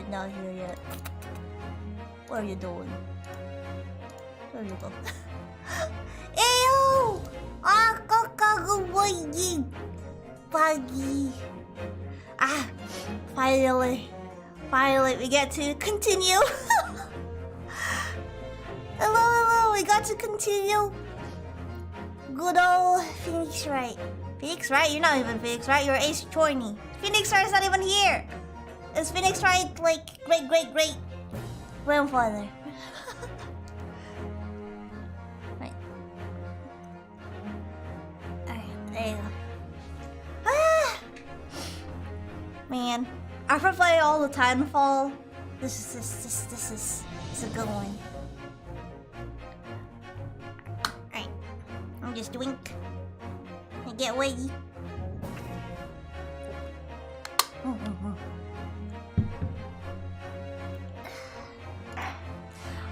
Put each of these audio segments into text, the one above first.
Not here yet. What are you doing? There you go. Ew! Buggy. Finally, we get to continue. Hello, we got to continue. Good old Phoenix Wright. Phoenix Wright? You're not even Phoenix Wright, you're Ace Chorney. Phoenix Wright's not even here. Is Phoenix Wright like great grandfather? Right. Alright, there you go. Man, after playing all the Titanfall, this is a good one. Alright, I'm just wink and get wiggy.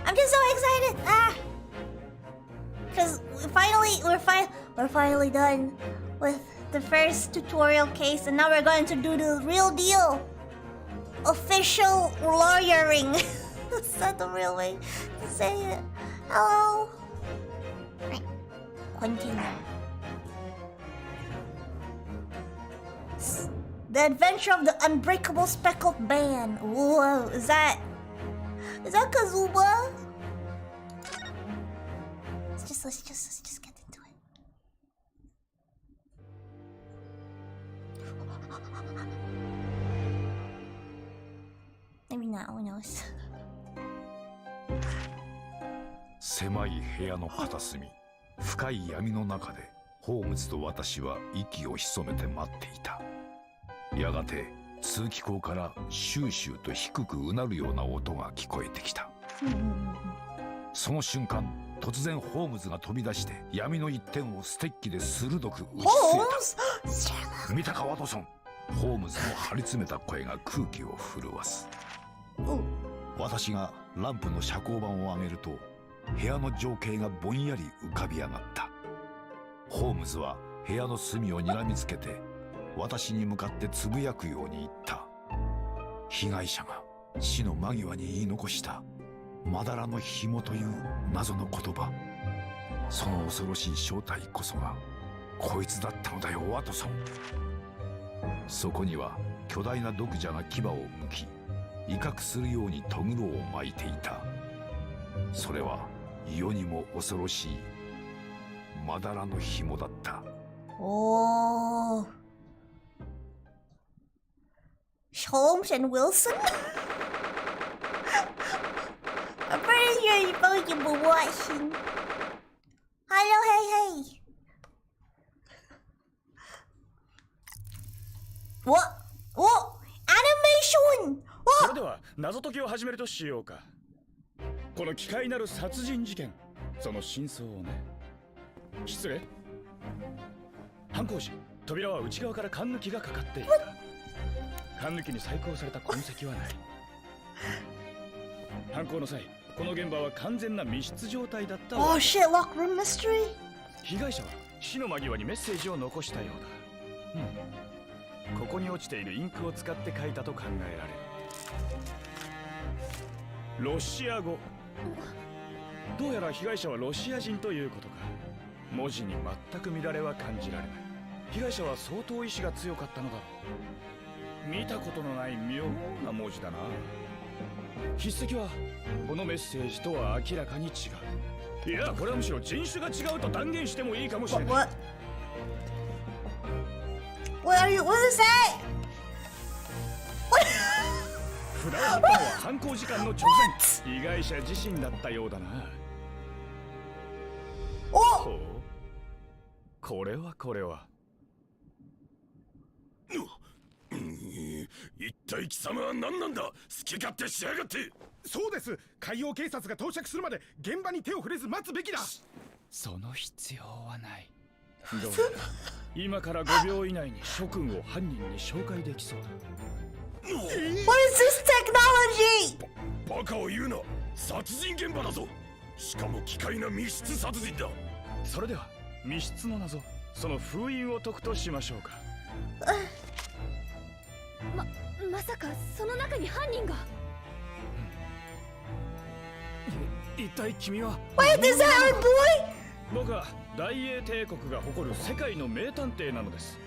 I'm just so excited! Because we're finally done with the first tutorial case, and now we're going to do the real deal. Official lawyering. That's not the real way to say it. Hello. Right. Continue. The Adventure of the Unbreakable Speckled Man. Whoa, is that Kazuma? Let's just get into it. Maybe not, who knows? 狭い部屋の片隅、深い闇の中でホームズと私は息を潜めて待っていた。やがて通気口からシューシューと低くうなるような音が聞こえてきた。その瞬間、突然ホームズが飛び出して闇の一点をステッキで鋭く打ちつけた。見たかワトソン。ホームズの張り詰めた声が空気を震わす。私がランプの遮光板を上げると部屋の情景がぼんやり浮かび上がった。ホームズは部屋の隅を睨みつけて私に向かってつぶやくように言った。被害者が死の間際に言い残したまだらの紐という謎の言葉、その恐ろしい正体こそがこいつだったのだよワトソン。そこには巨大な毒蛇が牙をむき威嚇するようにとぐろを巻いていた。それは世にも恐ろしいまだらの紐だった。おー、Holmes and Wilson? I'm pretty sure you both have been watching. Hello, hey. What? Animation! それでは謎解きを始めるとしようか。この奇怪なる殺人事件、その真相をね。失礼。犯行時、扉は内側から缶抜きがかかっていた。缶抜きに細工された痕跡はない。犯行の際、この現場は完全な密室状態だった。Oh shit, lock room mystery? 被害者は死の間際にメッセージを残したようだ。ここに落ちているインクを使って書いたと考えられる。ロシア語。どうやら被害者はロシア人ということか。文字に全く乱れは感じられない。被害者は相当意志が強かったのだろう。見たことのない妙な文字だな。筆跡はこのメッセージとは明らかに違う。いや、これはむしろ人種が違うと断言してもいいかもしれない。What are you? What is that? 札を貼ったのは犯行時間の直前、被害者自身だったようだな。おほう、これは一体貴様は何なんだ。好き勝手しやがって。そうです。海洋警察が到着するまで現場に手を触れず待つべきだ。その必要はない。どうだ、今から5秒以内に諸君を犯人に紹介できそうだ。What is this technology? バカを言うな。殺人現場だぞ。しかも奇怪な密室殺人だ。それでは密室の謎、その封印を解くとしましょうか。まさかその中に犯人が。一体君は。 Wait, is that our boy? 僕は大英帝国が誇る世界の名探偵なのです。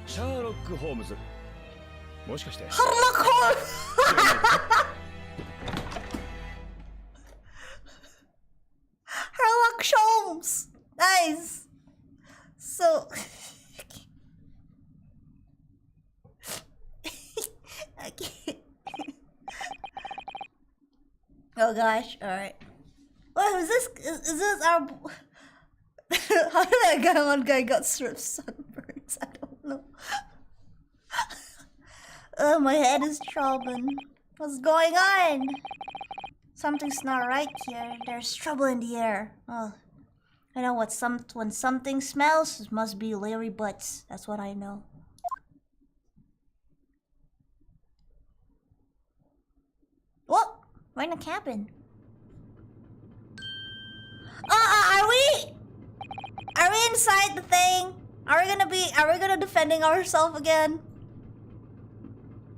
シャーロック・ホームズ。もしかして Sherlock Holmes. Nice. So I can't. Oh gosh! All right. What is this? Is this our? How did that guy? One guy got sunburns. I don't know. Oh, my head is throbbing. What's going on? Something's not right here. There's trouble in the air. Oh, I know what when something smells, it must be Larry Butts. That's what I know. What? We're in a cabin. Are we inside the thing? Are we gonna defending ourselves again?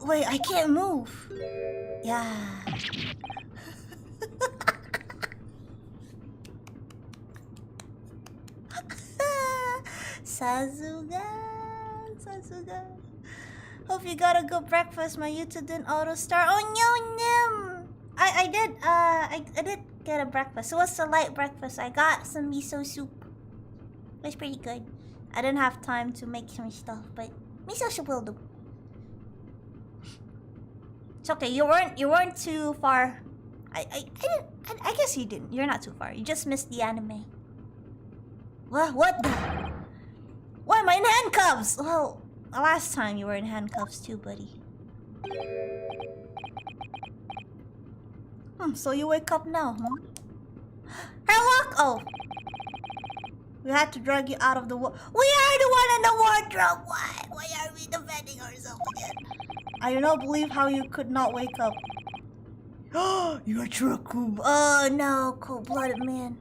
Wait, I can't move. Yeah. Sasuga. Hope you got a good breakfast. My YouTube didn't auto start. Oh no, Nim. I did get a breakfast. It was a light breakfast. I got some miso soup. It was pretty good. I didn't have time to make some stuff, but miso soup will do. It's okay. You weren't too far. I guess you didn't. You're not too far. You just missed the anime. What the? Why am I in handcuffs? Well, last time you were in handcuffs too, buddy. So you wake up now, huh? Sherlock! Oh. We had to drag you out of the We are the one in the wardrobe! Why? Why are we defending ourselves again? I do not believe how you could not wake up. You're true, cool. Oh no, cold-blooded man.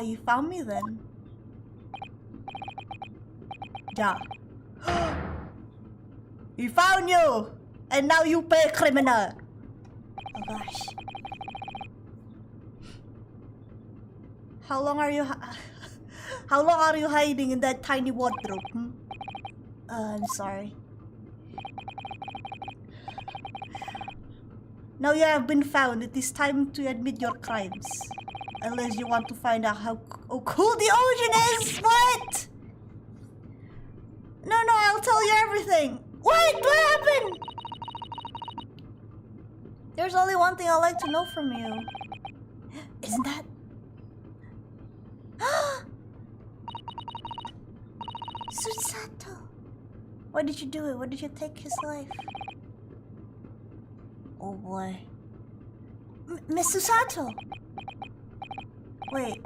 You found me then. Yeah. We found you! And now you pay criminal. Oh gosh. How long are you hiding in that tiny wardrobe? I'm sorry. Now you have been found. It is time to admit your crimes. Unless you want to find out how cool the ocean is. What? No, I'll tell you everything. What happened? There's only one thing I'd like to know from you. Isn't that? Susato. Why did you do it? Why did you take his life? Oh boy. Miss Susato! Wait,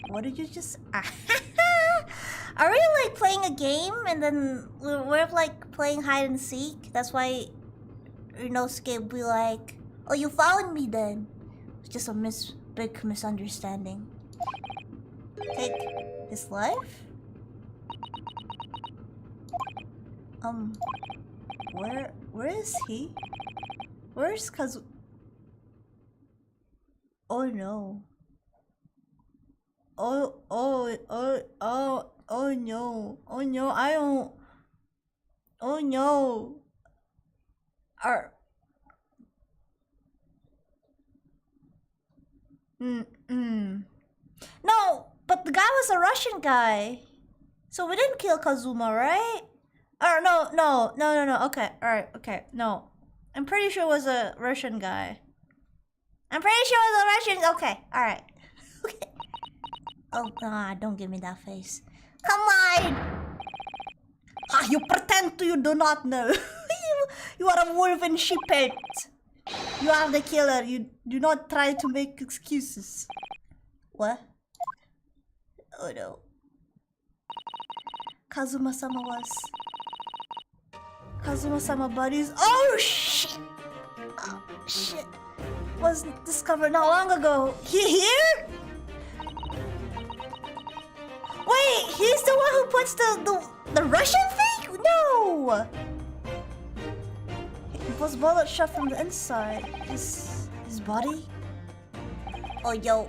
what did you just... Are we like playing a game and then we're like playing hide and seek? That's why Inosuke will be like, oh, you found me then. It's just a big misunderstanding. Take his life? Where is he? Where's Kazu? Oh no. Oh no. Oh no, I don't. Oh no. No, but the guy was a Russian guy. So we didn't kill Kazuma, right? Or no. Okay, alright, okay, no. I'm pretty sure it was a Russian guy. Okay, alright. Okay. Oh, don't give me that face. Come on! You pretend you do not know. you are a wolf in sheep pelt. You are the killer. You do not try to make excuses. What? Oh no. Kazuma-sama buddies. Oh shit! Oh shit. Was discovered not long ago. He here? Wait, he's the one who puts the Russian thing? No! It was bullet shot from the inside. His body? Oh yo.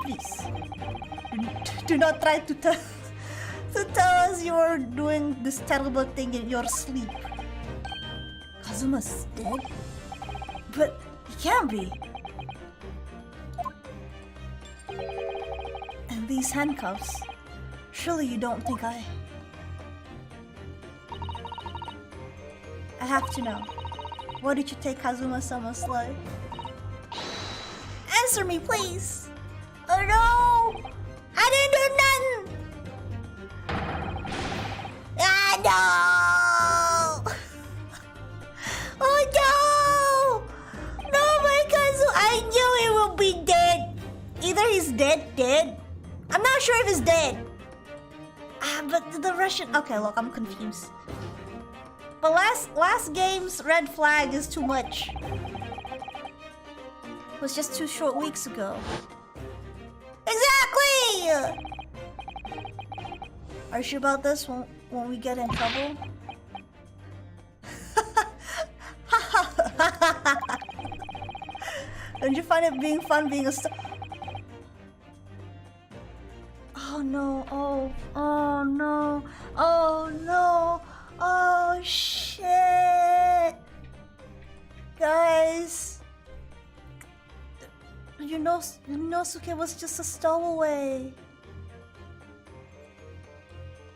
Please. Do not try to tell us you are doing this terrible thing in your sleep. Kazuma's dead? But he can't be. And these handcuffs. Surely you don't think I have to know. Why did you take Kazuma-sama's life? Answer me, please! Oh no! I didn't do nothing! No! Oh no! No, my Kazu! I knew he would be dead! Either he's dead. I'm not sure if he's dead. But the Russian... Okay, look, I'm confused. But last game's red flag is too much. It was just 2 short weeks ago. Exactly! Are you sure about this? Won't we get in trouble? Don't you find it being fun being a star? Oh no, oh no, oh no, oh shit. Guys. Yunosuke was just a stowaway.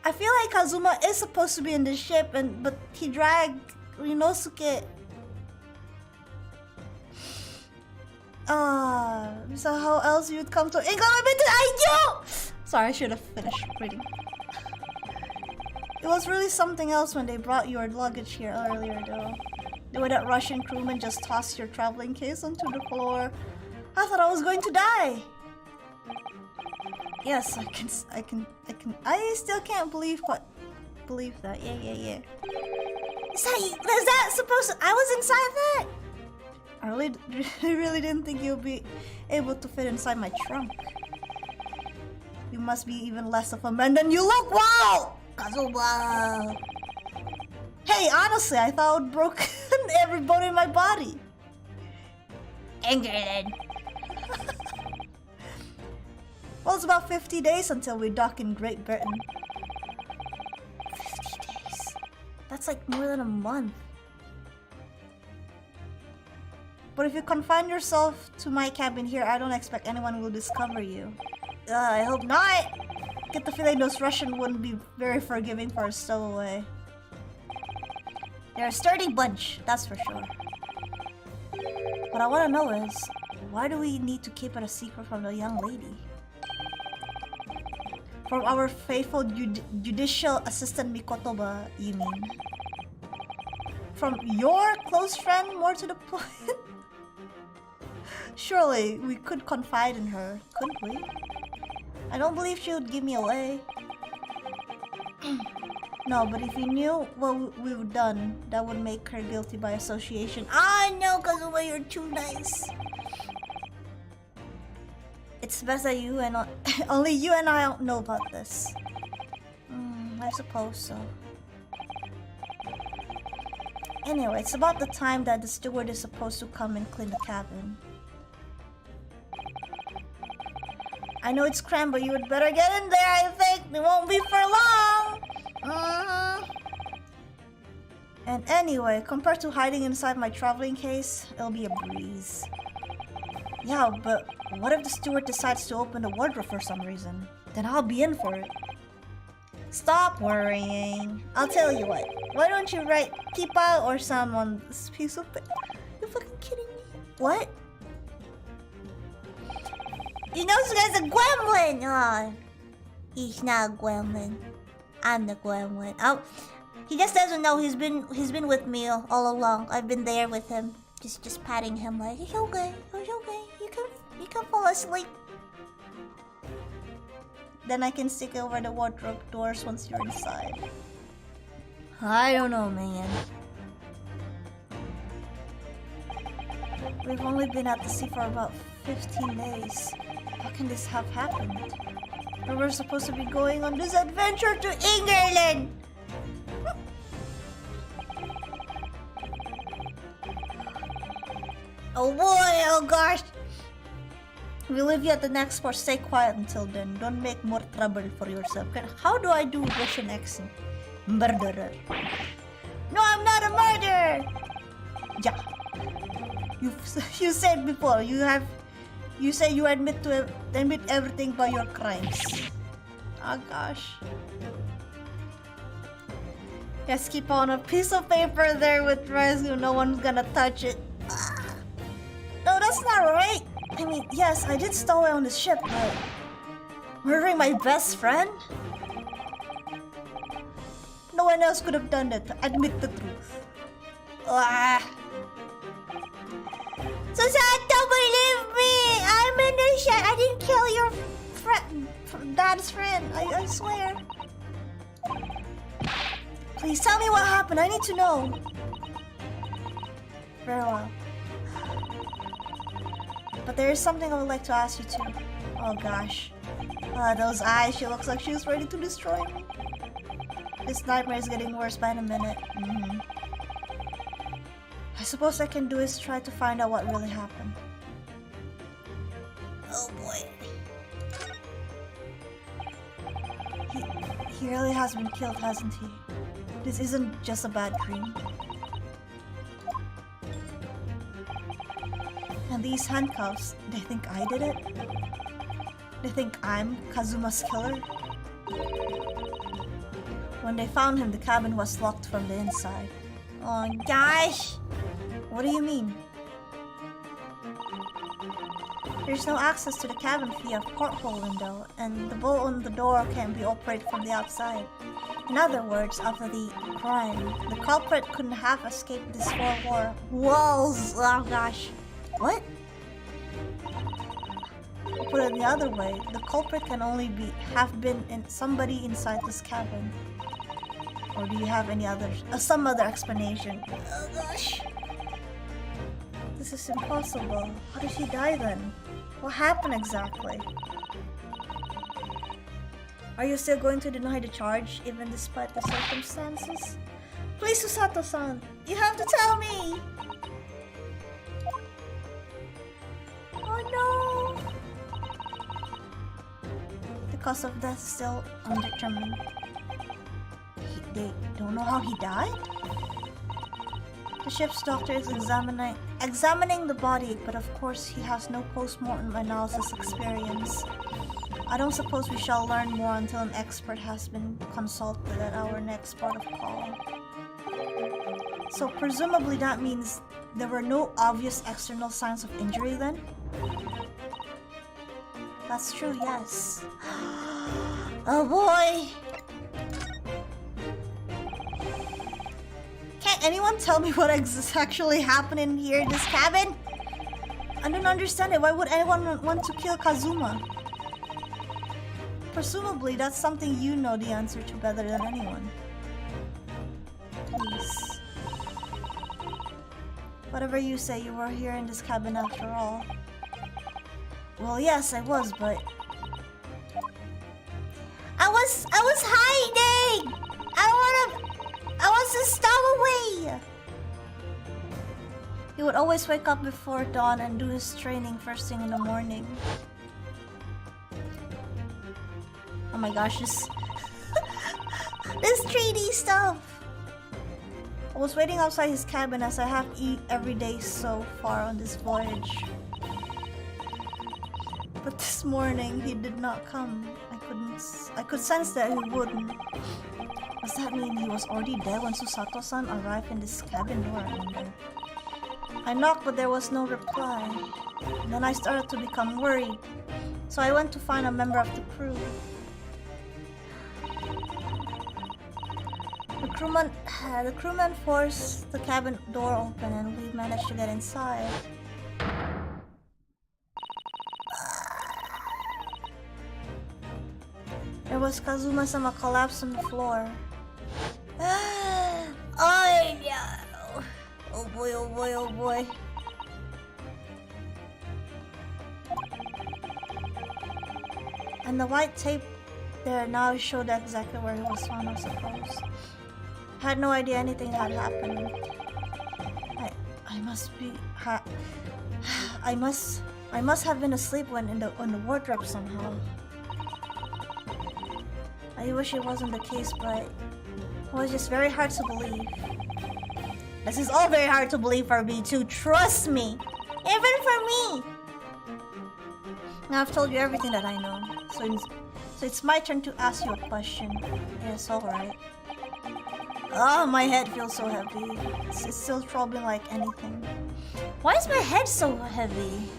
I feel like Kazuma is supposed to be in the ship, but he dragged Yunosuke. So how else you would come to England? Sorry, I should have finished reading. It was really something else when they brought your luggage here earlier, though. The way that Russian crewman just tossed your traveling case onto the floor. I thought I was going to die. Yes, I still can't believe that. Yeah. Is that supposed to... I was inside that? I really didn't think you'd be able to fit inside my trunk. You must be even less of a man than you look. Wow! Kazuma! Hey, honestly, I thought I would broken every bone in my body. England. Well, it's about 50 days until we dock in Great Britain. 50 days? That's like more than a month. But if you confine yourself to my cabin here, I don't expect anyone will discover you. I hope not. Get the feeling those Russians wouldn't be very forgiving for a stowaway. They're a sturdy bunch, that's for sure. What I want to know is, why do we need to keep it a secret from the young lady? From our faithful judicial assistant Mikotoba, you mean? From your close friend, more to the point? Surely, we could confide in her, couldn't we? I don't believe she would give me away. No, but if you knew what we've done, that would make her guilty by association. I know, Kazuma, you're too nice. It's best that you and only you and I don't know about this. I suppose so. Anyway, it's about the time that the steward is supposed to come and clean the cabin. I know it's cramped, but you would better get in there, I think. It won't be for long. And anyway, compared to hiding inside my traveling case, it'll be a breeze. Yeah, but what if the steward decides to open the wardrobe for some reason? Then I'll be in for it. Stop worrying. I'll tell you what. Why don't you write Kipa or some on this piece of paper? You fucking kidding me? What? You know this guy's a gremlin! Oh, he's not a gremlin. I'm the gremlin. Oh, he just doesn't know he's been with me all along. I've been there with him. Just patting him like, it's okay, it's okay. You can fall asleep. Then I can stick over the wardrobe doors once you're inside. I don't know, man. We've only been at the sea for about 15 days. How can this have happened? We were supposed to be going on this adventure to England! Oh boy, oh gosh! We'll leave you at the next port. Stay quiet until then. Don't make more trouble for yourself. How do I do Russian accent? Murderer. No, I'm not a murderer! Yeah. You said before, you say you admit everything by your crimes. Oh gosh. Just keep on a piece of paper there with residue. No one's gonna touch it. No, that's not right. I mean, yes, I did stow away on the ship, but murdering my best friend? No one else could have done that. Admit the truth. Susan, don't believe me! I'm innocent! I didn't kill your dad's friend. I swear. Please tell me what happened. I need to know. Very well. But there is something I would like to ask you too. Oh gosh. Those eyes. She looks like she was ready to destroy me. This nightmare is getting worse by the minute. I suppose I can do is try to find out what really happened. Oh boy. He really has been killed, hasn't he? This isn't just a bad dream. And these handcuffs, they think I did it? They think I'm Kazuma's killer? When they found him, the cabin was locked from the inside. Oh gosh! What do you mean? There's no access to the cabin via porthole window, and the bolt on the door can't be operated from the outside. In other words, after the crime, the culprit couldn't have escaped this four walls. Oh gosh. What? I'll put it the other way. The culprit can only have been somebody inside this cabin. Or do you have any other, some other explanation? Oh gosh. This is impossible. How did he die then? What happened exactly? Are you still going to deny the charge, even despite the circumstances? Please, Susato-san, you have to tell me! Oh no! The cause of death is still undetermined. They don't know how he died? The ship's doctor is examining the body, but of course he has no post-mortem analysis experience. I don't suppose we shall learn more until an expert has been consulted at our next port of call. So presumably that means there were no obvious external signs of injury then? That's true, yes. Oh boy! Can't anyone tell me what actually happened in here in this cabin? I don't understand it. Why would anyone want to kill Kazuma? Presumably, that's something you know the answer to better than anyone. Please. Whatever you say, you were here in this cabin after all. Well, yes, I was, but... I was hiding! I was a stowaway! He would always wake up before dawn and do his training first thing in the morning. Oh my gosh, this 3D stuff. I was waiting outside his cabin as I have eat every day so far on this voyage. But this morning he did not come. I could sense that he wouldn't. Does that mean he was already there when Susato-san arrived in this cabin door? I wonder. I knocked, but there was no reply. Then I started to become worried, so I went to find a member of the crew. The crewman forced the cabin door open and we managed to get inside. There was Kazuma-sama collapsed on the floor. Oh no! Oh boy, oh boy, oh boy. And the white tape there now showed exactly where he was found, I suppose. I had no idea anything had happened. I must be... I must have been asleep when on the wardrobe somehow. I wish it wasn't the case, but it was just very hard to believe. This is all very hard to believe for me too, trust me! Even for me! Now I've told you everything that I know, so it's my turn to ask you a question. Yes, alright. Oh, my head feels so heavy. It's still troubling like anything. Why is my head so heavy?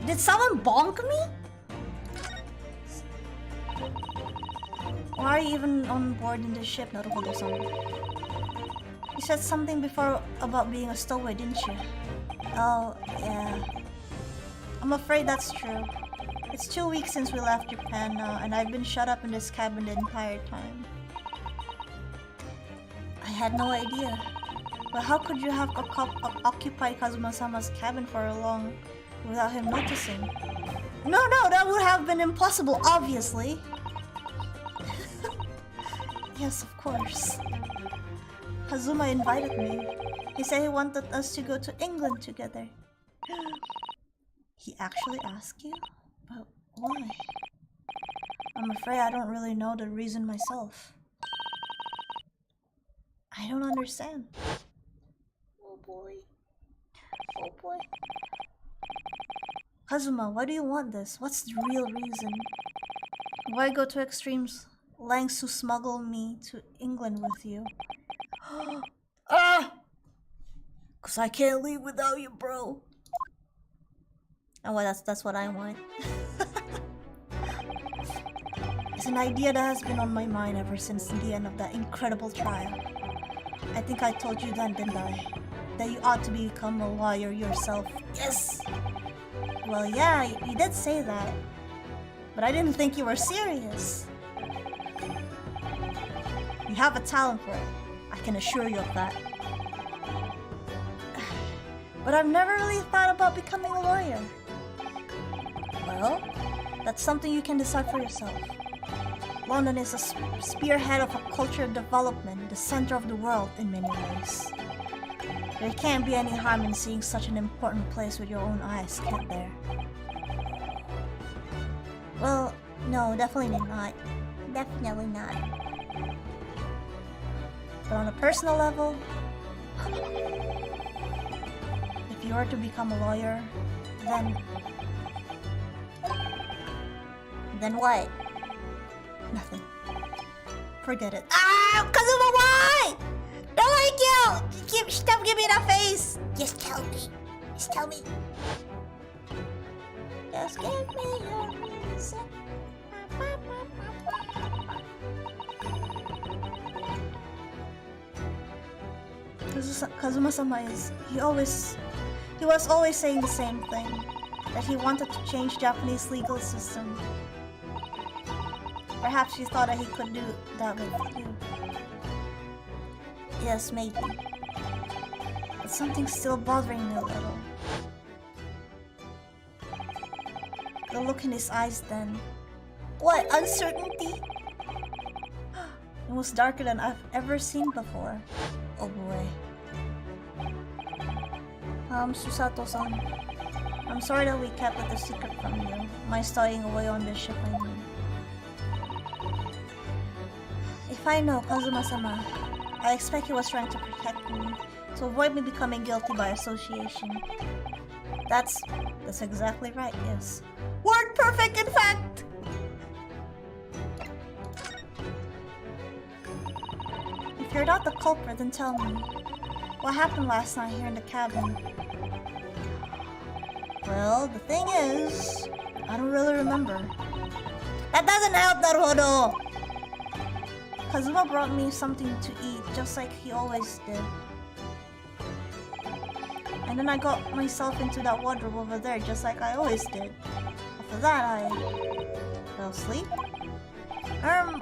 Did someone bonk me? Why are you even on board in this ship, Naruhodo-san? You said something before about being a stowaway, didn't you? Oh, yeah. I'm afraid that's true. It's 2 weeks since we left Japan now, and I've been shut up in this cabin the entire time. I had no idea. But how could you have occupied Kazuma-sama's cabin for a long without him noticing? No, that would have been impossible, obviously. Yes, of course. Kazuma invited me. He said he wanted us to go to England together. He actually asked you? But why? I'm afraid I don't really know the reason myself. I don't understand. Oh boy. Oh boy. Kazuma, why do you want this? What's the real reason? Why go to extremes lengths to smuggle me to England with you? Ah! 'Cause I can't leave without you, bro. Oh well, that's what I want. It's an idea that has been on my mind ever since the end of that incredible trial. I think I told you then, didn't I? That you ought to become a lawyer yourself. Yes! Well, yeah, you did say that. But I didn't think you were serious. You have a talent for it. I can assure you of that. But I've never really thought about becoming a lawyer. Well, that's something you can decide for yourself. London is a spearhead of a culture development, the center of the world in many ways. There can't be any harm in seeing such an important place with your own eyes, can't there? Well, no, definitely not. Definitely not. But on a personal level, if you were to become a lawyer, then what? Nothing. Forget it. Ah! Kazuma, why? Don't like you! Stop giving me that face! Just tell me. Just tell me. Just give me your reason. Kazuma-sama he was always saying the same thing. That he wanted to change Japanese legal system. Perhaps he thought that he could do that with you. Yes, maybe. But something's still bothering me a little. The look in his eyes then. What? Uncertainty? It was darker than I've ever seen before. Oh boy. Susato-san. I'm sorry that we kept it a secret from you. My staying away on this ship, I mean. If I know Kazuma-sama, I expect he was trying to protect me, to avoid me becoming guilty by association. That's exactly right, yes. Word perfect, in fact! If you're not the culprit, then tell me. What happened last night here in the cabin? Well, the thing is, I don't really remember. That doesn't help, Naruhodo! Kazuma brought me something to eat, just like he always did. And then I got myself into that wardrobe over there, just like I always did. After that, I fell asleep.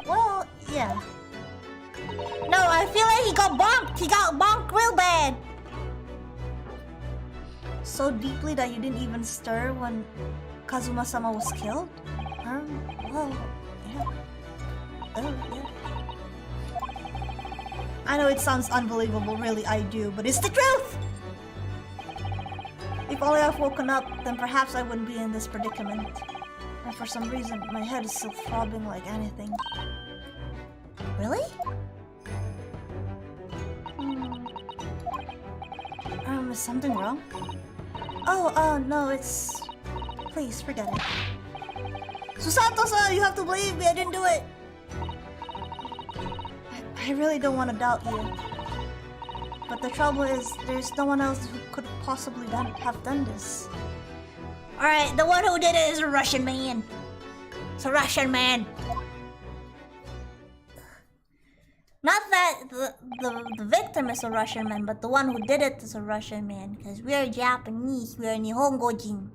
Well, yeah. No, I feel like he got bonked! He got bonked real bad! So deeply that you didn't even stir when Kazuma-sama was killed? Well, yeah. Oh, yeah. I know it sounds unbelievable, really, I do, but it's the truth! If only I've woken up, then perhaps I wouldn't be in this predicament. And for some reason, my head is still throbbing like anything. Really? Is something wrong? Oh, no, it's... Please, forget it. Susato-san, you have to believe me, I didn't do it! I really don't want to doubt you. But the trouble is, there's no one else who could possibly have done this. Alright, the one who did it is a Russian man. It's a Russian man. Not that the victim is a Russian man, but the one who did it is a Russian man. Because we are Japanese, we are Nihongo-jin.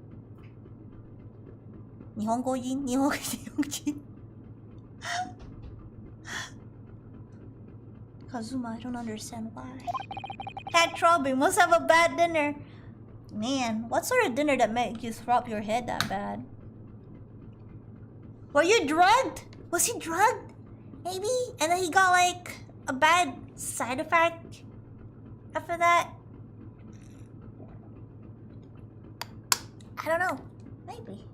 Nihongo-jin? Nihongo-jin? Kazuma, I don't understand why. Head throbbing, must have a bad dinner. Man, what sort of dinner that make you throb your head that bad? Were you drugged? Was he drugged? Maybe? And then he got like a bad side effect after that? I don't know. Maybe.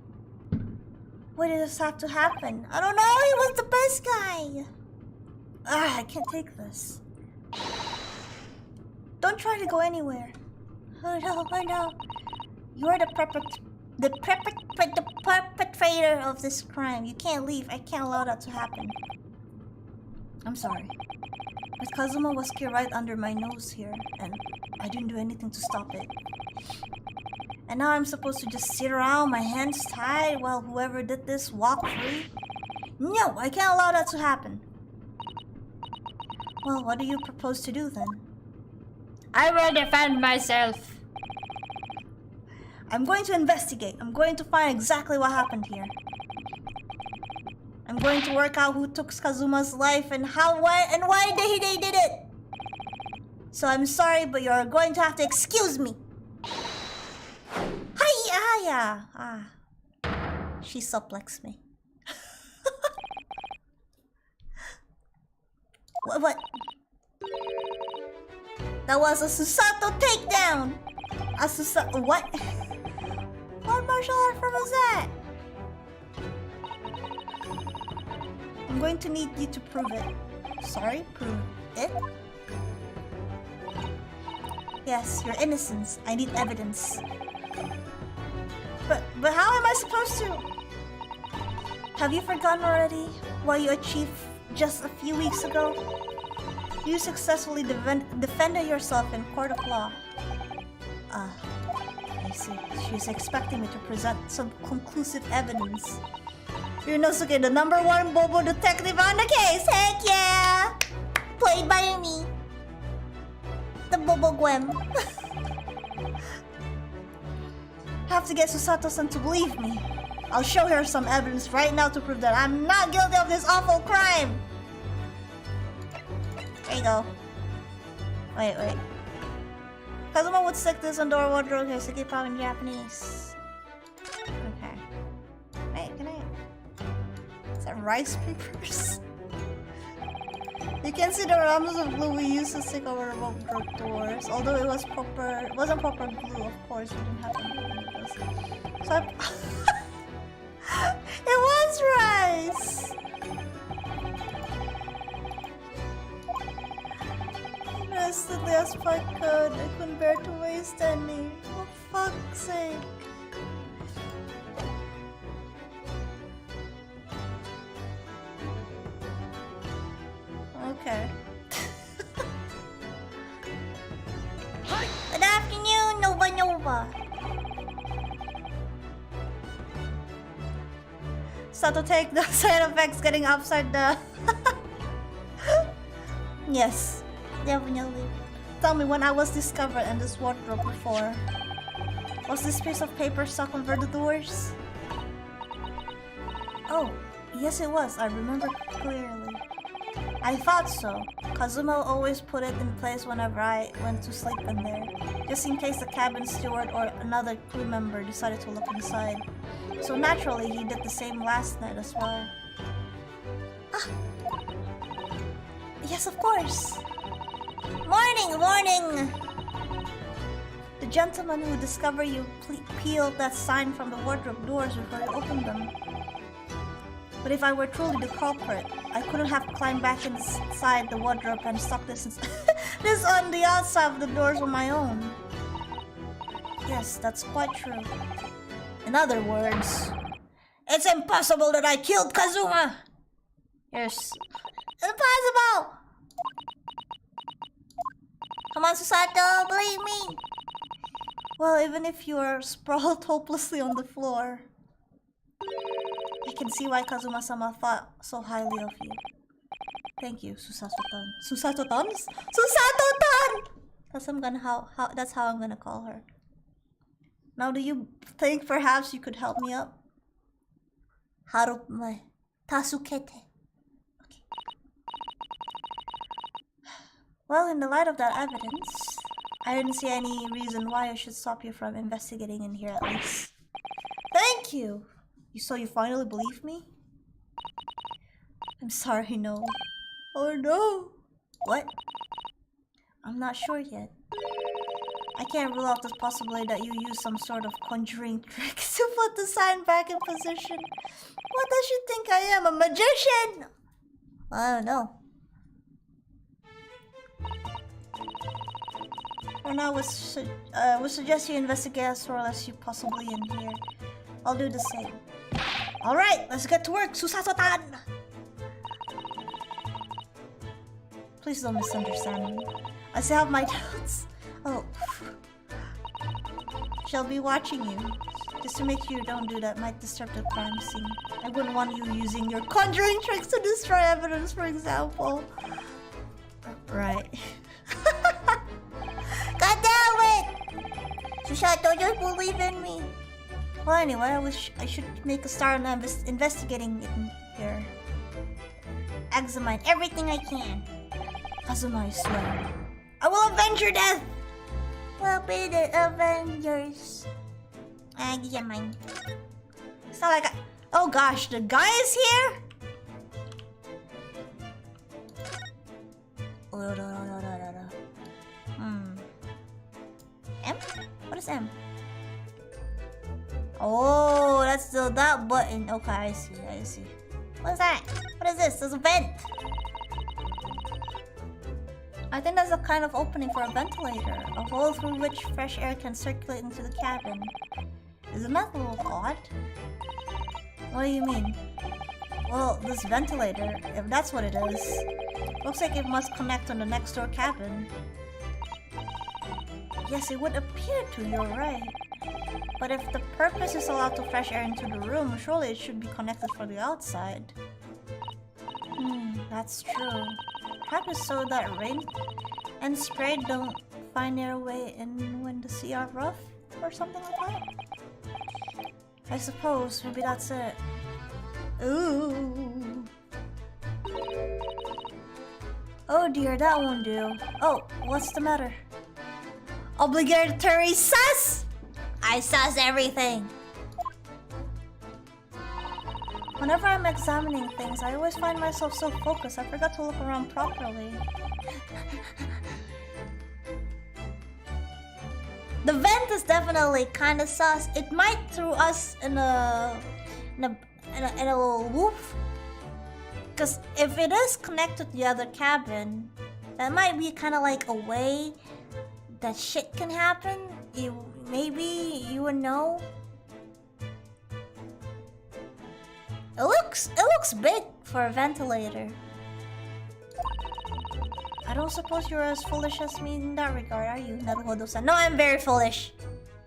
Why did this have to happen? I don't know, he was the best guy! I can't take this. Don't try to go anywhere. Oh no. You are the perpetrator of this crime. You can't leave. I can't allow that to happen. I'm sorry. But Kazuma was killed right under my nose here, and I didn't do anything to stop it. And now I'm supposed to just sit around, my hands tied, while whoever did this walk free? No, I can't allow that to happen. Well, what do you propose to do then? I will defend myself. I'm going to investigate. I'm going to find exactly what happened here. I'm going to work out who took Kazuma's life and why they did it. So I'm sorry, but you're going to have to excuse me. Hiya! She suplexed me. What? That was a Susato takedown! A Susato... What? What martial art form was that? I'm going to need you to prove it. Sorry? Prove it? Yes, your innocence. I need evidence. But how am I supposed to... Have you forgotten already what you achieved just a few weeks ago? You successfully defended yourself in court of law. I see. She's expecting me to present some conclusive evidence. Ryunosuke, the #1 Bobo detective on the case! Heck yeah! Played by me. The Bobo Gwem. Have to get Susato-san to believe me. I'll show her some evidence right now to prove that I'm not guilty of this awful crime! There you go. Wait. Kazuma would stick this on door wardrobe here, so keep out in Japanese. Okay. Wait, can I... Is that rice papers? You can see the rams of glue we used to stick over the wardrobe doors. Although it wasn't proper glue, of course, we didn't have any of those. So it was rice! hastily as I could. I couldn't bear to waste any. For fuck's sake. Okay. Good afternoon, Nova Nova. So to take the side effects getting upside down. Yes, definitely. Tell me, when I was discovered in this wardrobe before, was this piece of paper stuck over the doors? Oh, yes it was. I remember clearly. I thought so. Kazuma always put it in place whenever I went to sleep in there, just in case the cabin steward or another crew member decided to look inside. So naturally, he did the same last night as well. Ah. Yes, of course. Morning, morning! The gentleman who discovered you peeled that sign from the wardrobe doors before you opened them. But if I were truly the culprit, I couldn't have climbed back inside the wardrobe and stuck this on the outside of the doors on my own. Yes, that's quite true. In other words, it's impossible that I killed Kazuma! Yes. Impossible! Come on, Susato, believe me! Well, even if you are sprawled hopelessly on the floor, I can see why Kazuma-sama thought so highly of you. Thank you, Susato-tan. Susato-tan? Susato-tan! That's how I'm gonna call her. Now, do you think perhaps you could help me up? Harume. Tasukete. Okay. Well, in the light of that evidence, I didn't see any reason why I should stop you from investigating in here at least. Thank you! So you finally believe me? I'm sorry, no. Oh no! What? I'm not sure yet. I can't rule out the possibility that you use some sort of conjuring trick to put the sign back in position. What does you think I am, a magician? I don't know. For now, we suggest you investigate as thoroughly as you possibly in here. I'll do the same. Alright, let's get to work, Susato-tan! Please don't misunderstand me. I still have my doubts. Oh. Shall be watching you. Just to make sure you don't do that might disturb the crime scene. I wouldn't want you using your conjuring tricks to destroy evidence, for example. Right. God damn it! Susato, just believe in me. Well, anyway, I should make a start on investigating it in here. Examine everything I can. Kazuma, I swear. I will avenge your death! We'll be the Avengers. Yeah, mine. It's not like I... Oh gosh, the guy is here? M? What is M? Oh, that's that button. Okay, I see. What is that? What is this? There's a vent. I think that's a kind of opening for a ventilator, a hole through which fresh air can circulate into the cabin. Isn't that a little odd? What do you mean? Well, this ventilator, if that's what it is, looks like it must connect on the next door cabin. Yes, it would appear to, you're right. But if the purpose is allow to fresh air into the room, surely it should be connected from the outside. That's true. Perhaps so that rain and spray don't find their way in when the sea are rough, or something like that? I suppose, maybe that's it. Ooh. Oh dear, that won't do. Oh, what's the matter? Obligatory sus! I sus everything! Whenever I'm examining things, I always find myself so focused I forgot to look around properly. The vent is definitely kind of sus. It might throw us in a little loop. Because if it is connected to the other cabin, That might be kind of like a way that shit can happen. Maybe you would know. It looks big for a ventilator. I don't suppose you're as foolish as me in that regard, are you, Naruhodo-san? No, I'm very foolish.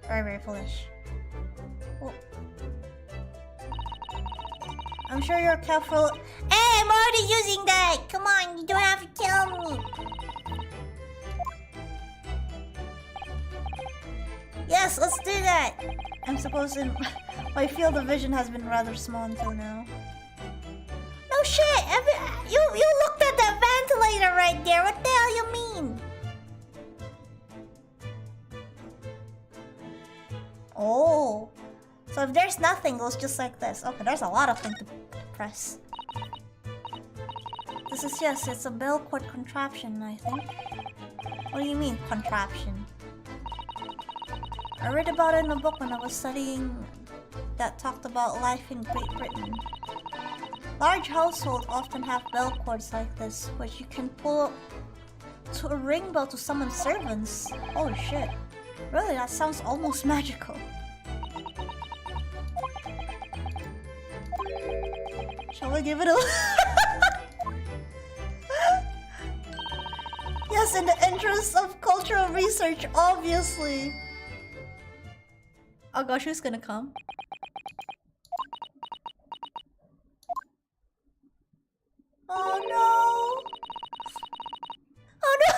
Very, very foolish. Well, I'm sure you're careful. Hey, I'm already using that! Come on, you don't have to tell me. Yes, let's do that! I'm supposing my field of vision has been rather small until now. No shit! You looked at that ventilator right there! What the hell you mean? Oh. So if there's nothing, it goes just like this. Okay, there's a lot of things to press. This is it's a bell cord contraption, I think. What do you mean, contraption? I read about it in a book when I was studying that talked about life in Great Britain. Large households often have bell cords like this, which you can pull to a ring bell to summon servants. Holy shit. Really, that sounds almost magical. Shall we give it a... Yes, in the interest of cultural research, obviously. Oh gosh, who's gonna come? Oh no! Oh no!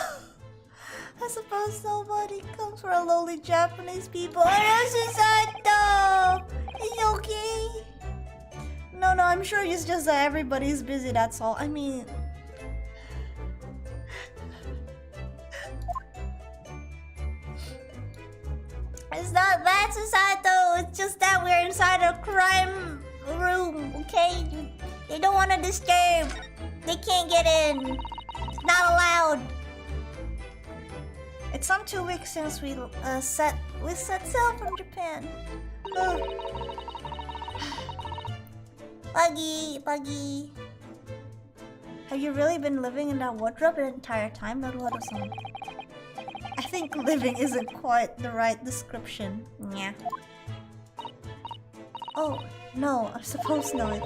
I suppose nobody comes for a lowly Japanese people. Oh no, Susato! Is you okay? No, I'm sure it's just that everybody's busy, that's all. I mean... It's not bad, Susato. It's just that we're inside a crime room, okay? They don't want to disturb. They can't get in. It's not allowed. It's some 2 weeks since we set sail from Japan. Buggy. Have you really been living in that wardrobe the entire time, Naruhodo-san? I think living isn't quite the right description. Yeah. Oh, no, I suppose not.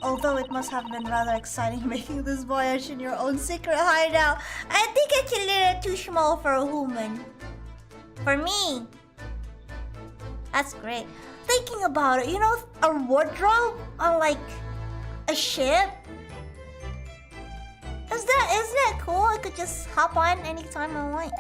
Although it must have been rather exciting making this voyage in your own secret hideout. I think it's a little too small for a human. For me. That's great. Thinking about it, you know, a wardrobe on like a ship? Isn't that cool? I could just hop on anytime I want.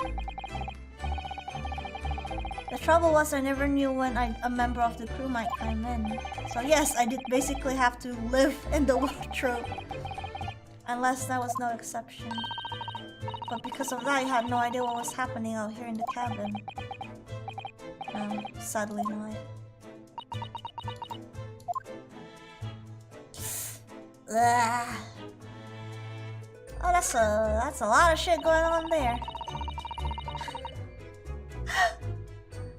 The trouble was I never knew when a member of the crew might come in. So yes, I did basically have to live in the wardrobe. Unless that was no exception. But because of that, I had no idea what was happening out here in the cabin. Sadly not. Ugh. Oh, that's a lot of shit going on there.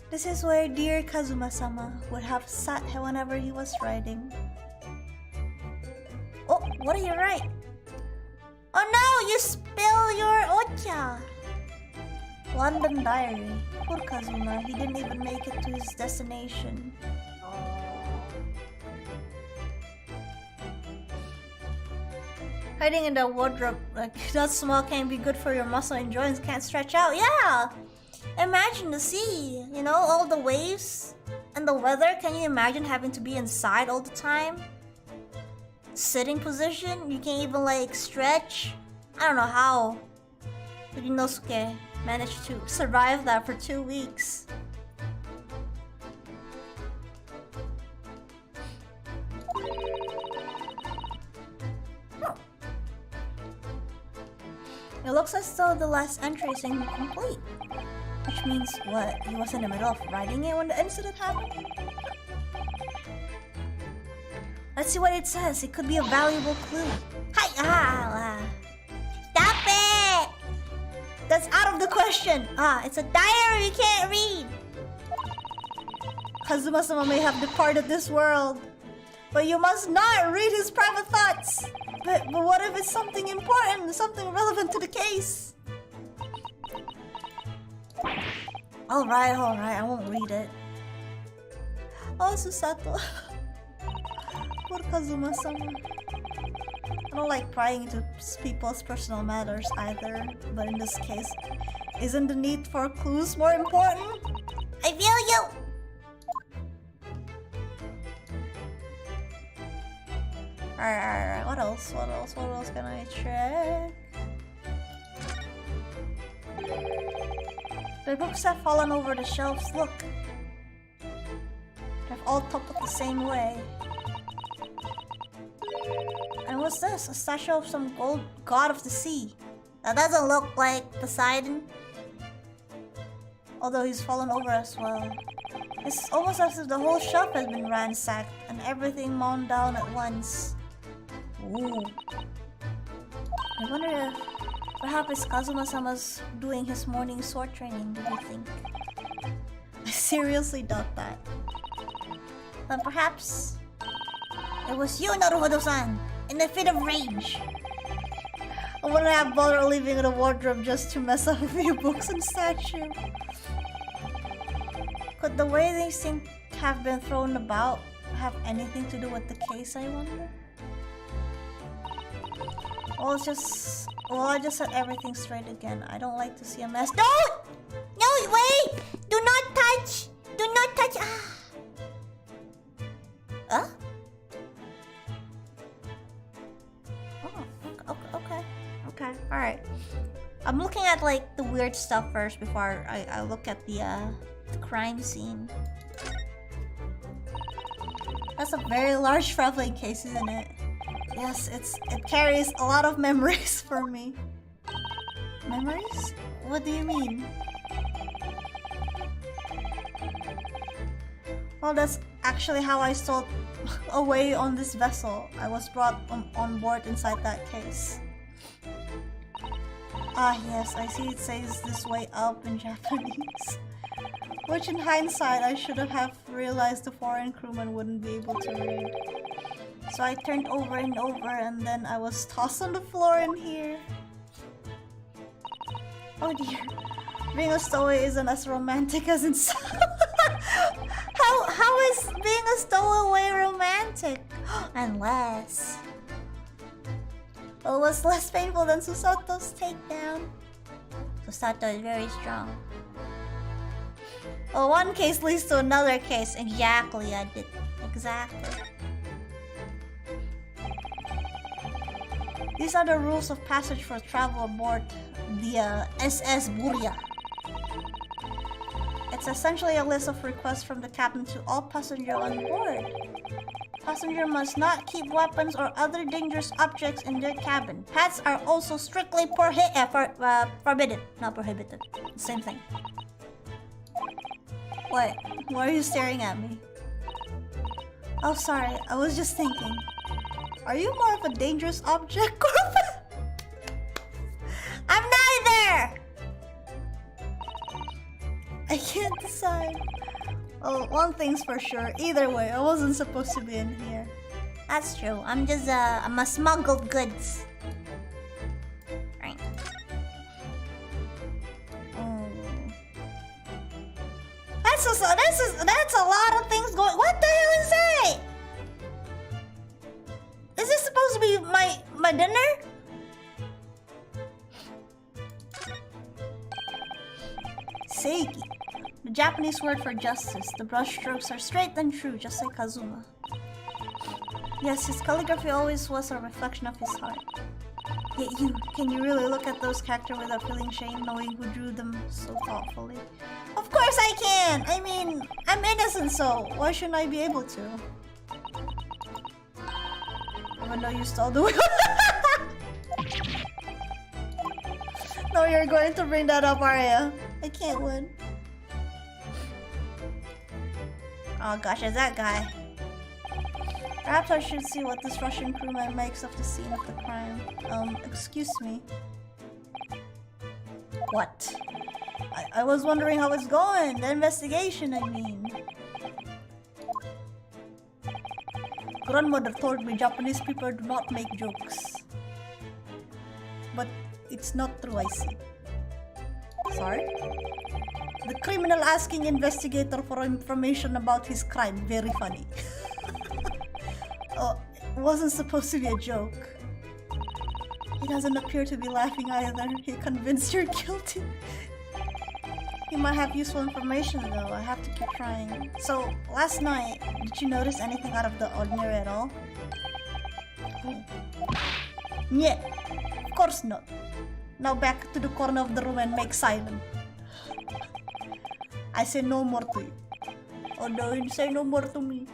This is where dear Kazuma-sama would have sat whenever he was writing. Oh, what do you write? Oh no, you spill your ocha! London diary. Poor Kazuma, he didn't even make it to his destination. Hiding in the wardrobe, like that small can be good for your muscle and joints can't stretch out. Yeah! Imagine the sea, you know, all the waves and the weather. Can you imagine having to be inside all the time? Sitting position, you can't even like stretch. I don't know how Inosuke managed to survive that for 2 weeks. It looks as though the last entry is incomplete. Which means what? He was in the middle of writing it when the incident happened? Let's see what it says. It could be a valuable clue. Hi! Stop it! That's out of the question. It's a diary you can't read. Kazuma-sama may have departed this world, but you must not read his private thoughts. But what if it's something important, something relevant to the case? Alright, I won't read it. Oh, Susato. Poor Kazuma-sama. I don't like prying into people's personal matters either, but in this case, isn't the need for clues more important? I feel you! Alright, what else can I check? The books have fallen over the shelves, look. They're all toppled the same way. And what's this? A statue of some god of the sea. That doesn't look like Poseidon. Although he's fallen over as well. It's almost as if the whole shelf has been ransacked and everything mown down at once. Ooh. I wonder if perhaps Kazuma-sama's doing his morning sword training, do you think? I seriously doubt that. But perhaps it was you, Naruhodo-san, in a fit of rage. I wouldn't have bothered leaving the wardrobe just to mess up a few books and statue. Could the way they seem to have been thrown about have anything to do with the case, I wonder? Well, I just set everything straight again. I don't like to see a mess. Don't! No, wait! Do not touch! Do not touch! Ah! Huh? Oh, okay. Alright. I'm looking at like the weird stuff first before I look at the crime scene. That's a very large traveling case, isn't it? Yes, it carries a lot of memories for me. Memories? What do you mean? Well, that's actually how I stole away on this vessel. I was brought on board inside that case. Ah yes, I see it says this way up in Japanese. Which in hindsight, I should have realized the foreign crewman wouldn't be able to read. So I turned over and over and then I was tossed on the floor in here. Oh dear. Being a stowaway isn't as romantic as in How is being a stowaway romantic? Unless... Well, it was less painful than Susato's takedown. Susato is very strong. Well, one case leads to another case. Exactly, I did. Exactly. These are the rules of passage for travel aboard the SS Buria. It's essentially a list of requests from the captain to all passengers on board. Passenger must not keep weapons or other dangerous objects in their cabin. Pets are also strictly forbidden, not prohibited. Same thing. What? Why are you staring at me? Oh, sorry. I was just thinking. Are you more of a dangerous object or a pet? I'm neither! I can't decide. Well, one thing's for sure. Either way, I wasn't supposed to be in here. That's true. I'm a smuggled goods. Right. That's a lot of things going. What the hell is that? Is this supposed to be my dinner? Seiki. The Japanese word for justice. The brushstrokes are straight and true, just like Kazuma. Yes, his calligraphy always was a reflection of his heart. Yet can you really look at those characters without feeling shame, knowing who drew them so thoughtfully? Of course I can! I mean, I'm innocent, so why shouldn't I be able to? Even though you stole the wheel. No, you're going to bring that up, Arya. I can't win. Oh gosh, it's that guy. Perhaps I should see what this Russian crewman makes of the scene of the crime. Excuse me. What? I was wondering how it's going. The investigation, I mean. Grandmother told me Japanese people do not make jokes. It's not true, I see. Sorry? The criminal asking investigator for information about his crime. Very funny. Oh, it wasn't supposed to be a joke. He doesn't appear to be laughing either. He convinced you're guilty. He might have useful information though. I have to keep trying. So, last night, did you notice anything out of the ordinary at all? Yeah, of course not. Now back to the corner of the room and make silent. I say no more to you. Oh no, you say no more to me.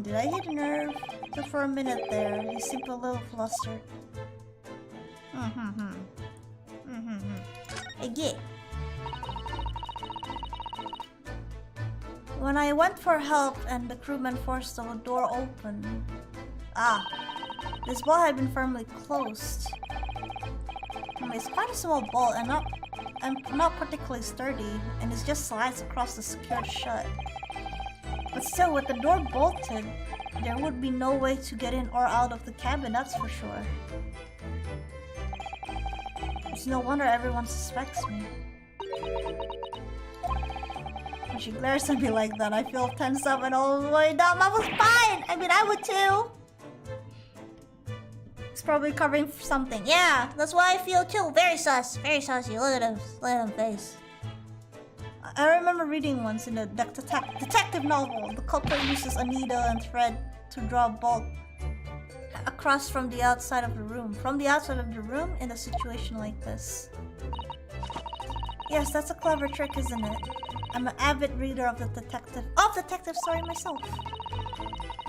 Did I hit a nerve? Just for a minute there, he seemed a little flustered. Again. When I went for help and the crewman forced the door open. This ball had been firmly closed. It's quite a small ball and not particularly sturdy, and it just slides across the secured shut. But still, with the door bolted, there would be no way to get in or out of the cabin, that's for sure. It's no wonder everyone suspects me. When she glares at me like that, I feel tense up and all the way down. I was fine! I mean, I would too. It's probably covering for something. Yeah, that's why I feel too. Very sus. Very sussy. Look at him. Look at him face. I remember reading once in a detective novel, the culprit uses a needle and thread to draw a bolt across from the outside of the room. From the outside of the room in a situation like this. Yes, that's a clever trick, isn't it? I'm an avid reader of the detective story myself.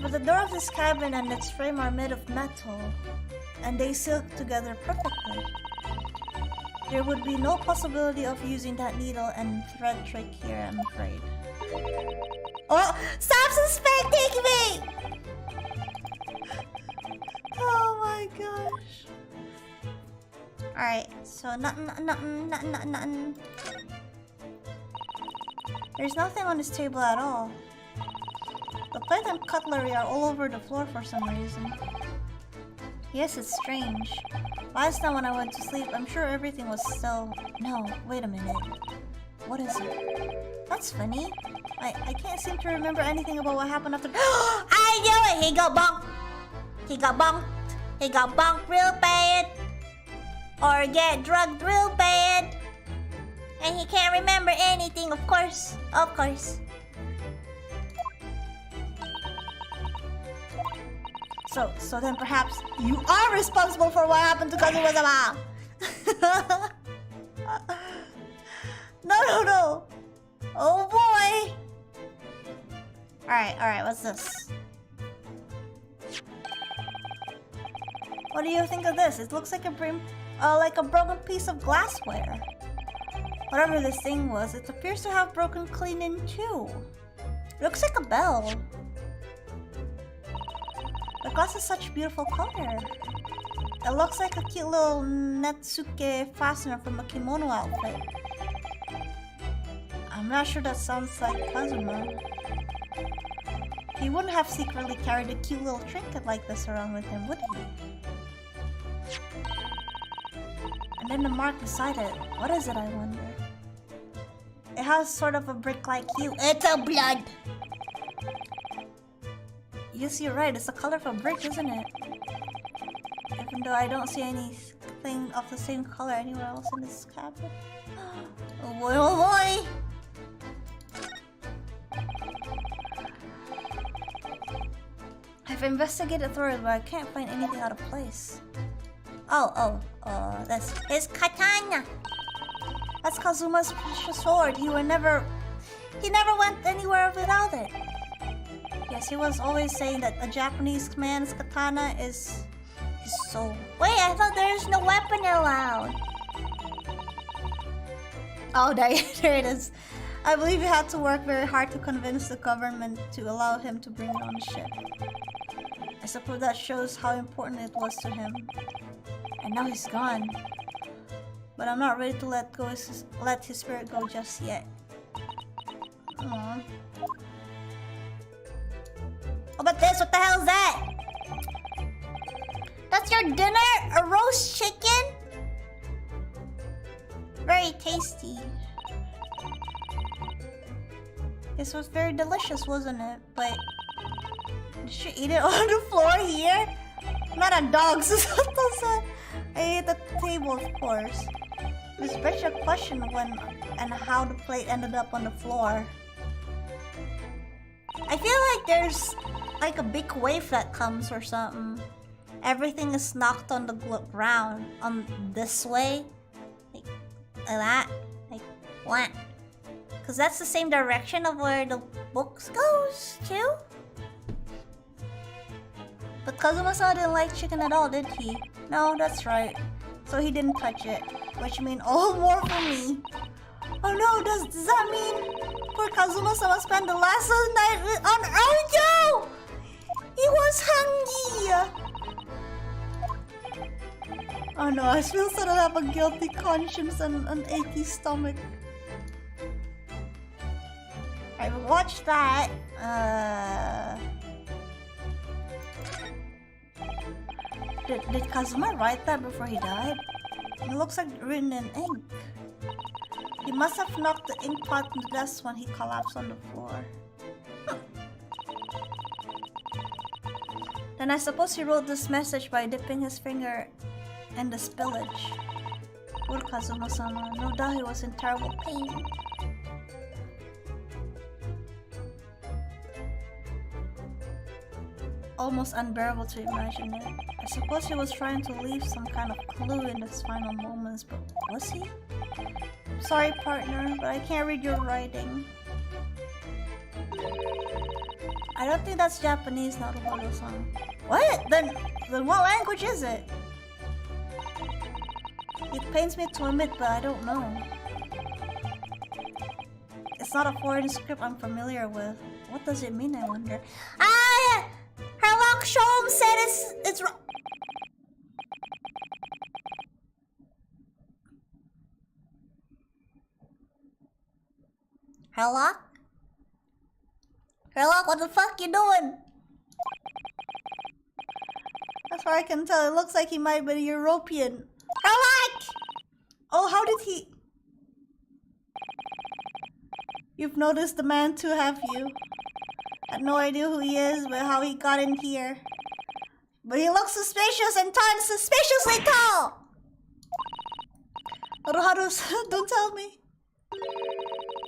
But the door of this cabin and its frame are made of metal, and they seal together perfectly. There would be no possibility of using that needle and thread trick here, I'm afraid. Oh! Stop suspecting me! Oh my gosh. Alright, so nothing. There's nothing on this table at all. The plate and cutlery are all over the floor for some reason. Yes, it's strange. Last night when I went to sleep, I'm sure everything was still... No, wait a minute. What is it? That's funny. I can't seem to remember anything about what happened after... I knew it! He got bonked! He got bonked! He got bonked real bad! Or get drugged real bad! And he can't remember anything, of course. Of course. So then perhaps you are responsible for what happened to Kazuma-sama! No! Oh boy! Alright, what's this? What do you think of this? It looks like a broken piece of glassware. Whatever this thing was, it appears to have broken clean in two. It looks like a bell. The glass is such a beautiful color. It looks like a cute little Netsuke fastener from a kimono outfit. I'm not sure that sounds like Kazuma. He wouldn't have secretly carried a cute little trinket like this around with him, would he? And then the mark beside it. What is it, I wonder? It has sort of a brick-like hue. It's a blood! Yes, you're right. It's the color of a brick, isn't it? Even though I don't see anything of the same color anywhere else in this cabin. Oh boy, oh boy! I've investigated thoroughly, but I can't find anything out of place. That's his katana! That's Kazuma's precious sword. He never went anywhere without it. Yes, he was always saying that a Japanese man's katana is his soul. Wait, I thought there's no weapon allowed. Oh, there it is. I believe he had to work very hard to convince the government to allow him to bring it on the ship. I suppose that shows how important it was to him. And now he's gone. But I'm not ready to let his spirit go just yet. Aww. How about this? What the hell is that? That's your dinner? A roast chicken? very tasty. This was very delicious, wasn't it? But did she eat it on the floor here? Not a dog, so I ate the table, of course. There's a special question when and how the plate ended up on the floor. I feel like there's like a big wave that comes or something. Everything is knocked on the ground on this way, like that, like what? Cause that's the same direction of where the books goes too. But Kazuma-san didn't like chicken at all, did he? No, that's right. So he didn't touch it, which means all more for me. Oh no, does that mean poor Kazuma-san must spend the last night on Naruto? He was hungry. Oh no, I feel sort of have a guilty conscience and an achy stomach. I watched that. Did Kazuma write that before he died? It looks like written in ink. He must have knocked the ink pot in the desk when he collapsed on the floor. Then I suppose he wrote this message by dipping his finger in the spillage. Poor Kazuma-sama, no doubt he was in terrible pain. Almost unbearable to imagine it. I suppose he was trying to leave some kind of clue in his final moments, but was he? Sorry, partner, but I can't read your writing. I don't think that's Japanese, Naruto-san. What? Then what language is it? It pains me to admit, but I don't know. It's not a foreign script I'm familiar with. What does it mean, I wonder? Ah! Herlock Sholmes said it's wrong. Herlock? Herlock, what the fuck you doing? That's what I can tell. It looks like he might be European. Herlock! Oh, how did he... You've noticed the man too, have you? I had no idea who he is, but how he got in here. But he looks suspicious and times suspiciously tall! Haruharu, don't tell me.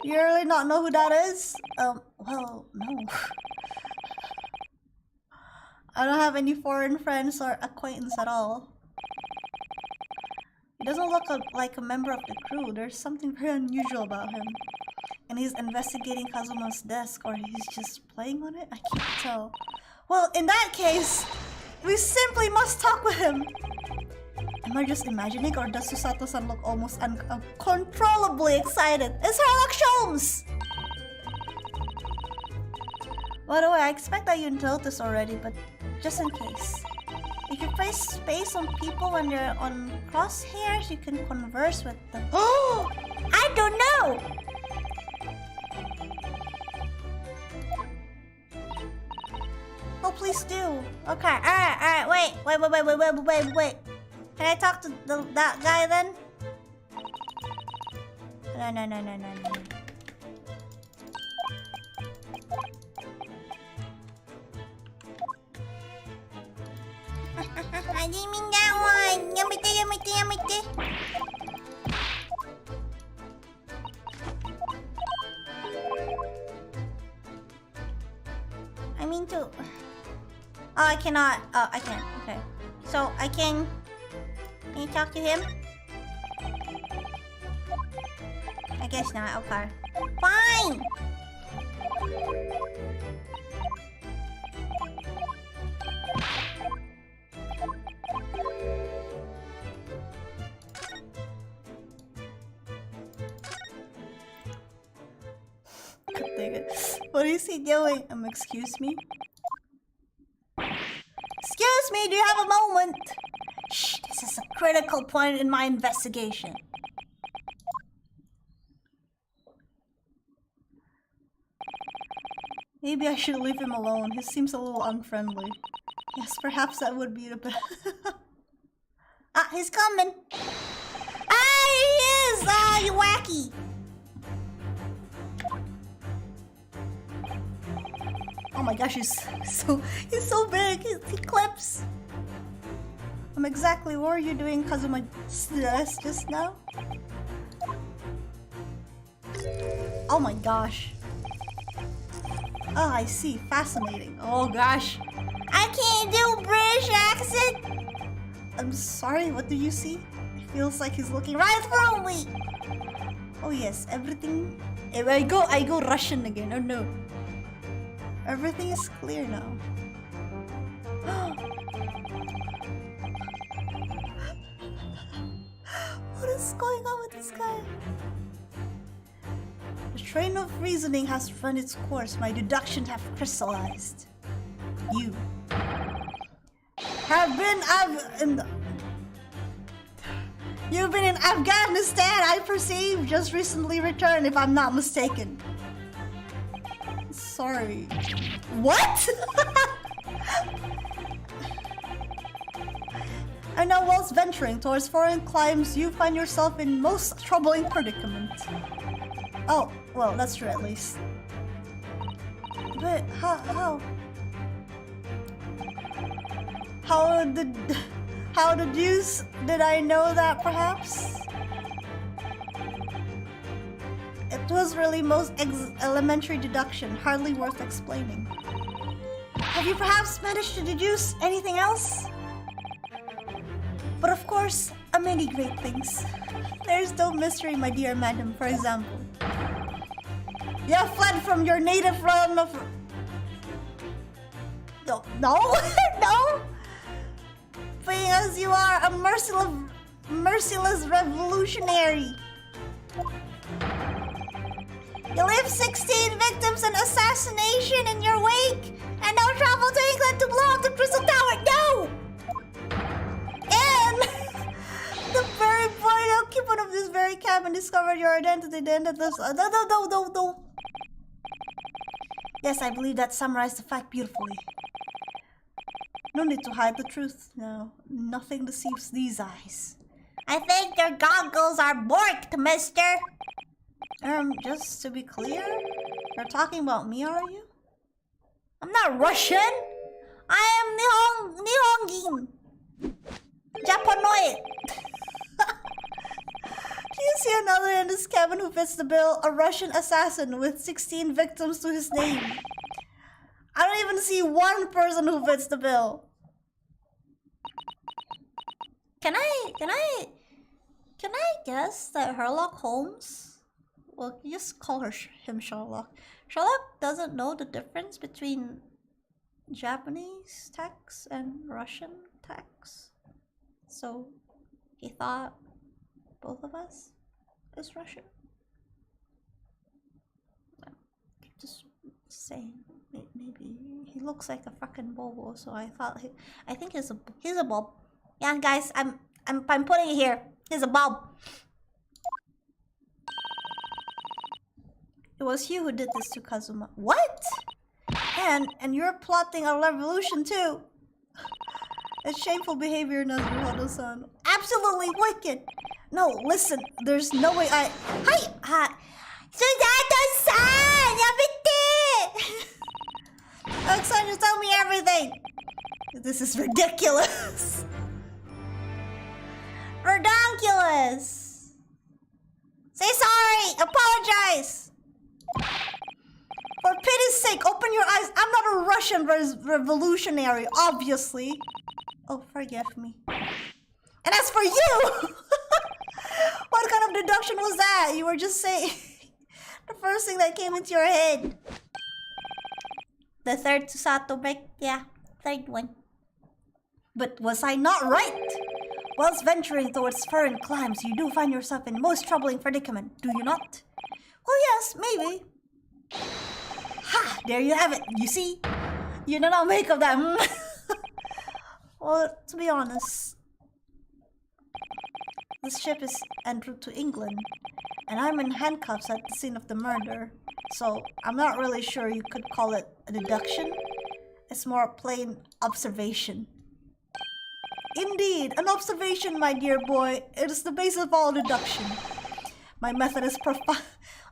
You really not know who that is? Well, no. I don't have any foreign friends or acquaintance at all. He doesn't look like a member of the crew. There's something very unusual about him. And he's investigating Kazuma's desk, or he's just playing on it? I can't tell. Well, in that case, we simply must talk with him. Am I just imagining, or does Susato-san look almost uncontrollably excited? It's Herlock Sholmes! By the way, I expect that you noticed already, but just in case. If you press space on people when they're on crosshairs, you can converse with them. Oh! I don't know! Oh, please do. Okay, alright, wait. Can I talk to that guy then? No. I didn't mean that one. Yamete. I mean to. Oh, I cannot. Oh, I can. Okay. So I can. Can you talk to him? I guess not. Okay. Fine. What is he doing? Excuse me? Excuse me, do you have a moment? Shh, this is a critical point in my investigation. Maybe I should leave him alone. He seems a little unfriendly. Yes, perhaps that would be the best. Ah, he's coming. Ah, he is! Ah, you wacky. Oh my gosh, he's so big. He clips. Exactly what are you doing, Kazuma just now? Oh my gosh. Oh, I see. Fascinating. Oh gosh. I can't do British accent. I'm sorry, what do you see? It feels like he's looking right through me. Oh yes, everything. If I go Russian again. Oh no. Everything is clear now. What is going on with this guy? The train of reasoning has run its course. My deductions have crystallized. You have been You've been in Afghanistan, I perceive. Just recently returned, if I'm not mistaken. Sorry. What? And now, whilst venturing towards foreign climes, you find yourself in most troubling predicament. Oh, well, that's true at least. But how the deuce did I know that, perhaps? It was really most elementary deduction, hardly worth explaining. Have you perhaps managed to deduce anything else? But of course, many great things. There's no mystery, my dear madam, for example. You have fled from your native realm of... No? No? Being as you are a merciless revolutionary. You leave 16 victims and assassination in your wake, and now travel to England to blow up the Crystal Tower. No! And the very point occupant of this very cabin discovered your identity. The end of this. No. Yes, I believe that summarized the fact beautifully. No need to hide the truth. No, nothing deceives these eyes. I think your goggles are borked, mister. Just to be clear, you're talking about me, are you? I'm not Russian. I am Nihongin. Japanoid. Do you see another in this cabin who fits the bill? A Russian assassin with 16 victims to his name. I don't even see one person who fits the bill. Can I guess that Sherlock Holmes? Well, you just call him Sherlock. Sherlock doesn't know the difference between Japanese text and Russian text. So he thought both of us is Russian. Just saying, maybe he looks like a fucking bobo. So I think he's a bulb. Yeah, guys, I'm putting it here. He's a bulb. It was you who did this to Kazuma. What? And you're plotting a revolution too. It's shameful behavior, Naruhodo-san. Absolutely wicked. No, listen, there's no way I... Hi! Sudato-san! Yamete! Oak-san, just tell me everything. This is ridiculous. Redonkulous. Say sorry! Apologize! For pity's sake, open your eyes. I'm not a Russian revolutionary, obviously. Oh, forgive me. And as for you, what kind of deduction was that? You were just saying the first thing that came into your head. The third Susato break, yeah, third one. But was I not right? Whilst venturing towards foreign climes, you do find yourself in most troubling predicament, do you not? Well, yes, maybe. Ha! There you have it. You see? You do not make of that. Well, to be honest, this ship is en route to England, and I'm in handcuffs at the scene of the murder. So I'm not really sure you could call it a deduction. It's more a plain observation. Indeed, an observation, my dear boy. It is the base of all deduction. My method is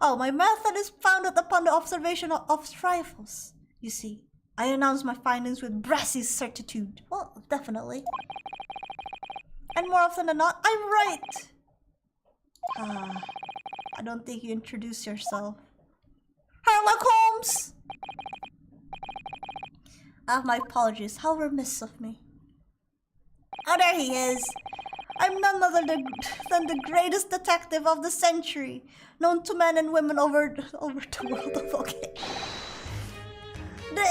my method is founded upon the observation of rifles. You see, I announce my findings with brassy certitude. Well, definitely. And more often than not, I'm right. I don't think you introduce yourself. Sherlock Holmes! My apologies. How remiss of me. Oh, there he is. I'm none other than the greatest detective of the century, known to men and women over the world of okay. The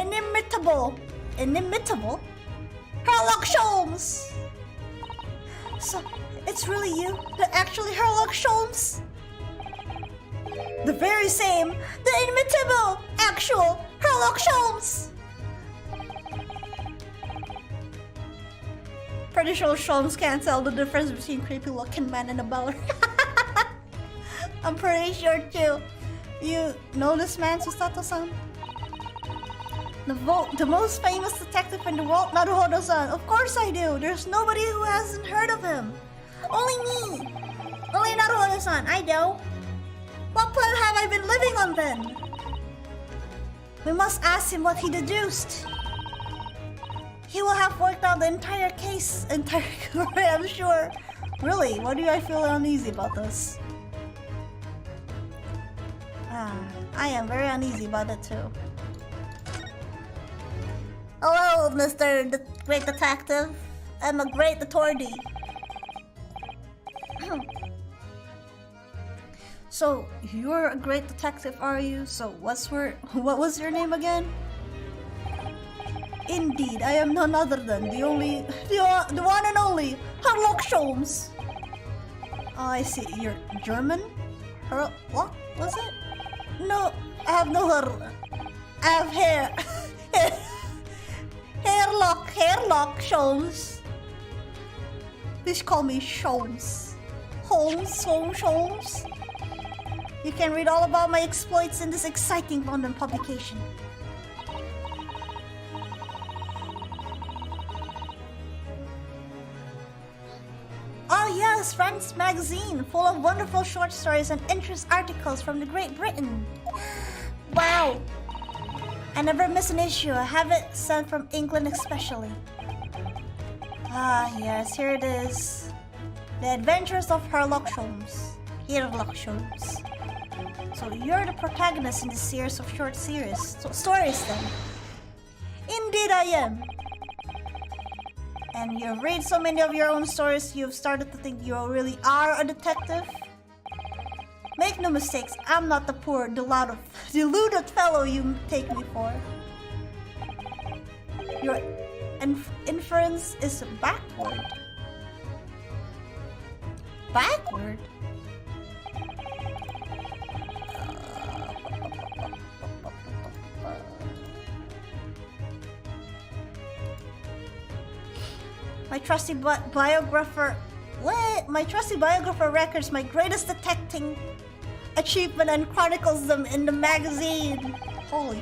inimitable Sherlock Holmes. So, it's really you, the actually Sherlock Holmes? The very same, the inimitable, actual Sherlock Holmes. Pretty sure Holmes can't tell the difference between creepy looking man and a beller. I'm pretty sure too. You know this man, Susato-san? The most famous detective in the world, Naruhodo-san. Of course I do. There's nobody who hasn't heard of him. Only me. Only Naruhodo-san. I know. What planet have I been living on then? We must ask him what he deduced. He will have worked out the entire case, I'm sure. Really, why do I feel uneasy about this? I am very uneasy about it too. Hello, Mr. Great Detective. I'm a great authority. So, you're a great detective, are you? So, what was your name again? Indeed, I am none other than the one and only Sherlock Holmes. Oh, I see. You're German? What was it? No, I have no hair. I have hair. Hairlock Holmes. Please call me Holmes. Holmes. You can read all about my exploits in this exciting London publication. Oh yes, Friends magazine, full of wonderful short stories and interest articles from the Great Britain. Wow! I never miss an issue. I have it sent from England especially. Yes, here it is. The Adventures of Sherlock Holmes. So you're the protagonist in this series of short stories then? Indeed I am. And you've read so many of your own stories, you've started to think you really are a detective? Make no mistakes, I'm not the poor, deluded fellow you take me for. Your inference is backward. Backward? My trusty biographer... What? My trusty biographer records my greatest detecting achievement and chronicles them in the magazine. Holy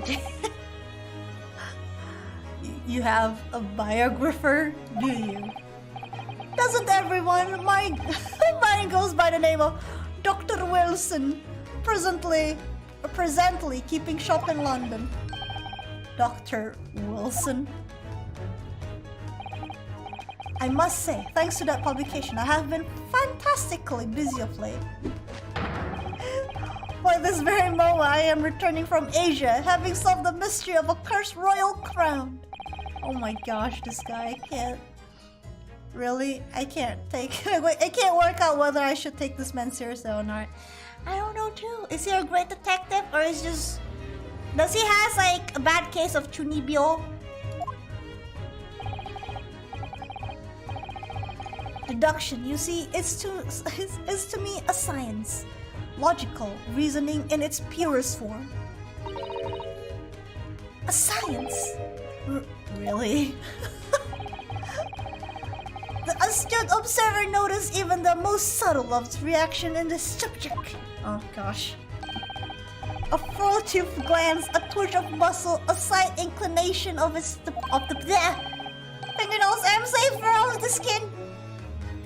You have a biographer, do you? Doesn't everyone? Mine goes by the name of Dr. Wilson, presently keeping shop in London. Dr. Wilson? I must say, thanks to that publication, I have been fantastically busy of late. Why, this very moment I am returning from Asia, having solved the mystery of a cursed royal crown. Oh my gosh, this guy, I can't. Really? I can't work out whether I should take this man seriously or not. I don't know too. Is he a great detective or is just... Does he has like a bad case of chunibyo? Deduction, you see, is to me a science. Logical reasoning in its purest form. A science? Really? The astute observer noticed even the most subtle of reaction in the subject. Oh gosh. A furtive glance, a twitch of muscle, a slight inclination of the fingernails. I'm safe for all of the skin.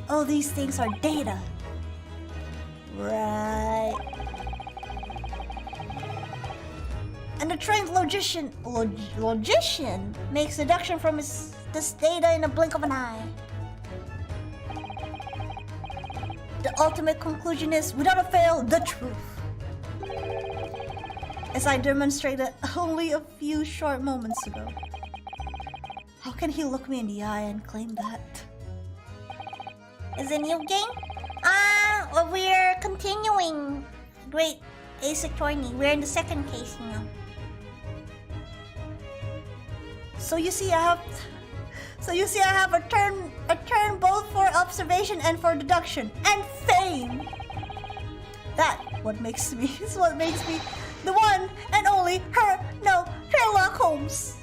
All these things are data. Right. And the trained logician makes deduction from this data in a blink of an eye. The ultimate conclusion is, without a fail, the truth. As I demonstrated only a few short moments ago. How can he look me in the eye and claim that? Is it a new game? We're continuing. Great Ace Attorney. We're in the second case now. So you see, I have a turn both for observation and for deduction and fame. That's what makes me the one and only Sherlock Holmes.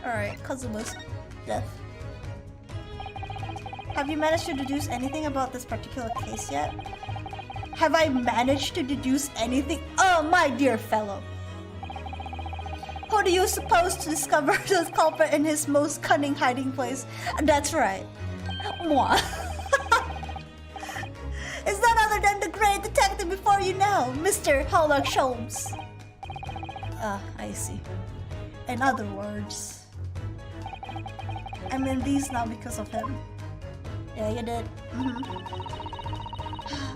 Alright, Kazuma's death. Have you managed to deduce anything about this particular case yet? Have I managed to deduce anything? Oh, my dear fellow. Who do you suppose to discover the culprit in his most cunning hiding place? That's right. Moi. It's none other than the great detective before you now, Mr. Sherlock Holmes. I see. In other words, I'm in these now because of him. Yeah, you did.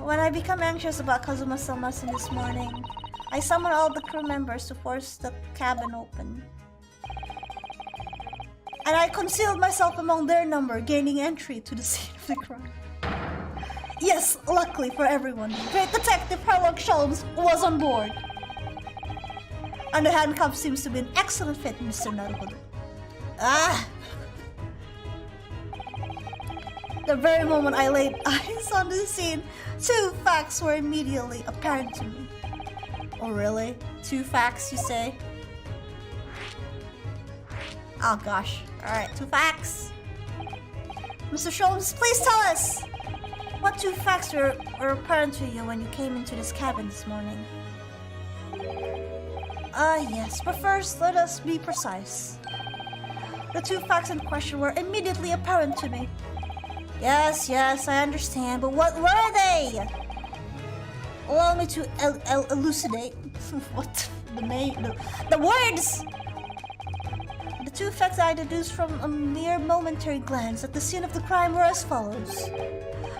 When I become anxious about Kazuma Samasu this morning, I summon all the crew members to force the cabin open. And I concealed myself among their number, gaining entry to the scene of the crime. Yes, luckily for everyone, Great Detective Sherlock Holmes was on board. And the handcuff seems to be an excellent fit, Mr. Naruhodo. The very moment I laid eyes on the scene, two facts were immediately apparent to me. Oh really? Two facts, you say? Oh gosh. Alright, two facts. Mr. Holmes, please tell us! What two facts were apparent to you when you came into this cabin this morning? Yes, but first let us be precise. The two facts in question were immediately apparent to me. Yes, I understand, but what were they? Allow me to elucidate. What? The words! The two facts I deduced from a mere momentary glance at the scene of the crime were as follows.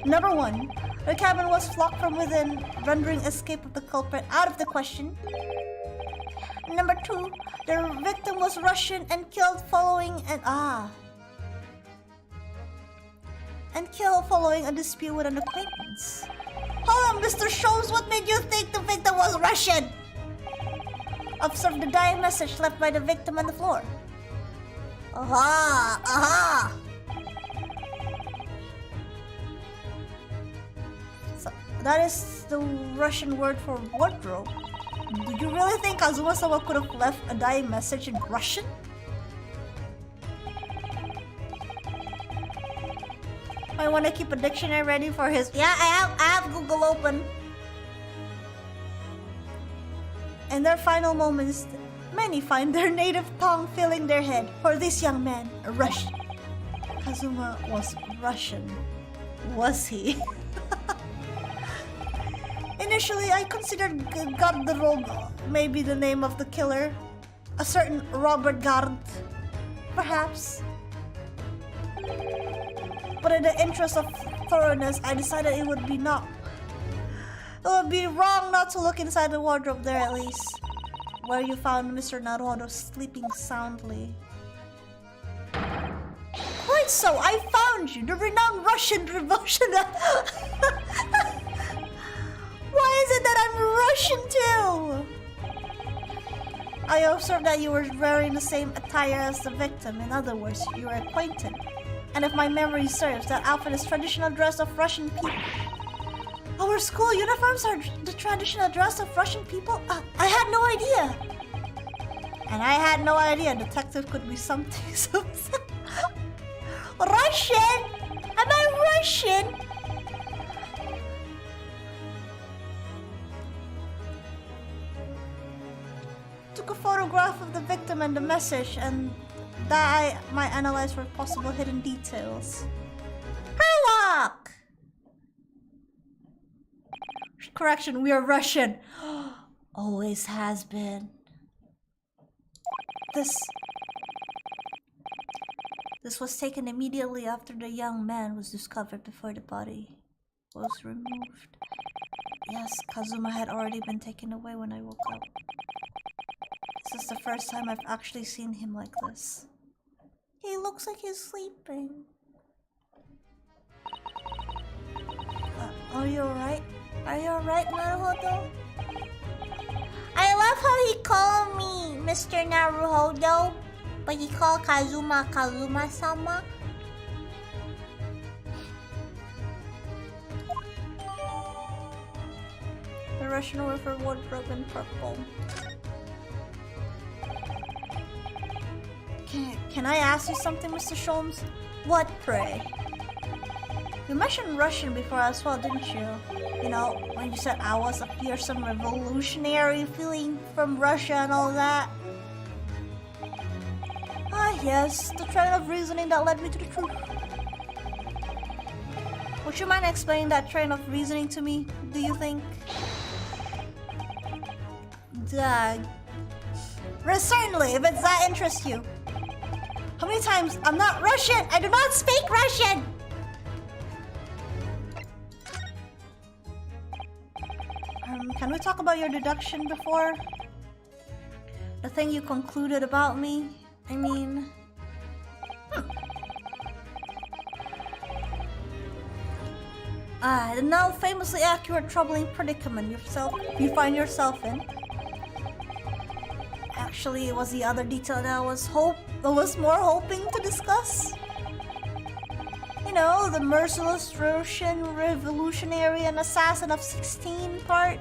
Number one, the cabin was locked from within, rendering escape of the culprit out of the question. Number two, the victim was Russian and killed following a dispute with an acquaintance. Hold on, Mr. Holmes, what made you think the victim was Russian? Observe the dying message left by the victim on the floor. Aha! So, that is the Russian word for wardrobe. Do you really think Kazuma-sama could have left a dying message in Russian? I want to keep a dictionary ready for his... Yeah, I have Google open. In their final moments, many find their native tongue filling their head. For this young man, a Russian. Kazuma was Russian. Was he? Initially, I considered Garderobe maybe the name of the killer. A certain Robert Gard, perhaps. But in the interest of thoroughness, I decided it would be wrong not to look inside the wardrobe there at least, where you found Mr. Naruhodo sleeping soundly. Quite so, I found you, the renowned Russian revolutionary. Why is it that I'm Russian too? I observed that you were wearing the same attire as the victim. In other words, you were acquainted. And if my memory serves, that outfit is traditional dress of Russian people. Our school uniforms are the traditional dress of Russian people? I had no idea. And I had no idea detective could be something so... Russian? Am I Russian? Took a photograph of the victim and the message, and that I might analyze for possible hidden details. Sherlock! Correction, we are Russian. Always has been. This was taken immediately after the young man was discovered before the body was removed. Yes, Kazuma had already been taken away when I woke up. This is the first time I've actually seen him like this. He looks like he's sleeping. Are you alright? Are you alright, Naruhodo? I love how he called me Mr. Naruhodo, but he called Kazuma Kazuma-sama. The Russian word for wardrobe in purple. Can I ask you something, Mr. Sholmes? What, pray? You mentioned Russian before as well, didn't you? You know, when you said I was a fearsome revolutionary feeling from Russia and all that. Ah, yes, the train of reasoning that led me to the truth. Would you mind explaining that train of reasoning to me, do you think? Certainly, if it's that interests you. How many times? I'm not Russian! I do not speak Russian! Can we talk about your deduction before? The thing you concluded about me? I mean... the now famously accurate troubling predicament you find yourself in. Actually, it was the other detail that I was more hoping to discuss. You know, the merciless Russian revolutionary and assassin of 16 part.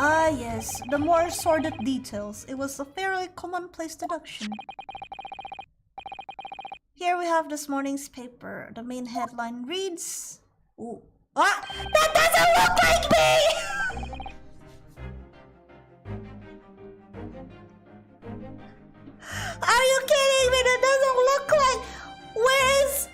Ah yes, the more sordid details. It was a fairly commonplace deduction. Here we have this morning's paper. The main headline reads... Ooh. Ah! That doesn't look like me! Are you kidding me? That doesn't look like... Where is...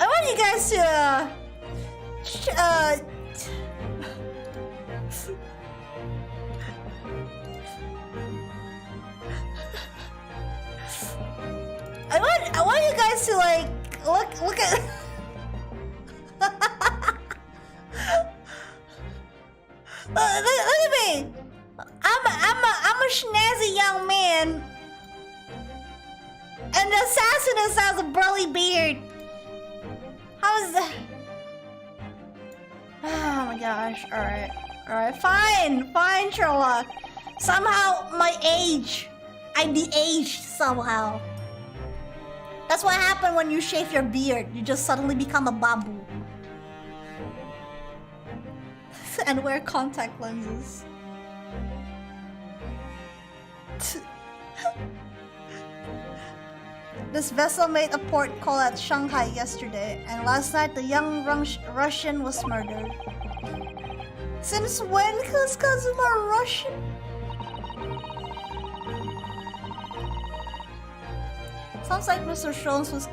I want you guys to I want you guys to like look at look at me. I'm a snazzy young man, and the assassin has a burly beard. How is that? Oh my gosh! All right, fine, Sherlock. Somehow my age, I de-aged somehow. That's what happened when you shave your beard. You just suddenly become a babu. And wear contact lenses. This vessel made a port call at Shanghai yesterday, and last night the young Russian was murdered. Since when is Kazuma Russian? Sounds like Mr. Sholmes has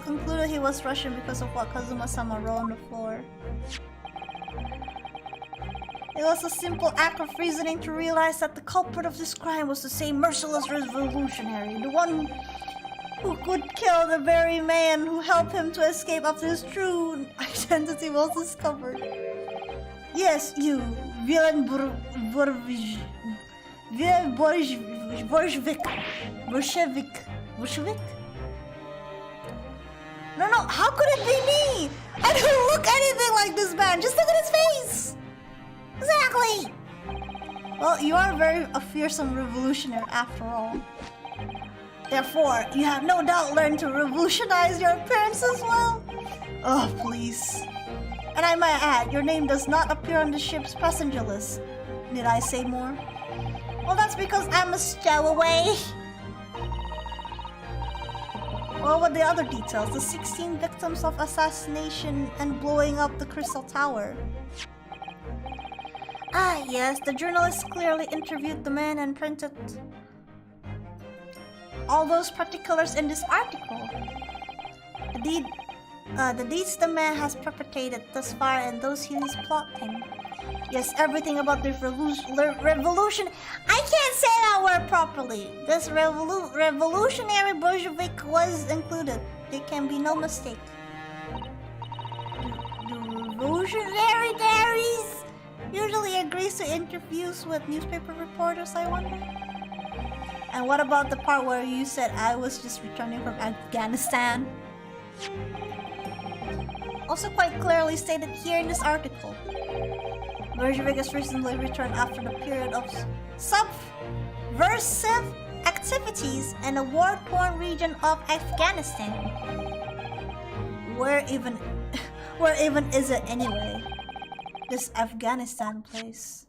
concluded he was Russian because of what Kazuma-sama wrote on the floor. It was a simple act of reasoning to realize that the culprit of this crime was the same merciless revolutionary, the one who could kill the very man who helped him to escape after his true identity was discovered. Yes, you, Bolshevik? No, how could it be me? I don't look anything like this man. Just look at his face.'Exactly! Well, you are a fearsome revolutionary after all. Therefore, you have no doubt learned to revolutionize your appearance as well. Oh, please. And I might add, your name does not appear on the ship's passenger list. Did I say more? Well, that's because I'm a stowaway. What were the other details? The 16 victims of assassination and blowing up the Crystal Tower. Ah, yes, the journalist clearly interviewed the man and printed all those particulars in this article. The deeds the man has perpetrated thus far and those he is plotting. Yes, everything about this revolution. I can't say that word properly. This revolutionary Bolshevik was included. There can be no mistake. The revolutionary diaries usually agrees to interviews with newspaper reporters, I wonder. And what about the part where you said I was just returning from Afghanistan? Also quite clearly stated here in this article. Bolshevik has recently returned after the period of subversive activities in the war-torn region of Afghanistan. Where even is it anyway? This Afghanistan place.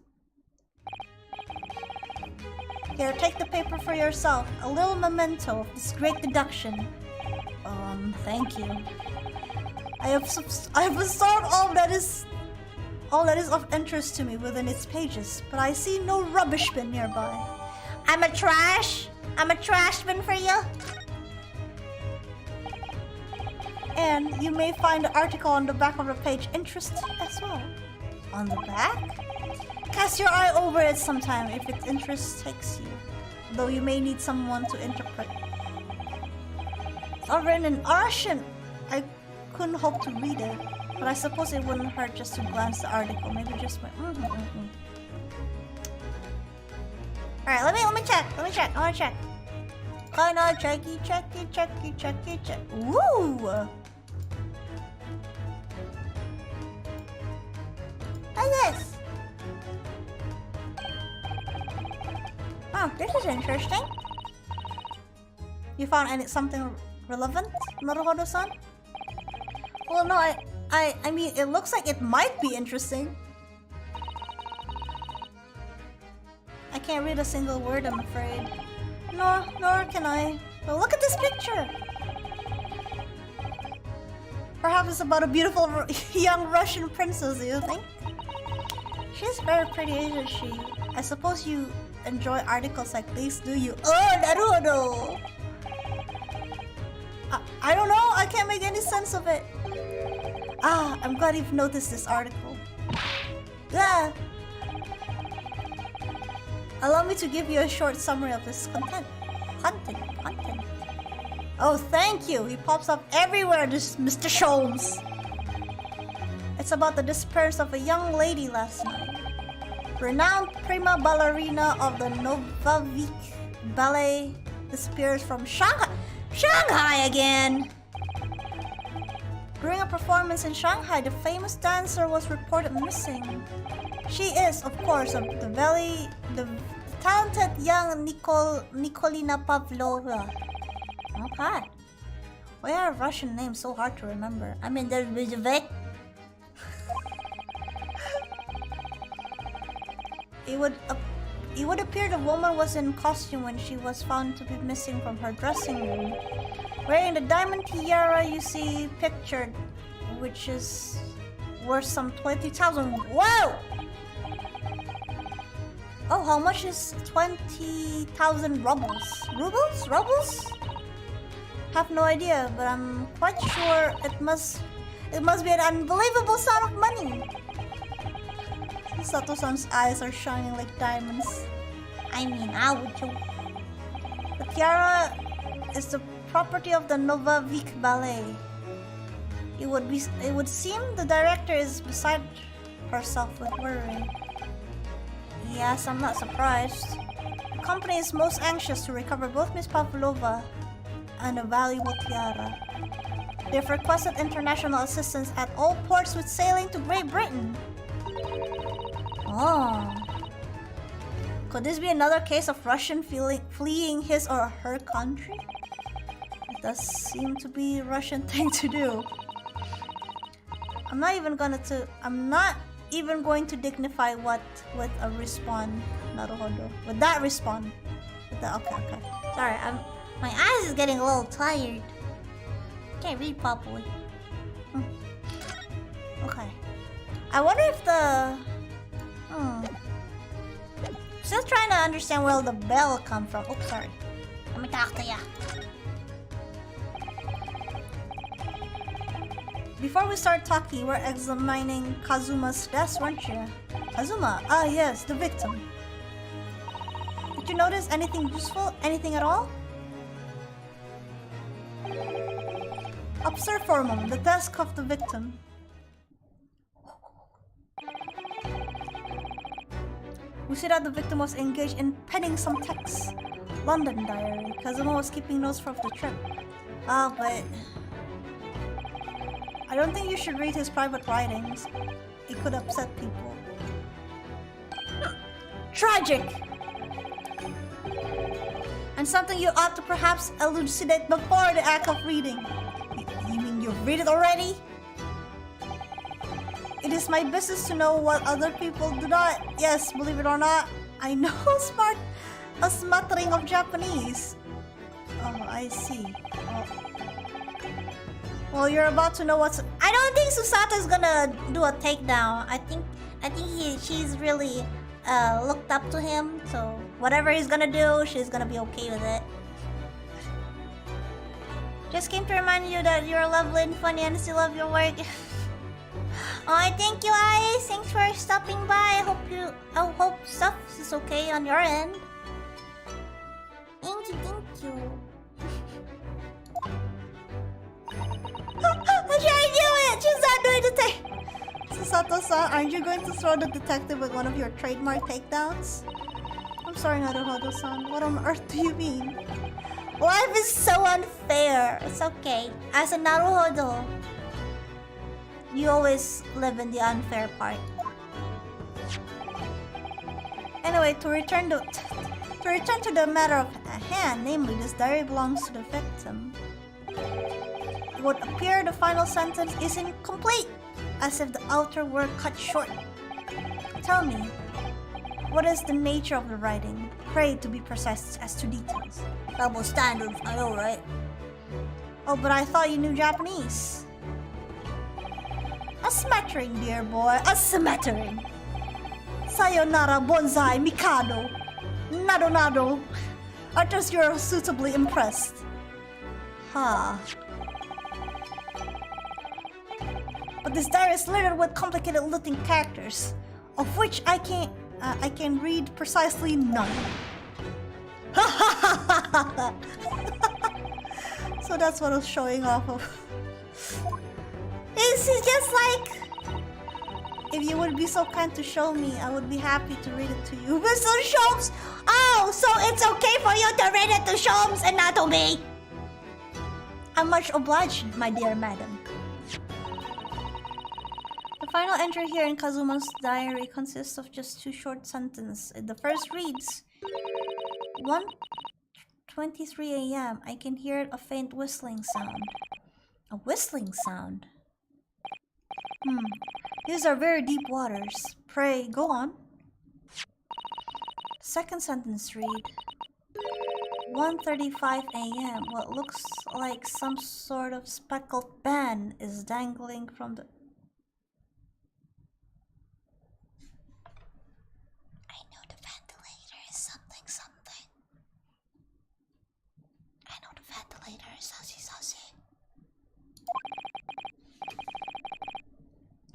Here, take the paper for yourself. A little memento of this great deduction. Thank you. I have absorbed all that is of interest to me within its pages, but I see no rubbish bin nearby. I'm a trash bin for you. And you may find the article on the back of the page interesting as well. On the back? Cast your eye over it sometime if its interest takes you, though you may need someone to interpret. It's all written in Russian. I couldn't hope to read it, but I suppose it wouldn't hurt just to glance the article. Maybe just my Alright, let me check. I wanna check. Oh no, checky. Ooh! What's this? Oh, this is interesting. You found something relevant, Naruhodo-san? Well, no, I mean, it looks like it might be interesting. I can't read a single word, I'm afraid. Nor can I. But look at this picture! Perhaps it's about a beautiful young Russian princess, do you think? She's very pretty, isn't she? I suppose you enjoy articles like these, do you? Oh, Naruto! I don't know, I can't make any sense of it. Ah, I'm glad you've noticed this article. Yeah. Allow me to give you a short summary of this content. Oh, thank you. He pops up everywhere, this Mr. Sholmes. It's about the disappearance of a young lady last night. Renowned prima ballerina of the Novavik Ballet disappears from Shanghai again. During a performance in Shanghai, the famous dancer was reported missing. She is, of course, the talented young Nikolina Pavlova. Okay. Why are Russian names so hard to remember? I mean, there's Bgm. It would appear the woman was in costume when she was found to be missing from her dressing room, wearing the diamond tiara you see pictured, which is worth some 20,000. Whoa! Oh, how much is 20,000 rubles? Rubles? Have no idea, but I'm quite sure it must be an unbelievable sum of money. Sato-san's eyes are shining like diamonds. I mean, how would you? The tiara is the property of the Novavik Ballet. It would seem the director is beside herself with worry. Yes, I'm not surprised. The company is most anxious to recover both Miss Pavlova and a valuable tiara. They've requested international assistance at all ports with sailing to Great Britain. Oh. Could this be another case of Russian fleeing his or her country? It does seem to be a Russian thing to do. I'm not even going to dignify what with a respawn. Naruhodo. With that respawn. Okay. Sorry, my eyes is getting a little tired. Can't read properly. Okay. I wonder if the... Still trying to understand where the bell come from. Oops, sorry. Let me talk to ya. Before we start talking, we're examining Kazuma's desk, weren't you? Kazuma? Ah, yes, the victim. Did you notice anything useful? Anything at all? Observe for a moment the desk of the victim. We see that the victim was engaged in penning some text. London diary. Kazuma was keeping notes from the trip. Ah, but... I don't think you should read his private writings. It could upset people. Tragic! And something you ought to perhaps elucidate before the act of reading. You mean you've read it already? It is my business to know what other people do not. Yes, believe it or not, I know a smattering of Japanese. Oh, I see. Well, you're about to know what's... I don't think Susato's gonna do a takedown. I think she's really looked up to him. So whatever he's gonna do, she's gonna be okay with it. Just came to remind you that you're lovely and funny and still love your work. Oh, thank you, Ice. Thanks for stopping by. I hope stuff is okay on your end. Thank you. I'm trying to do it! She's not doing the thing! Susato-san, aren't you going to throw the detective with one of your trademark takedowns? I'm sorry, Naruhodo-san. What on earth do you mean? Life is so unfair. It's okay. As a Naruhodo, you always live in the unfair part. Anyway, to return to the matter of hand, namely, this diary belongs to the victim. It would appear the final sentence is incomplete, as if the outer word cut short. Tell me, what is the nature of the writing? Pray to be precise as to details. Double standards, I know, right? Oh, but I thought you knew Japanese. A smattering, dear boy, a smattering. Sayonara, bonsai, mikado. Nado. I trust you're suitably impressed. Ha. But this diary is littered with complicated looking characters, of which I can read precisely none. So that's what I was showing off of. It's just like, if you would be so kind to show me, I would be happy to read it to you. Mr. Sholmes! Oh, so it's okay for you to read it to Sholmes and not to me? I'm much obliged, my dear madam. The final entry here in Kazuma's diary consists of just two short sentences. The first reads, 1:23 a.m. I can hear a faint whistling sound. A whistling sound? These are very deep waters. Pray, go on. Second sentence read, 1:35 a.m. What looks like some sort of speckled band is dangling from the... I know the ventilator is something. I know the ventilator is saucy.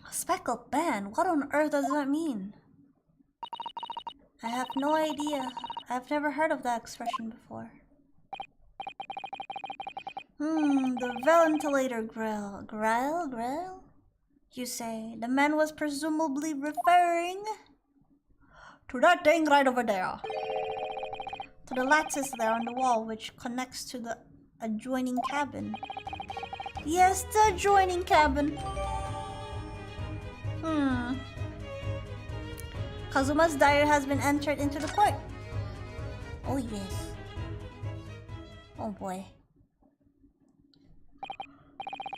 A speckled band? What on earth does that mean? I have no idea. I've never heard of that expression before. The ventilator grill. Grill? You say the man was presumably referring to that thing right over there. To the lattice there on the wall which connects to the adjoining cabin. Yes, the adjoining cabin. Kazuma's diary has been entered into the court. Oh yes. Oh boy.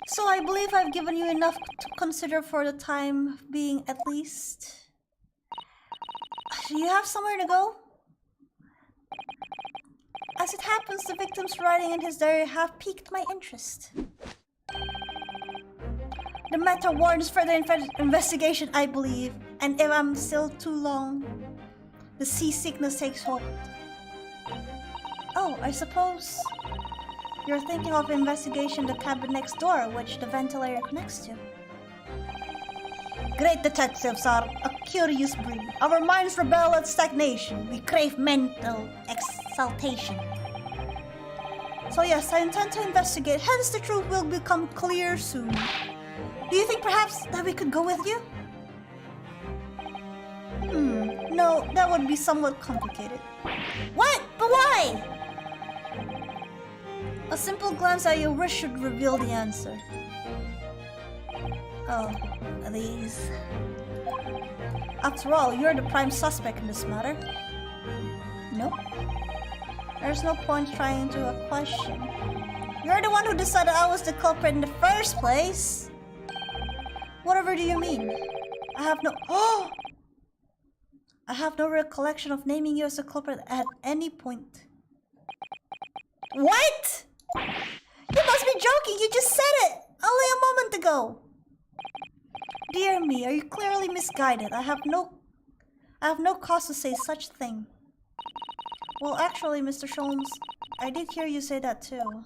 So I believe I've given you enough to consider for the time being at least. Do you have somewhere to go? As it happens, the victim's writing in his diary have piqued my interest. The matter warrants further investigation, I believe, and if I'm still too long, the seasickness takes hold. Oh, I suppose you're thinking of investigation the cabin next door, which the ventilator connects to. Great detectives are a curious breed. Our minds rebel at stagnation. We crave mental exaltation. So yes, I intend to investigate, hence the truth will become clear soon. Do you think perhaps that we could go with you? No, that would be somewhat complicated. What? But why? A simple glance at your wrist should reveal the answer. Oh, these. After all, you're the prime suspect in this matter. Nope. There's no point trying to a question. You're the one who decided I was the culprit in the first place. Whatever do you mean? I have no recollection of naming you as a culprit at any point. What? You must be joking, you just said it only a moment ago. Dear me, are you clearly misguided? I have no cause to say such thing. Well, actually, Mr. Sholmes, I did hear you say that too. Are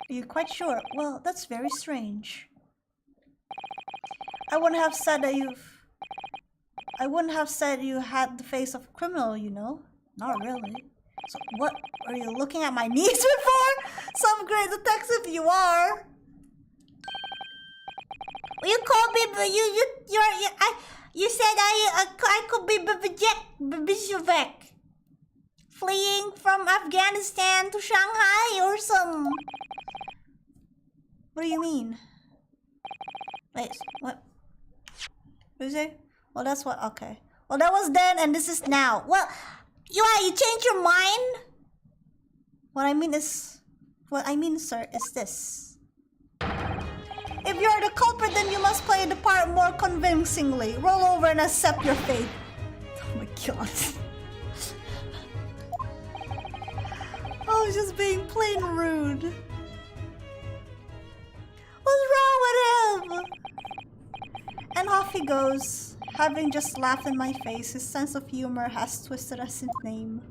you quite sure? Well, that's very strange. I wouldn't have said you had the face of a criminal, you know? Not really. So what are you looking at my knees for? Some great detective you are. You called me, but you said I could be Bgm fleeing from Afghanistan to Shanghai or some. What do you mean? Wait, what? What is it? Well, that's what. Okay. Well, that was then, and this is now. Well, you changed your mind. What I mean, sir, is this. If you're the culprit, then you must play the part more convincingly. Roll over and accept your fate. Oh my god. I was just being plain rude. What's wrong with him? And off he goes. Having just laughed in my face, his sense of humor has twisted as his name.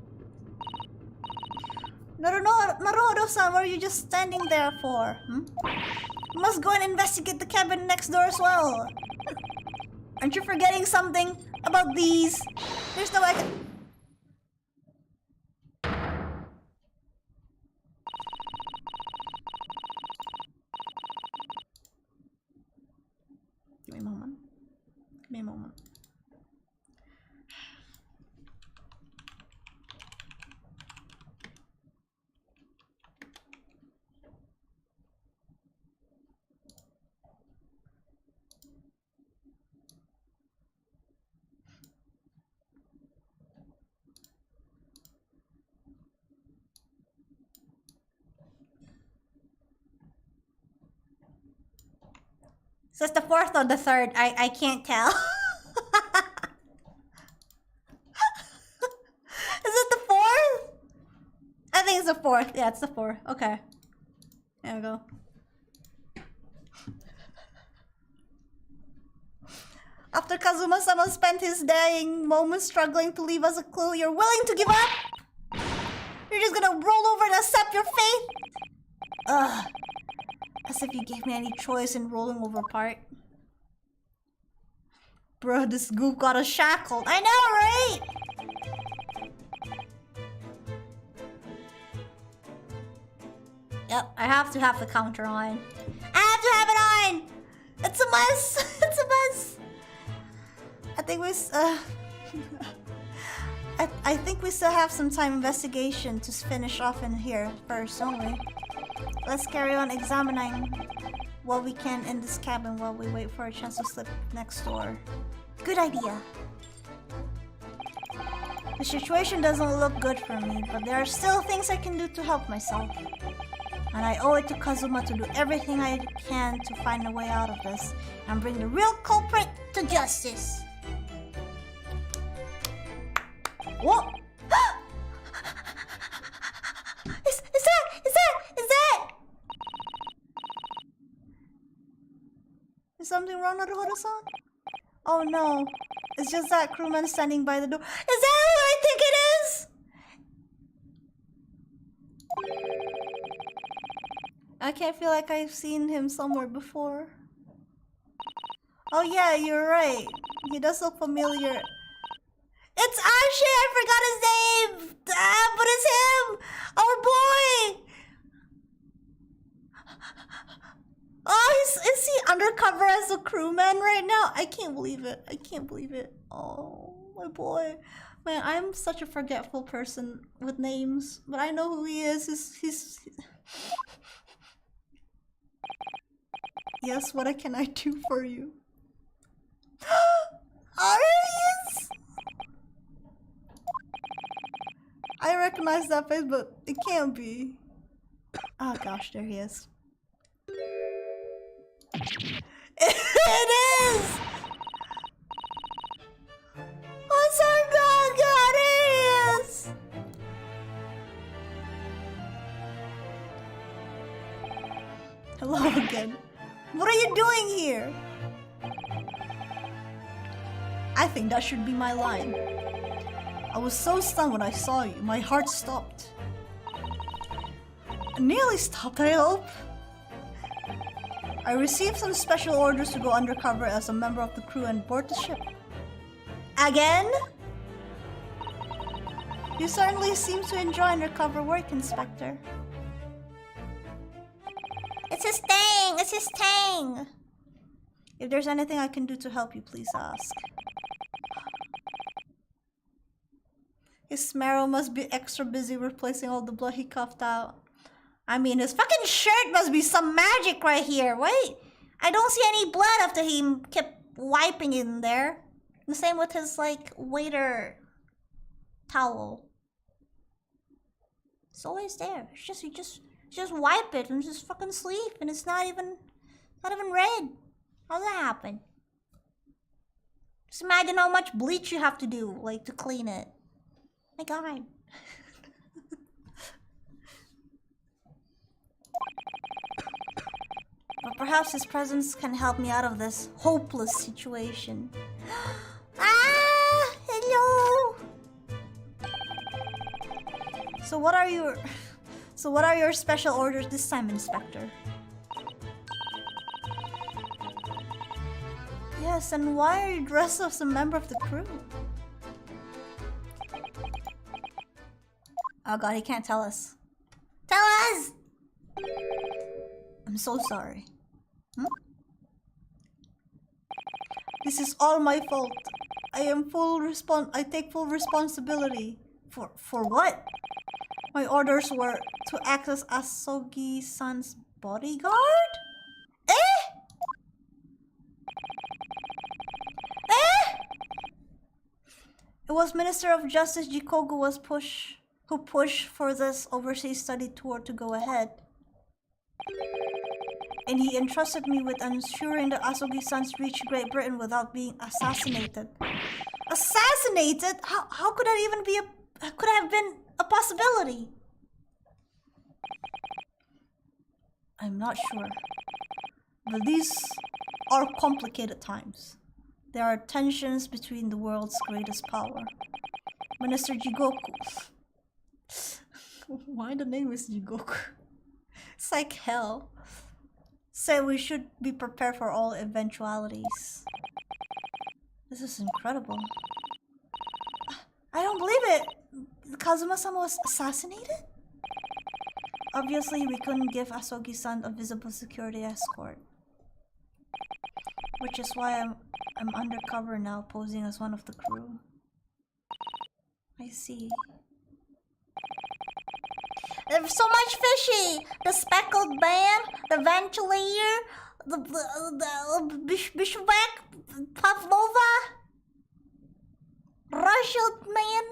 Naruto-san, what are you just standing there for? You must go and investigate the cabin next door as well. Aren't you forgetting something about these? There's no way I can... Give me a moment. Give me a moment. Is this the fourth or the third? I can't tell. Is it the fourth? I think it's the fourth. Yeah, it's the fourth. Okay. There we go. After Kazuma-sama spent his dying moments struggling to leave us a clue, you're willing to give up? You're just gonna roll over and accept your fate? Ugh. As if you gave me any choice in rolling over part. Bro, this goof got us shackled. I know, right? Yep, I have to have the counter on. I have to have it on! It's a must! It's a must! I think I think we still have some time investigation to finish off in here first, don't we? Let's carry on examining what we can in this cabin while we wait for a chance to slip next door. Good idea. The situation doesn't look good for me, but there are still things I can do to help myself. And I owe it to Kazuma to do everything I can to find a way out of this and bring the real culprit to justice. What? Is something wrong, Naruhodo-san? Oh no, it's just that crewman standing by the door. Is that who I think it is? I can't feel like I've seen him somewhere before. Oh yeah, you're right. He does look familiar. It's Ashi! I forgot his name! Ah, but it's him! Our boy! Oh, is he undercover as a crewman right now? I can't believe it. I can't believe it. Oh, my boy. Man, I'm such a forgetful person with names. But I know who he is. He's... Yes, what can I do for you? Arius! I recognize that face, but it can't be. Oh gosh, there he is. It is! Oh, so God, it is! Hello again. What are you doing here? I think that should be my line. I was so stunned when I saw you. My heart stopped. Nearly stopped, I hope. I received some special orders to go undercover as a member of the crew and board the ship. Again? You certainly seem to enjoy undercover work, Inspector. It's his thing! It's his thing! If there's anything I can do to help you, please ask. His marrow must be extra busy replacing all the blood he coughed out. I mean, his fucking shirt must be some magic right here. Wait, I don't see any blood after he kept wiping in there. The same with his, like, waiter towel. It's always there. It's just, you just wipe it and just fucking sleep, and it's not even red. How's that happen? Just imagine how much bleach you have to do, like, to clean it. My God. But perhaps his presence can help me out of this hopeless situation. Ah, hello. So what are your special orders this time, Inspector? Yes, and why are you dressed as a member of the crew? Oh God, he can't tell us. Tell us! I'm so sorry. This is all my fault. I take full responsibility. For what? My orders were to act as Asogi-san's bodyguard? It was Minister of Justice Jikogu who pushed for this overseas study tour to go ahead. And he entrusted me with ensuring that Asogi-san's reached Great Britain without being assassinated. Assassinated? How could that even be could have been a possibility? I'm not sure. But these are complicated times. There are tensions between the world's greatest power. Minister Jigoku. Why the name is Jigoku? It's like hell. Said we should be prepared for all eventualities. This is incredible. I don't believe it! Kazuma-sama was assassinated? Obviously, we couldn't give Asogi-san a visible security escort. Which is why I'm undercover now, posing as one of the crew. I see. There's so much fishy! The speckled band, the ventilator, the Bishwak, Pavlova, Russian man.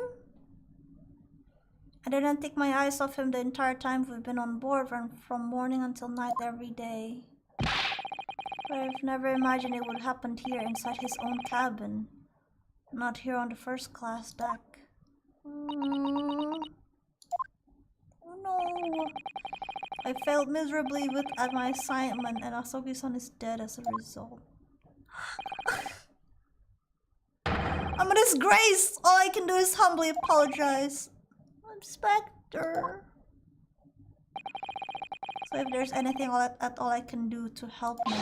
I didn't take my eyes off him the entire time we've been on board, from morning until night every day. But I've never imagined it would happen here inside his own cabin. Not here on the first class deck. Oh no. I failed miserably at my assignment, and Asogi-san is dead as a result. I'm a disgrace! All I can do is humbly apologize. Inspector. So if there's anything at all I can do to help me,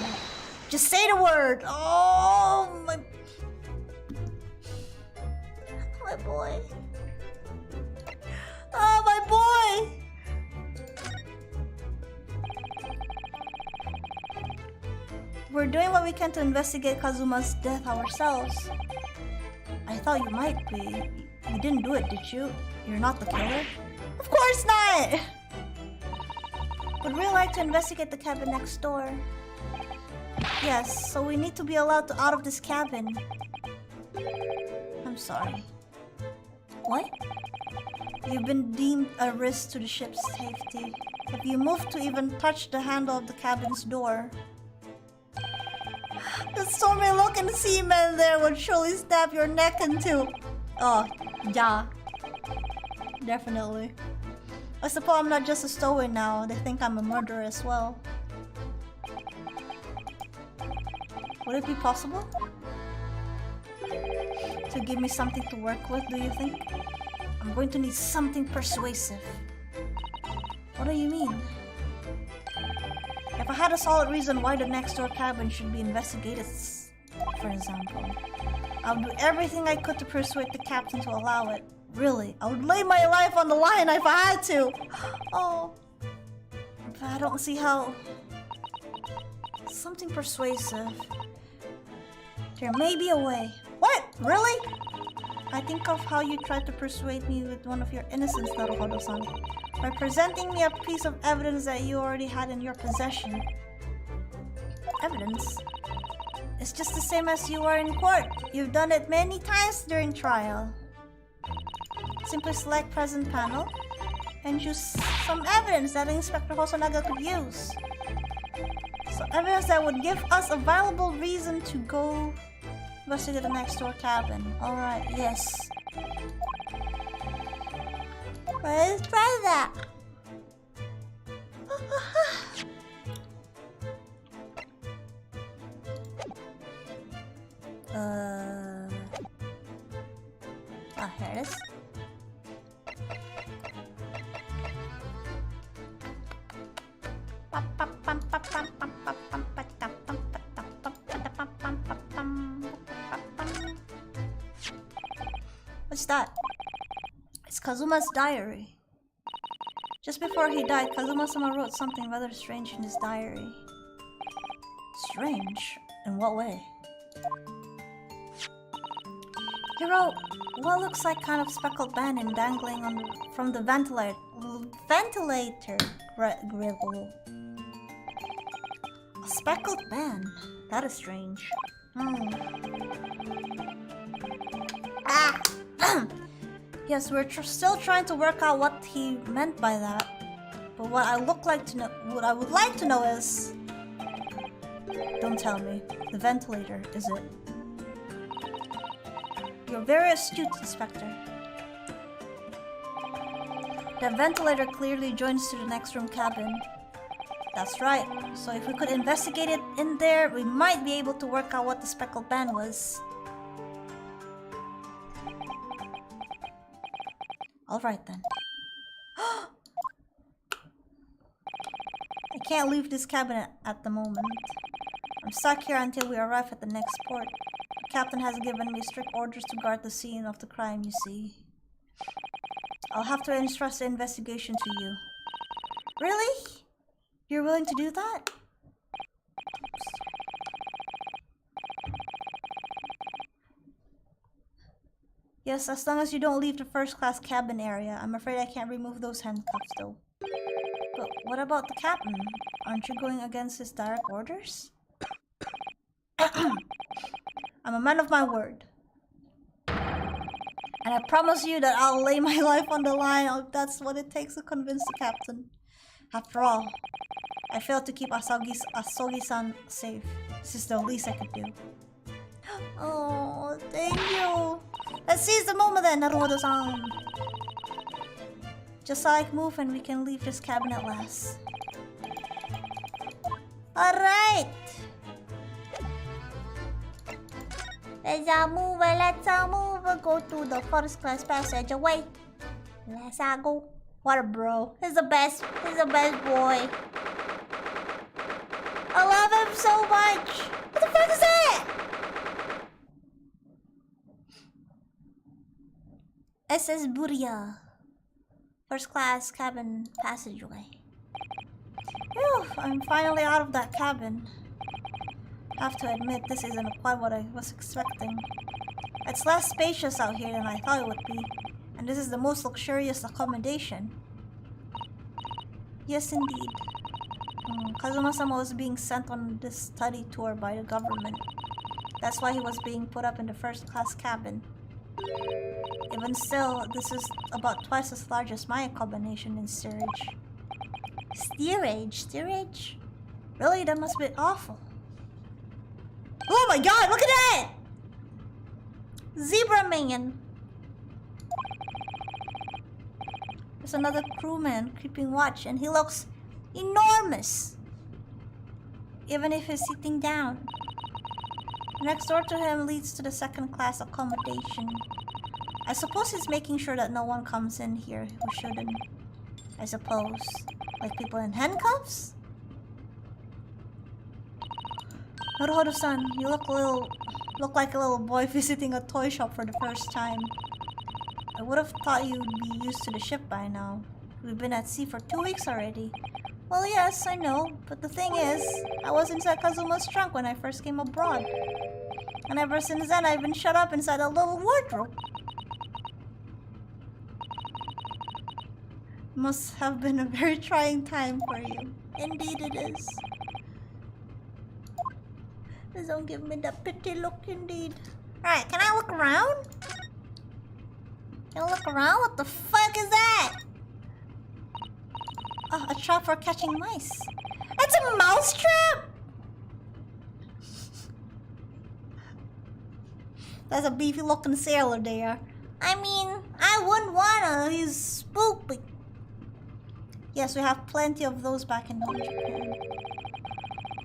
just say the word! Oh, my boy. Oh, my boy! We're doing what we can to investigate Kazuma's death ourselves. I thought you might be. You didn't do it, did you? You're not the killer? Of course not! Would really like to investigate the cabin next door. Yes, so we need to be allowed out of this cabin. I'm sorry. What? You've been deemed a risk to the ship's safety. If you move to even touch the handle of the cabin's door, the stormy looking seaman there would surely snap your neck in two. Oh, yeah. Definitely. I suppose I'm not just a stowaway now. They think I'm a murderer as well. Would it be possible to give me something to work with, do you think? I'm going to need something persuasive. What do you mean? If I had a solid reason why the next door cabin should be investigated, for example, I would do everything I could to persuade the captain to allow it. Really, I would lay my life on the line if I had to. Oh, but I don't see how. Something persuasive. There may be a way. What? Really? I think of how you tried to persuade me with one of your innocents, Naruhodo-san, by presenting me a piece of evidence that you already had in your possession. Evidence? It's just the same as you are in court. You've done it many times during trial. Simply select present panel and choose some evidence that Inspector Hosonaga could use. So evidence that would give us a viable reason to go investigate the next door cabin. Alright, yes. Let's try that. Here it is. What's that? It's Kazuma's diary. Just before he died, Kazuma-sama wrote something rather strange in his diary. Strange? In what way? He wrote, what looks like kind of speckled banding dangling from the ventilator grill. A speckled band? That is strange. Ah! Yes, we're still trying to work out what he meant by that. But what I would like to know is... Don't tell me. The ventilator, is it? You're very astute, Inspector. The ventilator clearly joins to the next room cabin. That's right. So if we could investigate it in there, we might be able to work out what the speckled band was. Alright then. I can't leave this cabin at the moment. I'm stuck here until we arrive at the next port. The captain has given me strict orders to guard the scene of the crime, you see. I'll have to entrust the investigation to you. Really? You're willing to do that? Yes, as long as you don't leave the first-class cabin area. I'm afraid I can't remove those handcuffs, though. But what about the captain? Aren't you going against his direct orders? I'm a man of my word. And I promise you that I'll lay my life on the line if that's what it takes to convince the captain. After all, I failed to keep Asogi-san safe. This is the least I could do. Oh, thank you. Let's seize the moment then, Naruto-san. Just like move and we can leave this cabin at last. Alright. Let's move, go to the first class passageway. Let's go. What a bro. He's the best boy. I love him so much. What the fuck is that? SS Buria. First class cabin passageway. Whew, I'm finally out of that cabin. Have to admit, this isn't quite what I was expecting. It's less spacious out here than I thought it would be, and this is the most luxurious accommodation. Yes, indeed. Kazuma-sama was being sent on this study tour by the government. That's why he was being put up in the first-class cabin. Even still, this is about twice as large as my accommodation in steerage. Steerage? Really? That must be awful. Oh my god, look at that! Zebra man. There's another crewman keeping watch and he looks enormous. Even if he's sitting down. Next door to him leads to the second class accommodation. I suppose he's making sure that no one comes in here who shouldn't. I suppose. Like people in handcuffs? Naruto-san, you look like a little boy visiting a toy shop for the first time. I would have thought you'd be used to the ship by now. We've been at sea for 2 weeks already. Well, yes, I know, but the thing is, I was inside Kazuma's trunk when I first came abroad. And ever since then, I've been shut up inside a little wardrobe. Must have been a very trying time for you. Indeed it is. Don't give me that pity look, indeed. Alright, can I look around? Can I look around? What the fuck is that? Oh, a trap for catching mice. That's a mouse trap? That's a beefy looking sailor there. I mean, I wouldn't wanna. He's spooked. Yes, we have plenty of those back in Japan.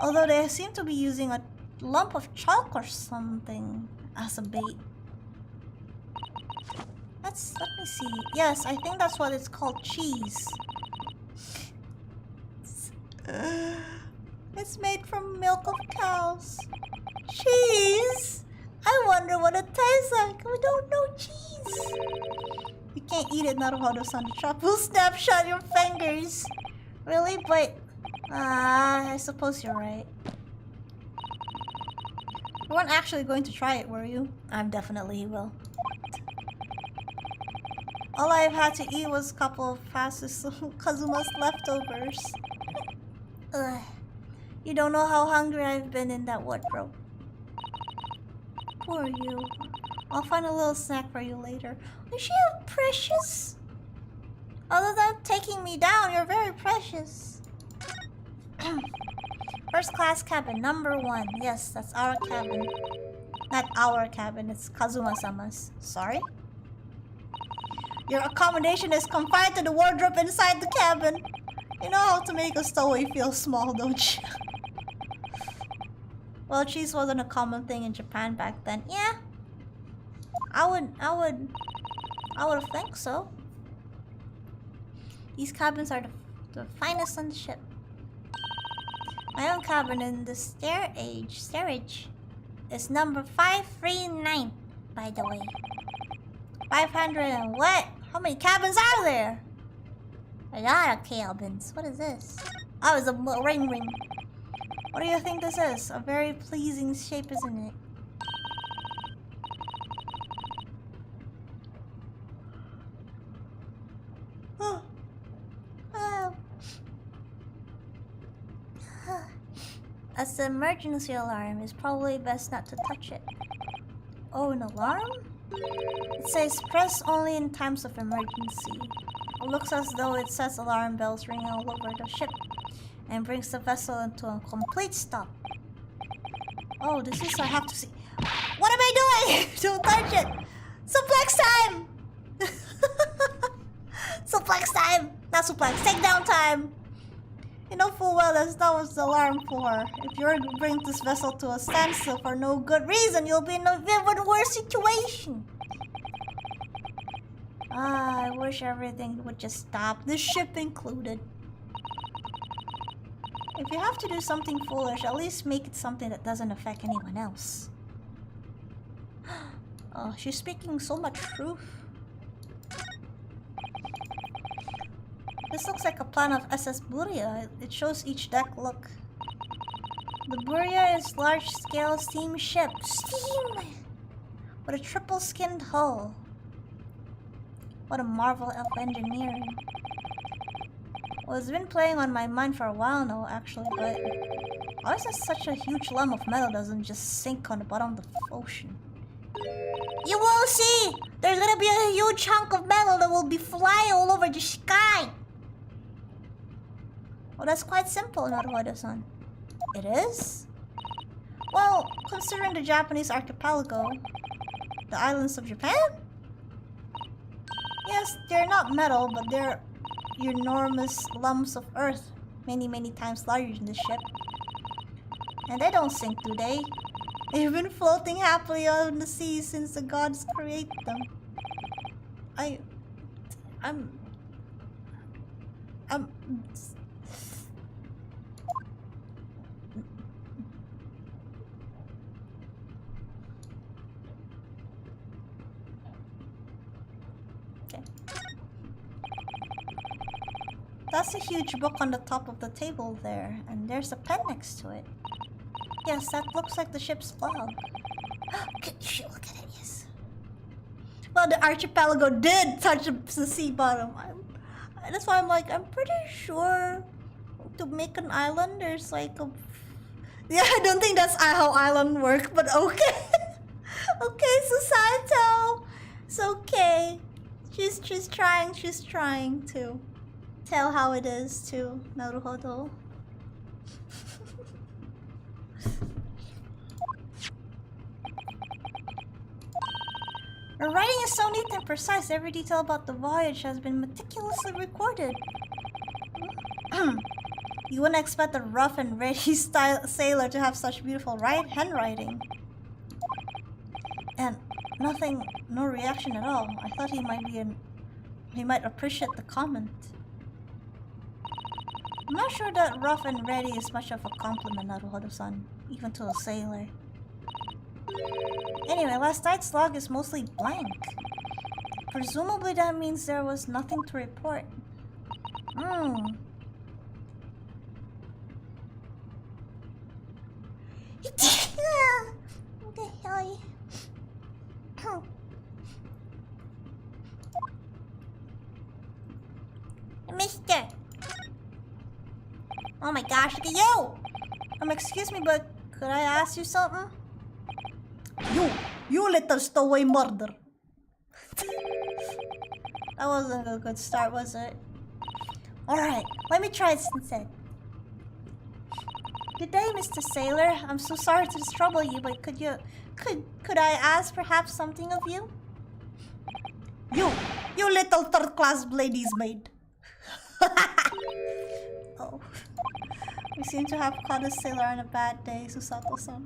Although they seem to be using a lump of chalk or something as a bait. Let me see. Yes, I think that's what it's called. Cheese. It's made from milk of cows. Cheese? I wonder what it tastes like. We don't know cheese. You can't eat it, Naruto-san. The trap will snapshot your fingers. Really? But I suppose you're right. You weren't actually going to try it, were you? I'm definitely will. All I've had to eat was a couple of passes of Kazuma's leftovers. Ugh. You don't know how hungry I've been in that wardrobe. Poor you. I'll find a little snack for you later. Is she precious? Other than taking me down, you're very precious. First class cabin, number 1. Yes, that's our cabin. Not our cabin, it's Kazuma-sama's. Sorry? Your accommodation is confined to the wardrobe inside the cabin. You know how to make a stowaway feel small, don't you? Well, cheese wasn't a common thing in Japan back then. Yeah. I would think so. These cabins are the finest on the ship. My own cabin in the steerage is number 539, by the way. 500 and what? How many cabins are there? A lot of cabins. What is this? Oh, it's a ring. What do you think this is? A very pleasing shape, isn't it? As the emergency alarm, it's probably best not to touch it. Oh, an alarm? It says press only in times of emergency. It looks as though it sets alarm bells ringing all over the ship and brings the vessel into a complete stop. Oh, this is I have to see. What am I doing? Don't touch it. Suplex time. Suplex time. Not suplex. Take down time. You know full well that's not what the alarm for. If you're to bring this vessel to a standstill for no good reason, you'll be in an even worse situation. Ah, I wish everything would just stop. This ship included. If you have to do something foolish, at least make it something that doesn't affect anyone else. Oh, she's speaking so much truth. This looks like a plan of SS Buria. It shows each deck look. The Buria is large-scale steam ship. Steam! With a triple-skinned hull. What a marvel of engineering. Well, it's been playing on my mind for a while now, actually, but why is this such a huge lump of metal doesn't just sink on the bottom of the ocean? You will see! There's gonna be a huge chunk of metal that will be flying all over the sky! Well, that's quite simple, Naruhodo-san. It is? Well, considering the Japanese archipelago, the islands of Japan? Yes, they're not metal, but they're enormous lumps of earth, many, many times larger than the ship. And they don't sink, do they? They've been floating happily on the sea since the gods created them. I'm... That's a huge book on the top of the table there, and there's a pen next to it. Yes, that looks like the ship's log. Good shit, look at it, yes. Well, the archipelago did touch the sea bottom. That's why I'm like, I'm pretty sure to make an island, there's like a... Yeah, I don't think that's how island work, but okay. Okay, Susato. It's okay. She's trying to tell how it is to Naruhodo. Her writing is so neat and precise. Every detail about the voyage has been meticulously recorded. You wouldn't expect a rough and ready sailor to have such beautiful handwriting. And no reaction at all. I thought he might appreciate the comment. I'm not sure that rough and ready is much of a compliment, Naruhodo-san, even to a sailor. Anyway, last night's log is mostly blank. Presumably that means there was nothing to report. What the hell? Mister! Oh my gosh, look at you! Excuse me, but could I ask you something? You little stowaway murder! That wasn't a good start, was it? Alright, let me try it instead. Good day, Mr. Sailor. I'm so sorry to trouble you, but could I ask perhaps something of you? You little third-class lady's maid. Oh. We seem to have caught a sailor on a bad day, Susato-san.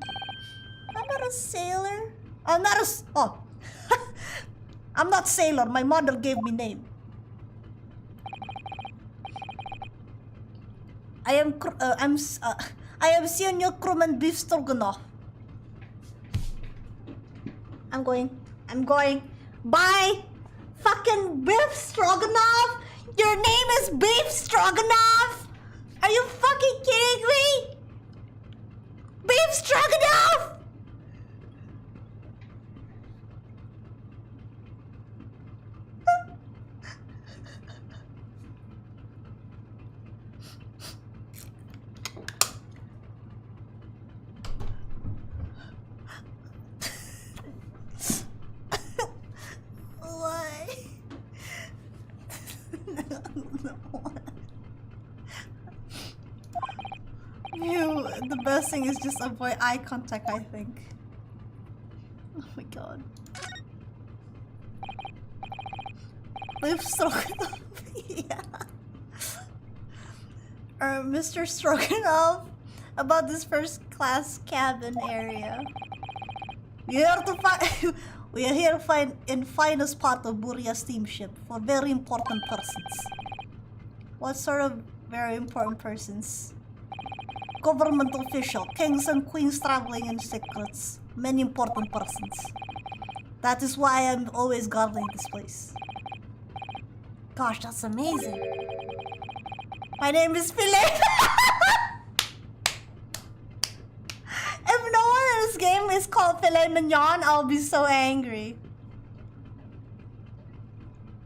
I'm not a sailor. I'm not a... Oh. I'm not sailor. My mother gave me name. I am senior crewman beef stroganoff. I'm going. Bye! Fucking beef stroganoff! Your name is beef stroganoff! Are you fucking kidding me? Beef stroganoff! The best thing is just avoid eye contact, I think. Oh my god. Beef Stroganoff. Yeah. Mr. Stroganoff, about this first class cabin area. We are here to find in finest part of Buria steamship for very important persons. What sort of very important persons? Government official, kings and queens traveling in secrets. Many important persons. That is why I'm always guarding this place. Gosh, that's amazing. My name is Philip. If no one in this game is called Filet Mignon, I'll be so angry.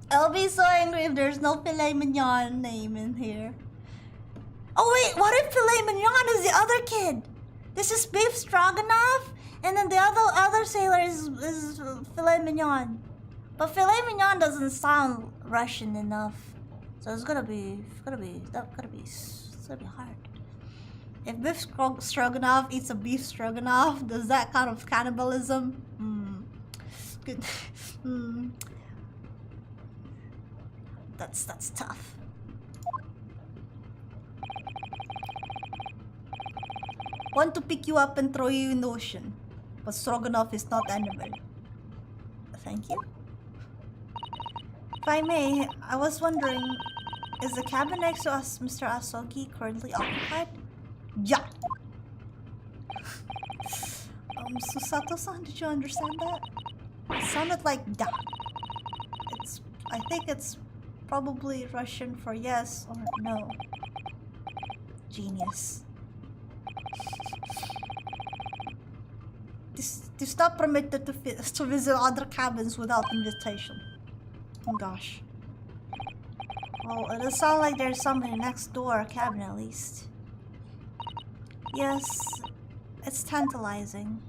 I'll be so angry if there's no Filet Mignon name in here. Oh wait, what if Filet Mignon is the other kid? This is Beef Stroganoff, and then the other sailor is Filet Mignon. But Filet Mignon doesn't sound Russian enough, so it's gonna be hard. If Beef Stroganoff eats a Beef Stroganoff, does that count of cannibalism? Good. That's tough. Want to pick you up and throw you in the ocean, but Stroganoff is not animal. Thank you. If I may, I was wondering, is the cabin next to us, Mr. Asogi, currently occupied? Yeah. Susato-san, did you understand that? It sounded like da. I think it's probably Russian for yes or no. Genius. This is not permitted to visit other cabins without invitation. Oh gosh. Well, it does sound like there's somebody next door, cabin at least. Yes, it's tantalizing.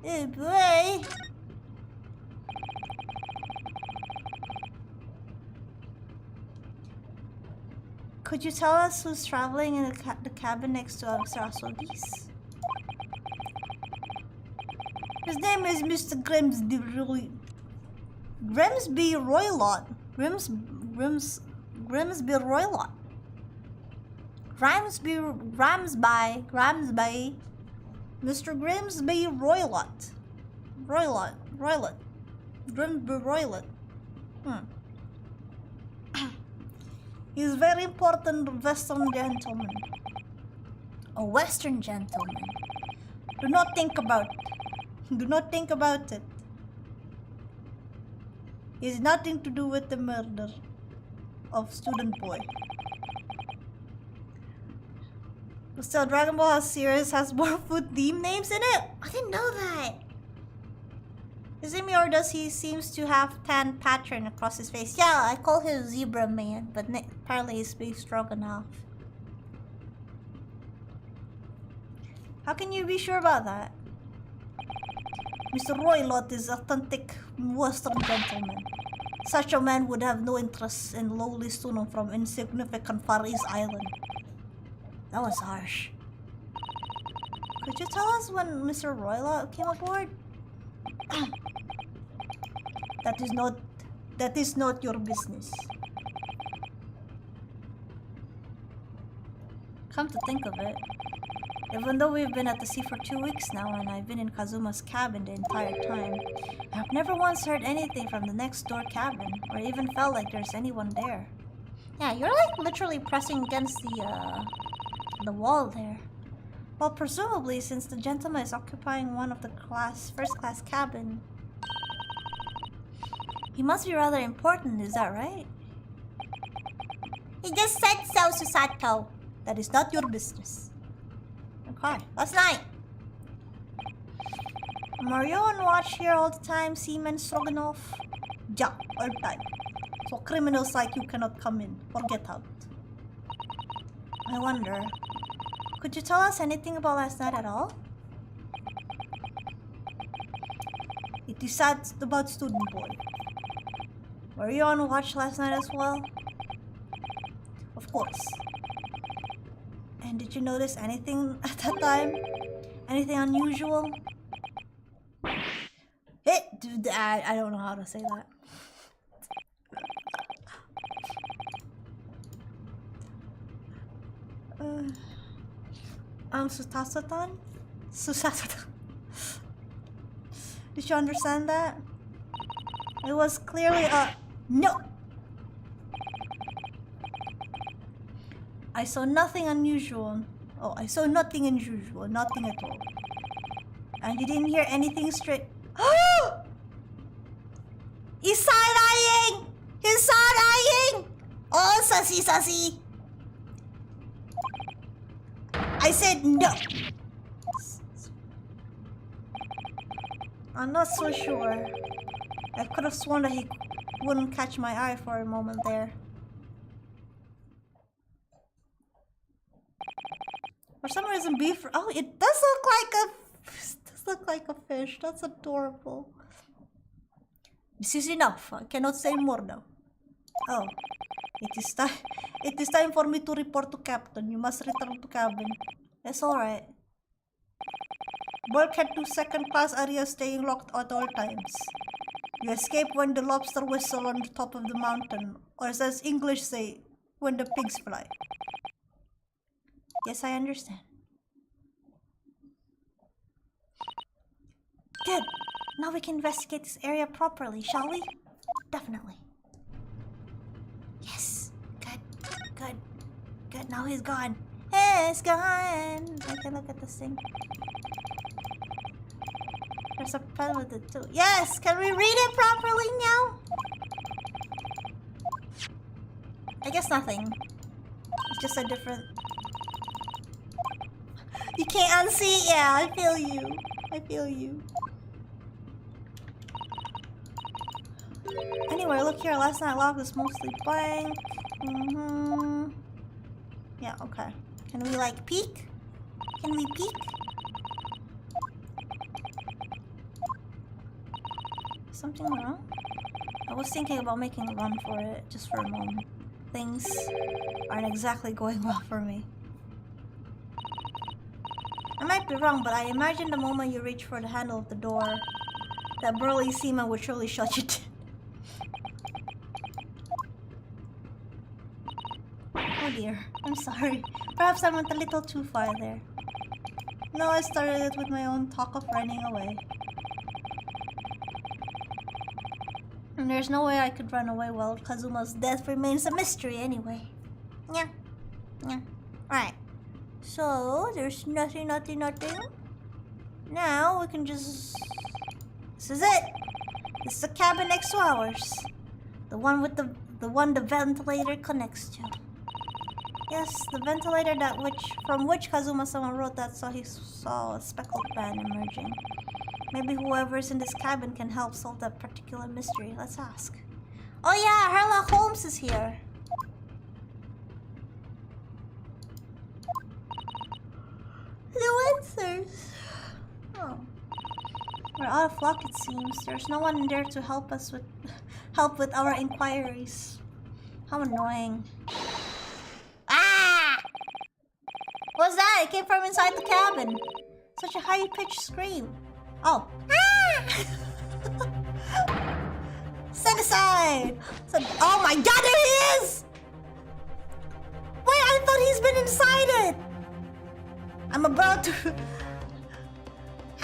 Hey boy! Could you tell us who's traveling in the cabin next to Mr. Asogi's? His name is Mr. Grimsby Roylott. Grimsby Roylott. Grimsby. Mr. Grimsby Roylott. Grimsby Roylott. He's a very important Western gentleman. A Western gentleman. Do not think about it. It has nothing to do with the murder of student boy. Still, Dragon Ball series has more food theme names in it? I didn't know that. Is it me or does he seems to have tan pattern across his face? Yeah, I call him Zebra Man, but apparently he's Beef Stroganoff. How can you be sure about that? Mr. Roylott is authentic Western gentleman. Such a man would have no interest in lowly student from insignificant Far East Island. That was harsh. Could you tell us when Mr. Roylott came aboard? That is not your business. Come to think of it, even though we've been at the sea for 2 weeks now and I've been in Kazuma's cabin the entire time, I've never once heard anything from the next door cabin or even felt like there's anyone there. Yeah, you're like literally pressing against the wall there. Well, presumably since the gentleman is occupying one of the first class cabin, he must be rather important, is that right? He just said so, Susato. That is not your business. Okay, last night. Are you on watch here all the time, Seaman Stroganoff? Yeah, all the time. So criminals like you cannot come in or get out. I wonder, could you tell us anything about last night at all? It is sad about student boy. Were you on watch last night as well? Of course. And did you notice anything at that time? Anything unusual? I don't know how to say that. Susasatan? Susasatan. Did you understand that? It was clearly a no. I saw nothing unusual. Oh, I saw nothing unusual. Nothing at all. And you didn't hear anything straight. He's side-eyeing! He's side-eyeing! Oh, sussy, sussy. I said no. I'm not so sure. I could have sworn that he wouldn't catch my eye for a moment there. For some reason, beef. Oh, it does look like a fish. That's adorable. This is enough. I cannot say more now. Oh, it is time for me to report to Captain. You must return to cabin. It's all right. Bulkhead to second-class area, staying locked at all times. You escape when the lobster whistle on the top of the mountain, or as English say, when the pigs fly. Yes, I understand. Good. Now we can investigate this area properly, shall we? Definitely. Yes. Good. Good. Good. Now he's gone. Hey, it's gone. I can look at this thing. There's a pen with it too. Yes! Can we read it properly now? I guess nothing. It's just a different... You can't unsee it. Yeah, I feel you. I feel you. Anyway, look here. Last night log is mostly blank. Yeah, okay. Can we like peek? Can we peek? Something wrong? I was thinking about making a run for it just for a moment. Things aren't exactly going well for me. I might be wrong, but I imagine the moment you reach for the handle of the door, that burly seaman would surely shut you down. Oh dear, I'm sorry. Perhaps I went a little too far there. No, I started it with my own talk of running away. And there's no way I could run away while Kazuma's death remains a mystery anyway. Yeah. Yeah. Alright. So, there's nothing. Now, we can just... This is it! This is the cabin next to ours. The one with the one the ventilator connects to. Yes, the ventilator from which Kazuma-sama wrote that he saw a speckled band emerging. Maybe whoever's in this cabin can help solve that particular mystery. Let's ask. Oh yeah, Sherlock Holmes is here. The answers. Oh. We're out of luck, it seems. There's no one there to help us with our inquiries. How annoying. Ah! What's that? It came from inside the cabin. Such a high-pitched scream. Oh. Ah! Set aside! Oh my god, there he is! Wait, I thought he's been inside it! I'm about to...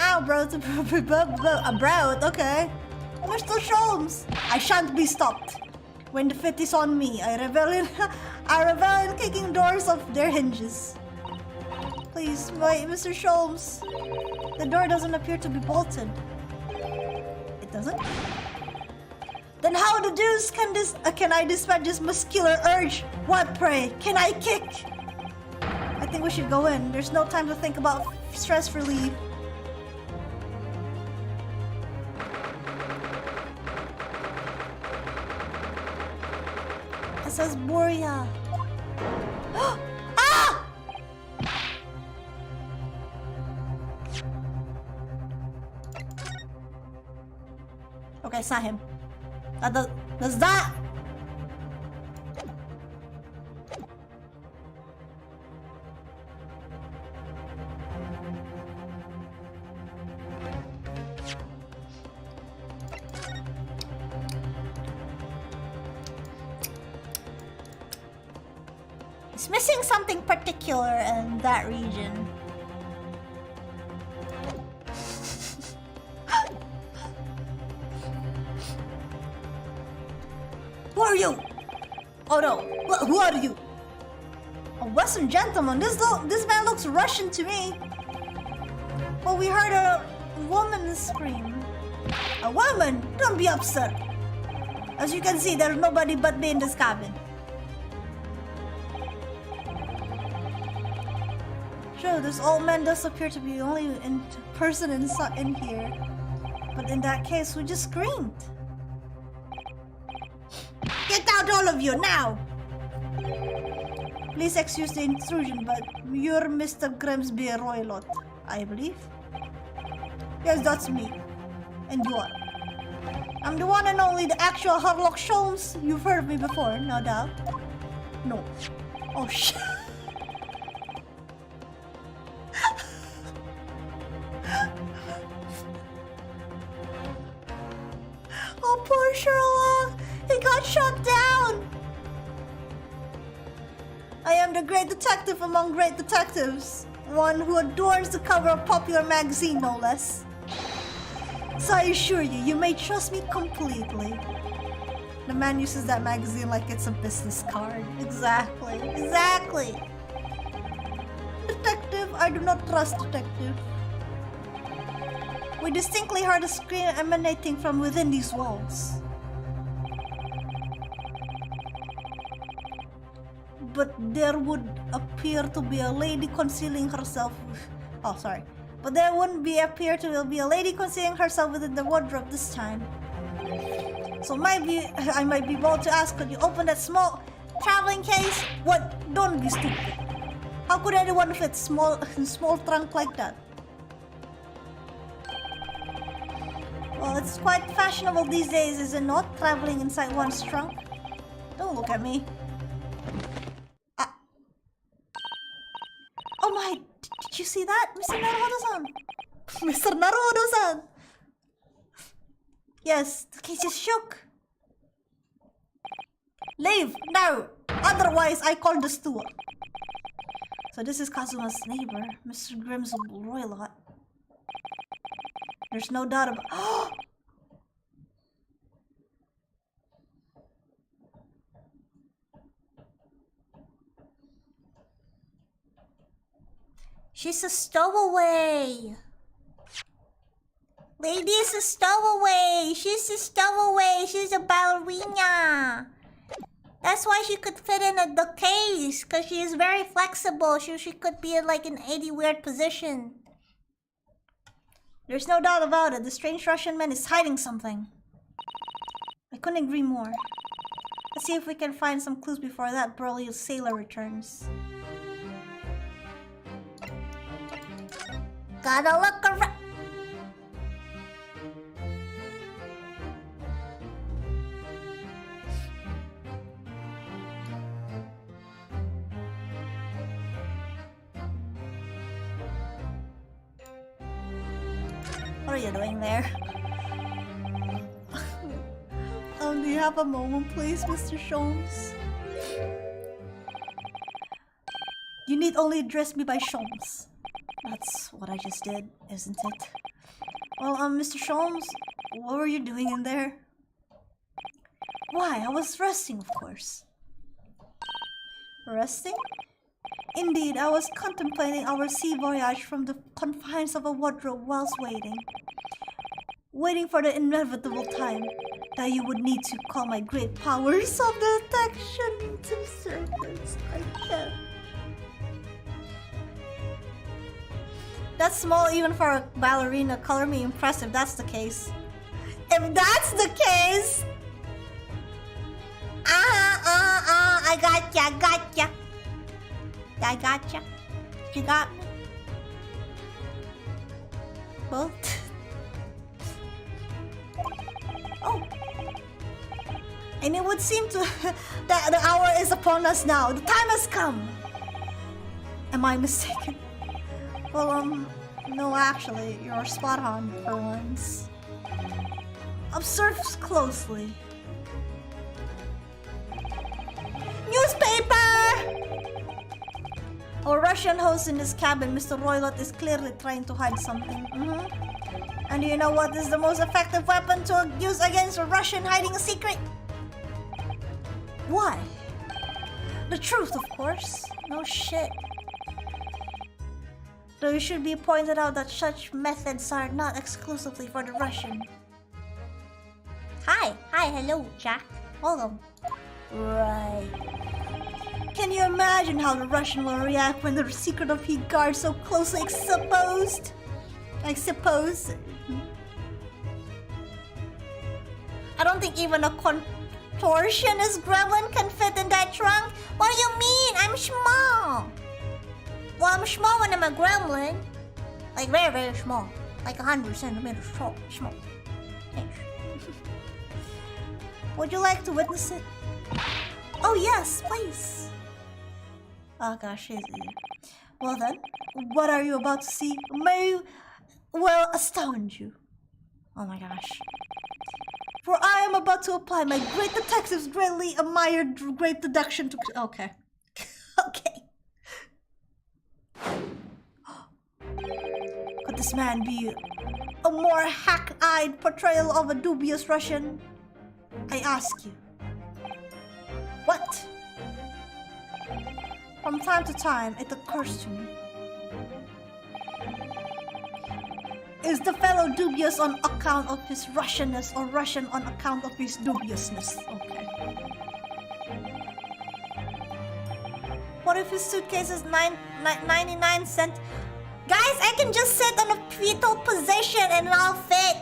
Ow, bro. Okay. Mr. Sholmes! I shan't be stopped. When the fit is on me, I revel in kicking doors off their hinges. Please, wait, Mr. Sholmes. The door doesn't appear to be bolted. It doesn't? Then how the deuce can I dispatch this muscular urge? What, pray? Can I kick? I think we should go in. There's no time to think about stress relief. It says Boria. Ah! Okay, it's not him. That's that. It's missing something particular in that region. Who are you? Oh no, who are you? A Western gentleman. This man looks Russian to me. Well, we heard a woman scream. A woman? Don't be upset. As you can see, there's nobody but me in this cabin. Sure, this old man does appear to be the only person in here. But in that case, we just screamed. Get out, all of you, now! Please excuse the intrusion, but you're Mr. Grimsby Roylott, I believe. Yes, that's me. And you are. I'm the one and only, the actual Harlock Sholmes. You've heard of me before, no doubt. No. Oh, shit. Oh, poor Sherlock. He got shot down. I am the great detective among great detectives. One who adorns the cover of popular magazine, no less. So I assure you, you may trust me completely. The man uses that magazine like it's a business card. Exactly. Exactly. Detective, I do not trust detective. We distinctly heard a scream emanating from within these walls. But there would appear to be a lady concealing herself. Oh, sorry. But there wouldn't appear to be a lady concealing herself within the wardrobe this time. So I might be bold to ask, could you open that small traveling case? What? Don't be stupid. How could anyone fit small trunk like that? Well, it's quite fashionable these days, is it not? Traveling inside one's trunk. Don't look at me. Oh my, did you see that? Mr. Naruhodo-san! Mr. Naruhodo-san! Yes, the case just shook. Leave, now! Otherwise, I call the steward. So this is Kazuma's neighbor, Mr. Grimsby Roylott. There's no doubt about— She's a stowaway. Lady is a stowaway. She's a stowaway. She's a ballerina. That's why she could fit in the case, because she is very flexible. She could be in like an 80 weird position. There's no doubt about it. The strange Russian man is hiding something. I couldn't agree more. Let's see if we can find some clues before that burly sailor returns. Gotta look around. What are you doing there? Do you have a moment, please, Mr. Sholmes? You need only address me by Sholmes. That's what I just did, isn't it? Well, Mr. Sholmes, what were you doing in there? Why, I was resting, of course. Resting? Indeed, I was contemplating our sea voyage from the confines of a wardrobe whilst waiting. Waiting for the inevitable time that you would need to call my great powers of detection to service. I can't. That's small even for a ballerina. Color me impressed if that's the case. If that's the case! I gotcha. I gotcha. You got me. Both. Oh. And it would seem to that the hour is upon us now. The time has come. Am I mistaken? Well, no, actually, you're spot on for once. Observe closely. Newspaper! Our Russian host in this cabin, Mr. Roylott, is clearly trying to hide something. And do you know what is the most effective weapon to use against a Russian hiding a secret? Why? The truth, of course. No shit. Though it should be pointed out that such methods are not exclusively for the Russian. Hi, hello, Jack. Welcome. Right. Can you imagine how the Russian will react when the secret of he guards so closely exposed? I suppose. I don't think even a contortionist gremlin can fit in that trunk. What do you mean? I'm small. Well, I'm small when I'm a gremlin. Like very, very small. Like 100 centimeters tall. Small. Yes. Would you like to witness it? Oh yes, please. Oh gosh, well then, what are you about to see may well astound you. Oh my gosh. For I am about to apply my great detective's greatly admired great deduction to... Okay. Okay. Could this man be a more hack-eyed portrayal of a dubious Russian? I ask you. What? From time to time, it occurs to me. Is the fellow dubious on account of his Russianness or Russian on account of his dubiousness? Okay. What if his suitcase is 99 cents? Guys, I can just sit on a fetal position and I'll fit.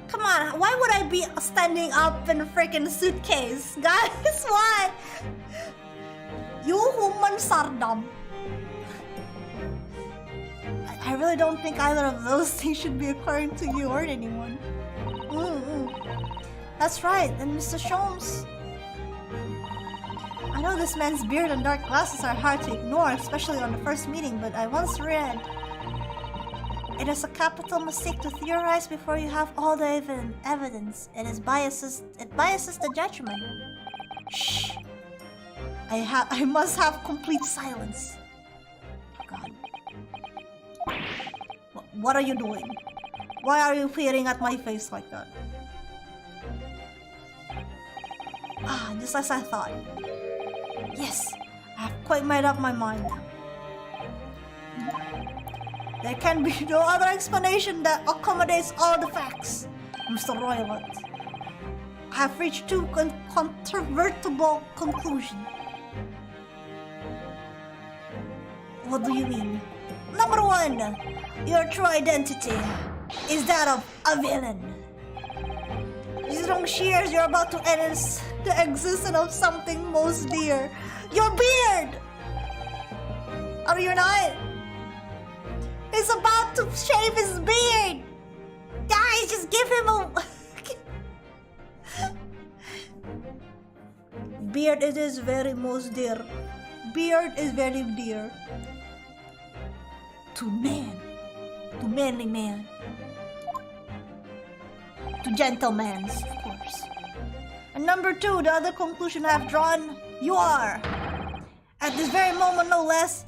Come on, why would I be standing up in a freaking suitcase? Guys, why? You human sardam. I really don't think either of those things should be occurring to you or anyone. That's right, and Mr. Sholmes. I know this man's beard and dark glasses are hard to ignore, especially on the first meeting, but I once read it is a capital mistake to theorize before you have all the evidence. It biases the judgment. Shh. I must have complete silence. Oh God. What are you doing? Why are you peering at my face like that? Ah, just as I thought. Yes, I have quite made up my mind. There can be no other explanation that accommodates all the facts, Mr. Roylott. I have reached two controvertible conclusions. What do you mean? Number one, your true identity is that of a villain. These long shears you're about to end is the existence of something most dear. Your beard! Are you not? He's about to shave his beard! Guys, just give him a... Beard it is very most dear. Beard is very dear. To man. To manly man. To gentlemen, of course. And number two, the other conclusion I have drawn, you are, at this very moment no less,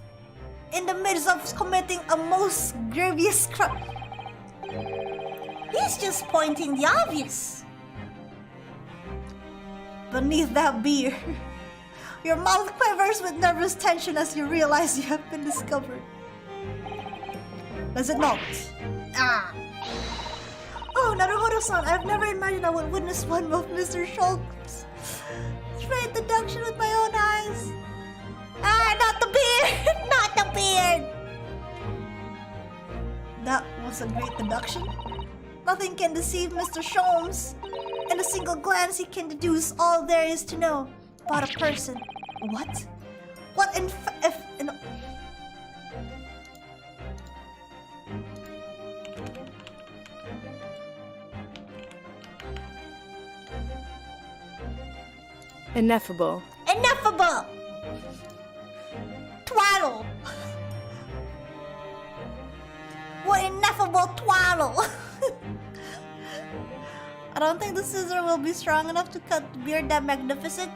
in the midst of committing a most grievous crime. He's just pointing the obvious. Beneath that beard, your mouth quivers with nervous tension as you realize you have been discovered. Does it not? Ah. Oh, Naruhodo-san, I've never imagined I would witness one of Mr. Shulk's straight deduction with my own eyes. Ah, not the beard! Not the beard! That was a great deduction. Nothing can deceive Mr. Sholmes. In a single glance, he can deduce all there is to know about a person. What? What in Ineffable. Ineffable! Twaddle! What ineffable twaddle! I don't think the scissor will be strong enough to cut the beard that magnificent.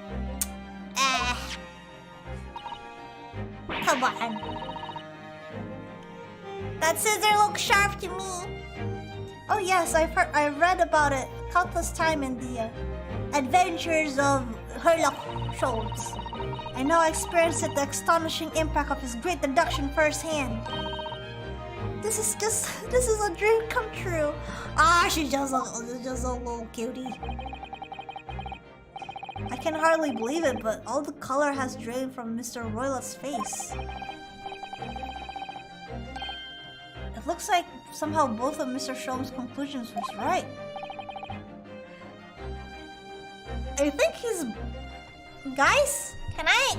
Come on. That scissor looks sharp to me. Oh yes, I read about it countless time in the adventures of Sherlock Holmes. I now experienced the astonishing impact of his great deduction firsthand. This is a dream come true. Ah, she's just a little cutie. I can hardly believe it, but all the color has drained from Mr. Roylat's face. It looks like somehow both of Mr. Sholm's conclusions was right. I think he's... Guys, can I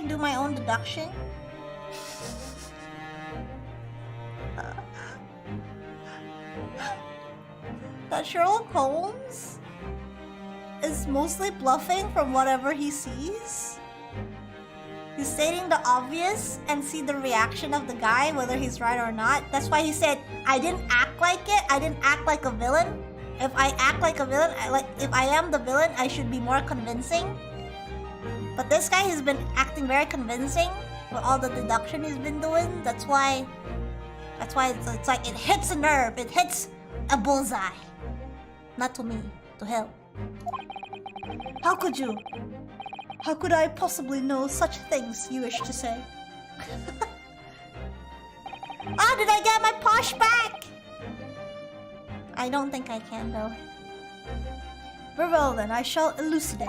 do my own deduction? That Sherlock Holmes is mostly bluffing from whatever he sees. He's stating the obvious and see the reaction of the guy, whether he's right or not. That's why he said, I didn't act like it. I didn't act like a villain. If I act like a villain, if I am the villain, I should be more convincing. But this guy has been acting very convincing with all the deduction he's been doing. That's why it's like it hits a nerve. It hits a bullseye. Not to me, to him. How could you? How could I possibly know such things you wish to say? Ah, did I get my posh back? I don't think I can though. Very well then, I shall elucidate.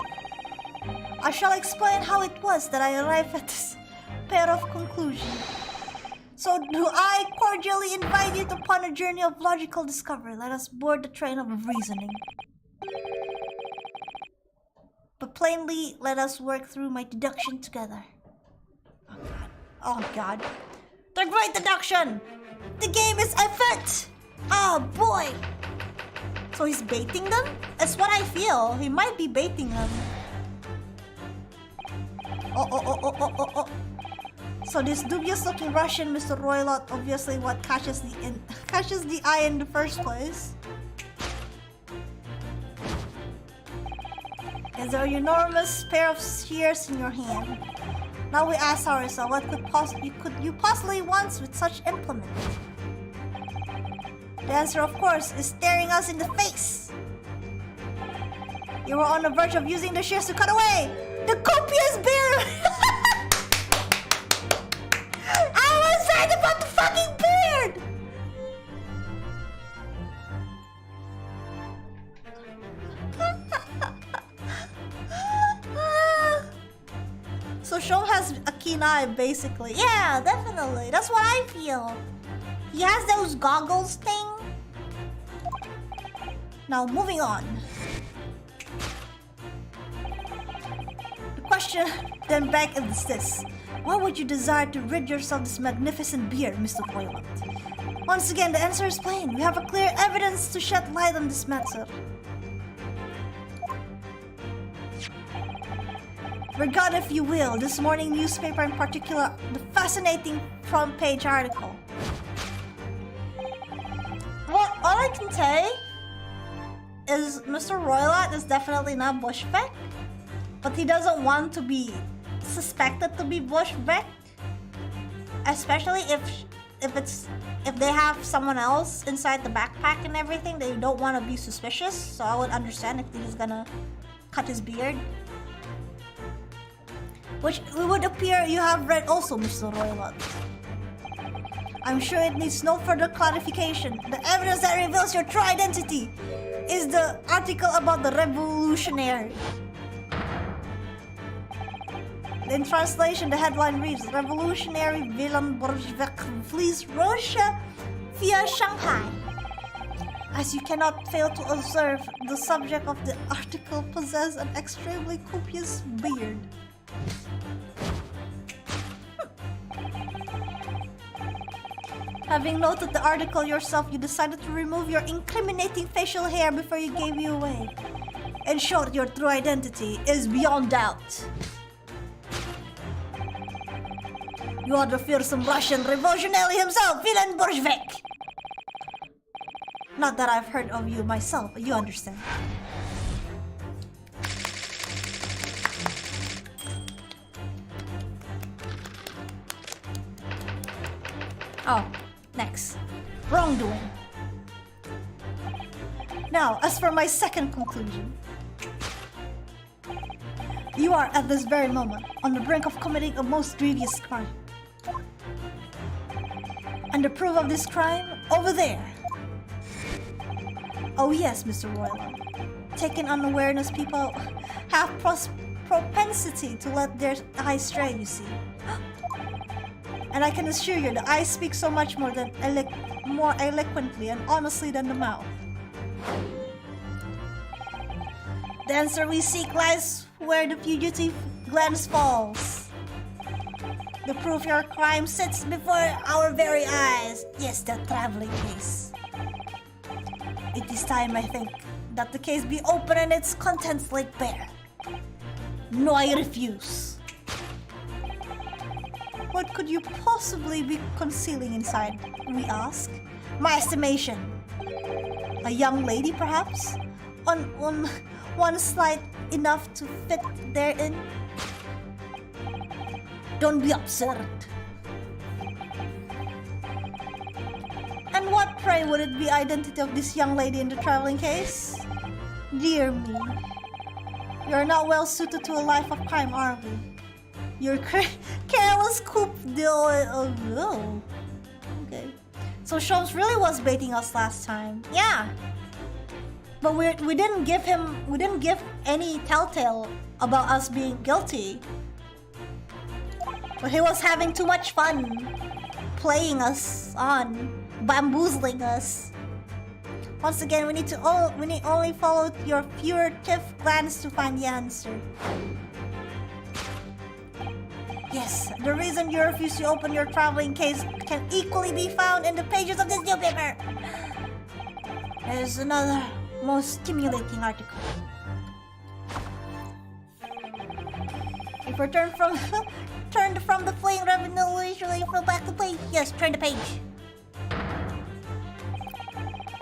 I shall explain how it was that I arrived at this pair of conclusions. So do I cordially invite you upon a journey of logical discovery. Let us board the train of reasoning. But plainly, let us work through my deduction together. Oh god. The great deduction! The game is afoot! Oh boy! So he's baiting them? That's what I feel. He might be baiting them. Oh. So this dubious-looking Russian, Mr. Roylat, obviously what catches the eye in the first place. Is there an enormous pair of shears in your hand? Now we ask ourselves, what could you possibly want with such implement? The answer, of course, is staring us in the face. You were on the verge of using the shears to cut away the copious beard. I was right about the fucking beard. So Shom has a keen eye, basically. Yeah, definitely. That's what I feel. He has those goggles thing. Now, moving on. The question then back is this. Why would you desire to rid yourself of this magnificent beard, Mr. Roylat? Once again, the answer is plain. We have a clear evidence to shed light on this matter. Regard, if you will, this morning newspaper, in particular, the fascinating front page article. Well, all I can say is Mr. Roylat is definitely not Bushbeck, but he doesn't want to be suspected to be Bushbeck, especially if they have someone else inside the backpack and everything. They don't want to be suspicious, so I would understand if he's gonna cut his beard. Which it would appear you have read also, Mr. Roylat. I'm sure it needs no further clarification. The evidence that reveals your true identity is the article about the revolutionary. In translation, the headline reads, Revolutionary villain Bolshevik flees Russia via Shanghai. As you cannot fail to observe, the subject of the article possesses an extremely copious beard. Having noted the article yourself, you decided to remove your incriminating facial hair before you gave you away. In short, your true identity is beyond doubt. You are the fearsome Russian revolutionary himself, villain Bolshevik. Not that I've heard of you myself, but you understand. Oh, next. Wrongdoing. Now, as for my second conclusion. You are at this very moment on the brink of committing a most grievous crime. And the proof of this crime, over there. Oh yes, Mr. Royal. Taken unawareness, people have propensity to let their eyes stray, you see. And I can assure you, the eyes speak so much more eloquently and honestly than the mouth. The answer we seek lies where the fugitive glance falls. The proof your crime sits before our very eyes. Yes, the traveling case. It is time, I think, that the case be open and its contents laid bare. No, I refuse. What could you possibly be concealing inside, we ask? My estimation. A young lady, perhaps? On one slight enough to fit therein? Don't be absurd. And what, pray, would it be identity of this young lady in the traveling case? Dear me. You're not well suited to a life of crime, are we? Your careless coup de... Oh, okay. So Sholmes really was baiting us last time. Yeah. But we didn't give any telltale about us being guilty. But he was having too much fun playing us on, bamboozling us. Once again, we need only follow your furtive glance to find the answer. Yes, the reason you refuse to open your traveling case can equally be found in the pages of this newspaper. There's another most stimulating article. If we turn from the fleeing revenue, usually flow back the page. Yes, turn the page.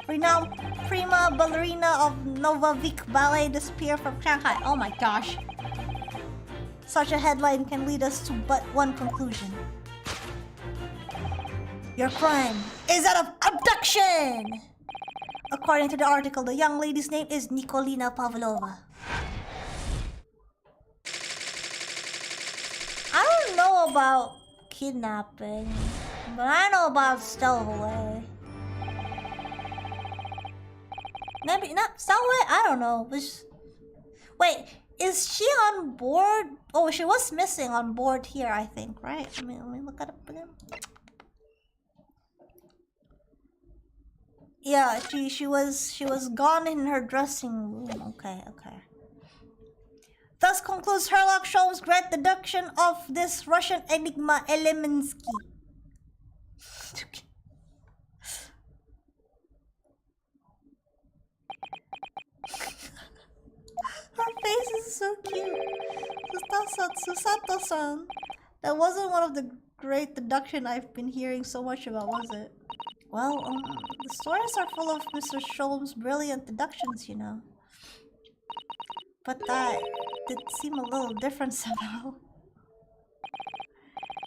Renowned prima ballerina of Novavik Ballet disappear from Shanghai. Oh my gosh. Such a headline can lead us to but one conclusion. Your crime is that of abduction! According to the article, the young lady's name is Nikolina Pavlova. I don't know about kidnapping, but I know about stowaway. Maybe not stowaway? I don't know. Wait, is she on board? Oh, she was missing on board here, I think, right? Let me look it up again. Yeah, she was gone in her dressing room. Okay. Thus concludes Sherlock Holmes' great deduction of this Russian enigma Elemensky. Her face is so cute. Susato-san. That wasn't one of the great deduction I've been hearing so much about, was it? Well, the stories are full of Mr. Sholmes' brilliant deductions, you know. But that did seem a little different somehow.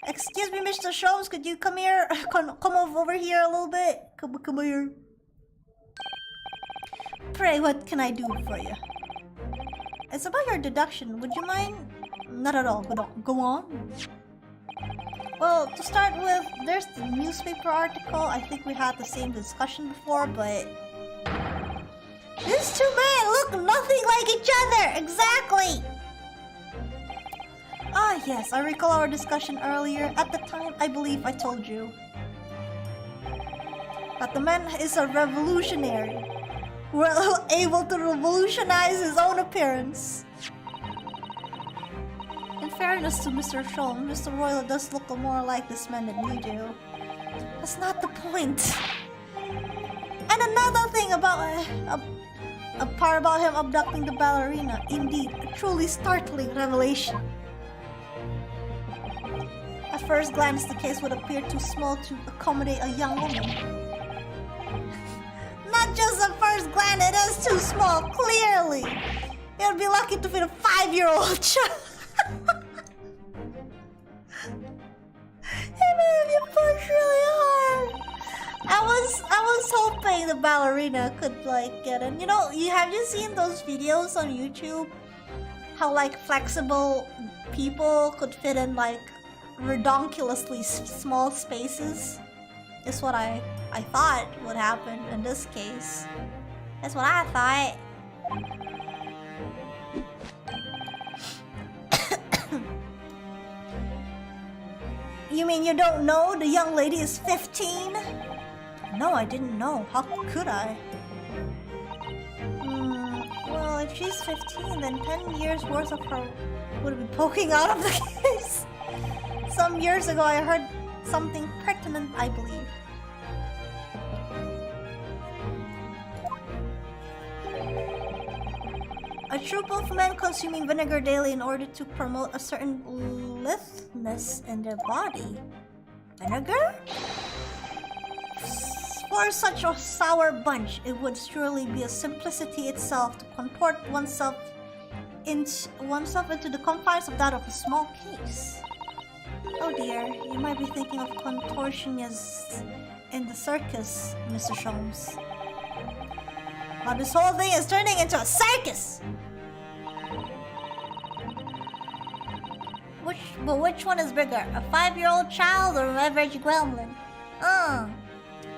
Excuse me, Mr. Sholmes, could you come here? Come over here a little bit. Come here. Pray, what can I do for you? It's about your deduction. Would you mind? Not at all. Go on. Well, to start with, there's the newspaper article. I think we had the same discussion before, but these two men look nothing like each other. Exactly. Ah, yes, I recall our discussion earlier. At the time, I believe I told you that the man is a revolutionary, well able to revolutionize his own appearance. In fairness to Mr. Sholmes, Mr. Royal does look more like this man than you do. That's not the point. And another thing about a part about him abducting the ballerina. Indeed, a truly startling revelation. At first glance, the case would appear too small to accommodate a young woman. Not just at first glance, it is too small, clearly. It would be lucky to fit a 5-year-old child. It may be pushed really hard. hoping the ballerina could like get in. You know, have you seen those videos on YouTube? How like flexible people could fit in like redonkulously small spaces? Is what I thought would happen in this case. That's what I thought. You mean you don't know the young lady is 15? No, I didn't know. How could I? Well, if she's 15, then 10 years worth of her would be poking out of the case. Some years ago, I heard something pertinent, I believe. A troop of men consuming vinegar daily in order to promote a certain litheness in their body. Vinegar? For such a sour bunch, it would surely be a simplicity itself to contort oneself into the confines of that of a small case. Oh dear, you might be thinking of contortionists in the circus, Mr. Sholmes. Now this whole thing is turning into a circus! Which one is bigger? A 5-year-old child or an average gremlin?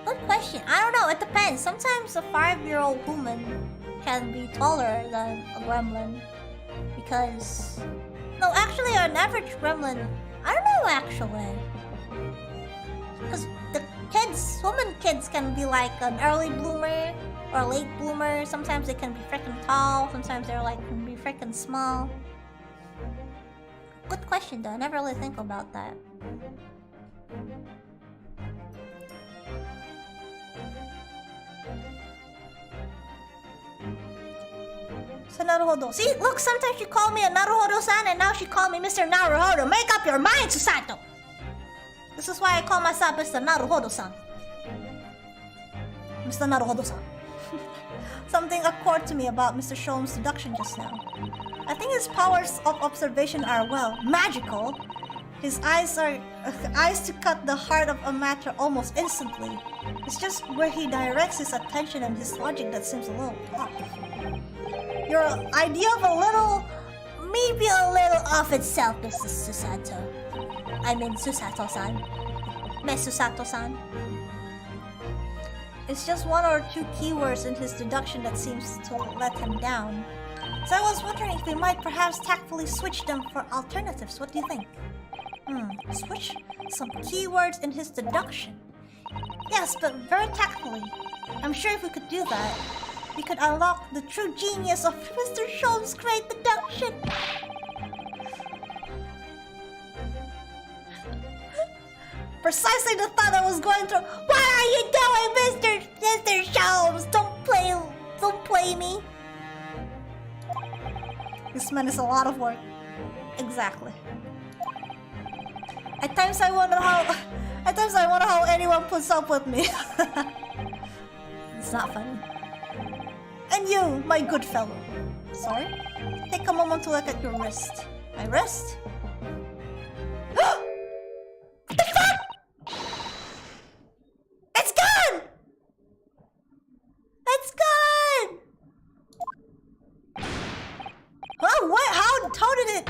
Good question. I don't know, it depends. Sometimes a 5-year-old woman can be taller than a gremlin. Because... No, actually an average gremlin... I don't know actually. Because the woman kids can be like an early bloomer or a late bloomer. Sometimes they can be freaking tall. Sometimes they're like can be freaking small. Good question though. I never really think about that. So Naruhodo. See, look, sometimes she called me a Naruhodo-san and now she called me Mr. Naruhodo. Make up your mind, Susato! This is why I call myself Mr. Naruhodo-san. Mr. Naruhodo-san. Something occurred to me about Mr. Sholmes' deduction just now. I think his powers of observation are, well, magical. His eyes to cut the heart of a matter almost instantly. It's just where he directs his attention and his logic that seems a little off. Your idea of a little, maybe a little off itself, Mrs. Susato. I mean Susato-san. Miss Susato-san. It's just one or two keywords in his deduction that seems to let him down. So I was wondering if we might perhaps tactfully switch them for alternatives. What do you think? Switch some keywords in his deduction. Yes, but very tactfully. I'm sure if we could do that, we could unlock the true genius of Mr. Sholmes' great deduction. Precisely the thought I was going through. What are you doing, Mr. Sholmes? Don't play me. This man is a lot of work. Exactly. At times I wonder how anyone puts up with me. It's not funny. And you, my good fellow. Sorry? Take a moment to look at your wrist. My wrist? What the fuck? It's gone! It's gone! Oh, what? How did it?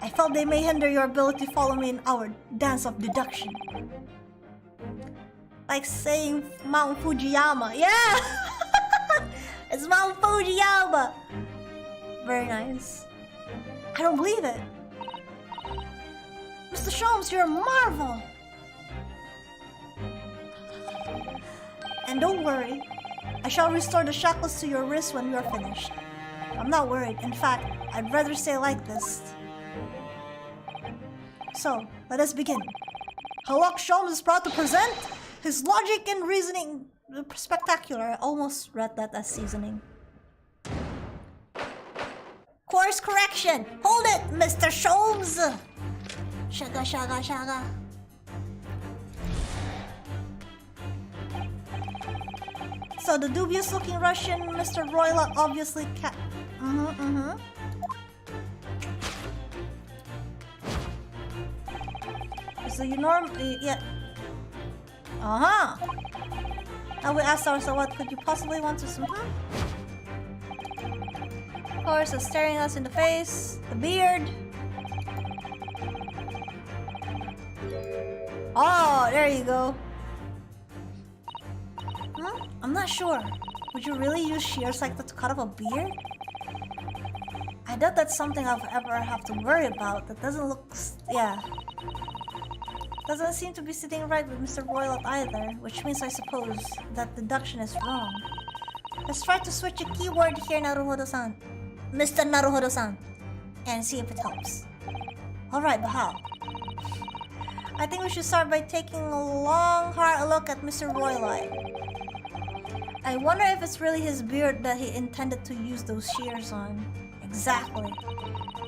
I felt they may hinder your ability to follow me in our dance of deduction. Like saying Mount Fujiyama. Yeah! It's Mount Fujiyama! Very nice. I don't believe it. Mr. Sholmes, you're a marvel! And don't worry. I shall restore the shackles to your wrist when we are finished. I'm not worried. In fact, I'd rather say like this. So, let us begin. Halak Sholmes is proud to present his logic and reasoning spectacular. I almost read that as seasoning. Course correction! Hold it, Mr. Sholmes! Shaga, shaga, shaga. So the dubious-looking Russian, Mr. Roylott, obviously So you yeah. Now we asked ourselves, what could you possibly want to somehow? Of course, it's staring us in the face. The beard. Oh, there you go. Huh? I'm not sure. Would you really use shears like that to cut off a beard? I doubt that's something I'll ever have to worry about. That doesn't look... yeah. Doesn't seem to be sitting right with Mr. Royal either, which means I suppose that deduction is wrong. Let's try to switch a keyword here, Naruhodo-san. Mr. Naruhodo-san. And see if it helps. Alright, but how? I think we should start by taking a long, hard look at Mr. Royal. I wonder if it's really his beard that he intended to use those shears on. Exactly.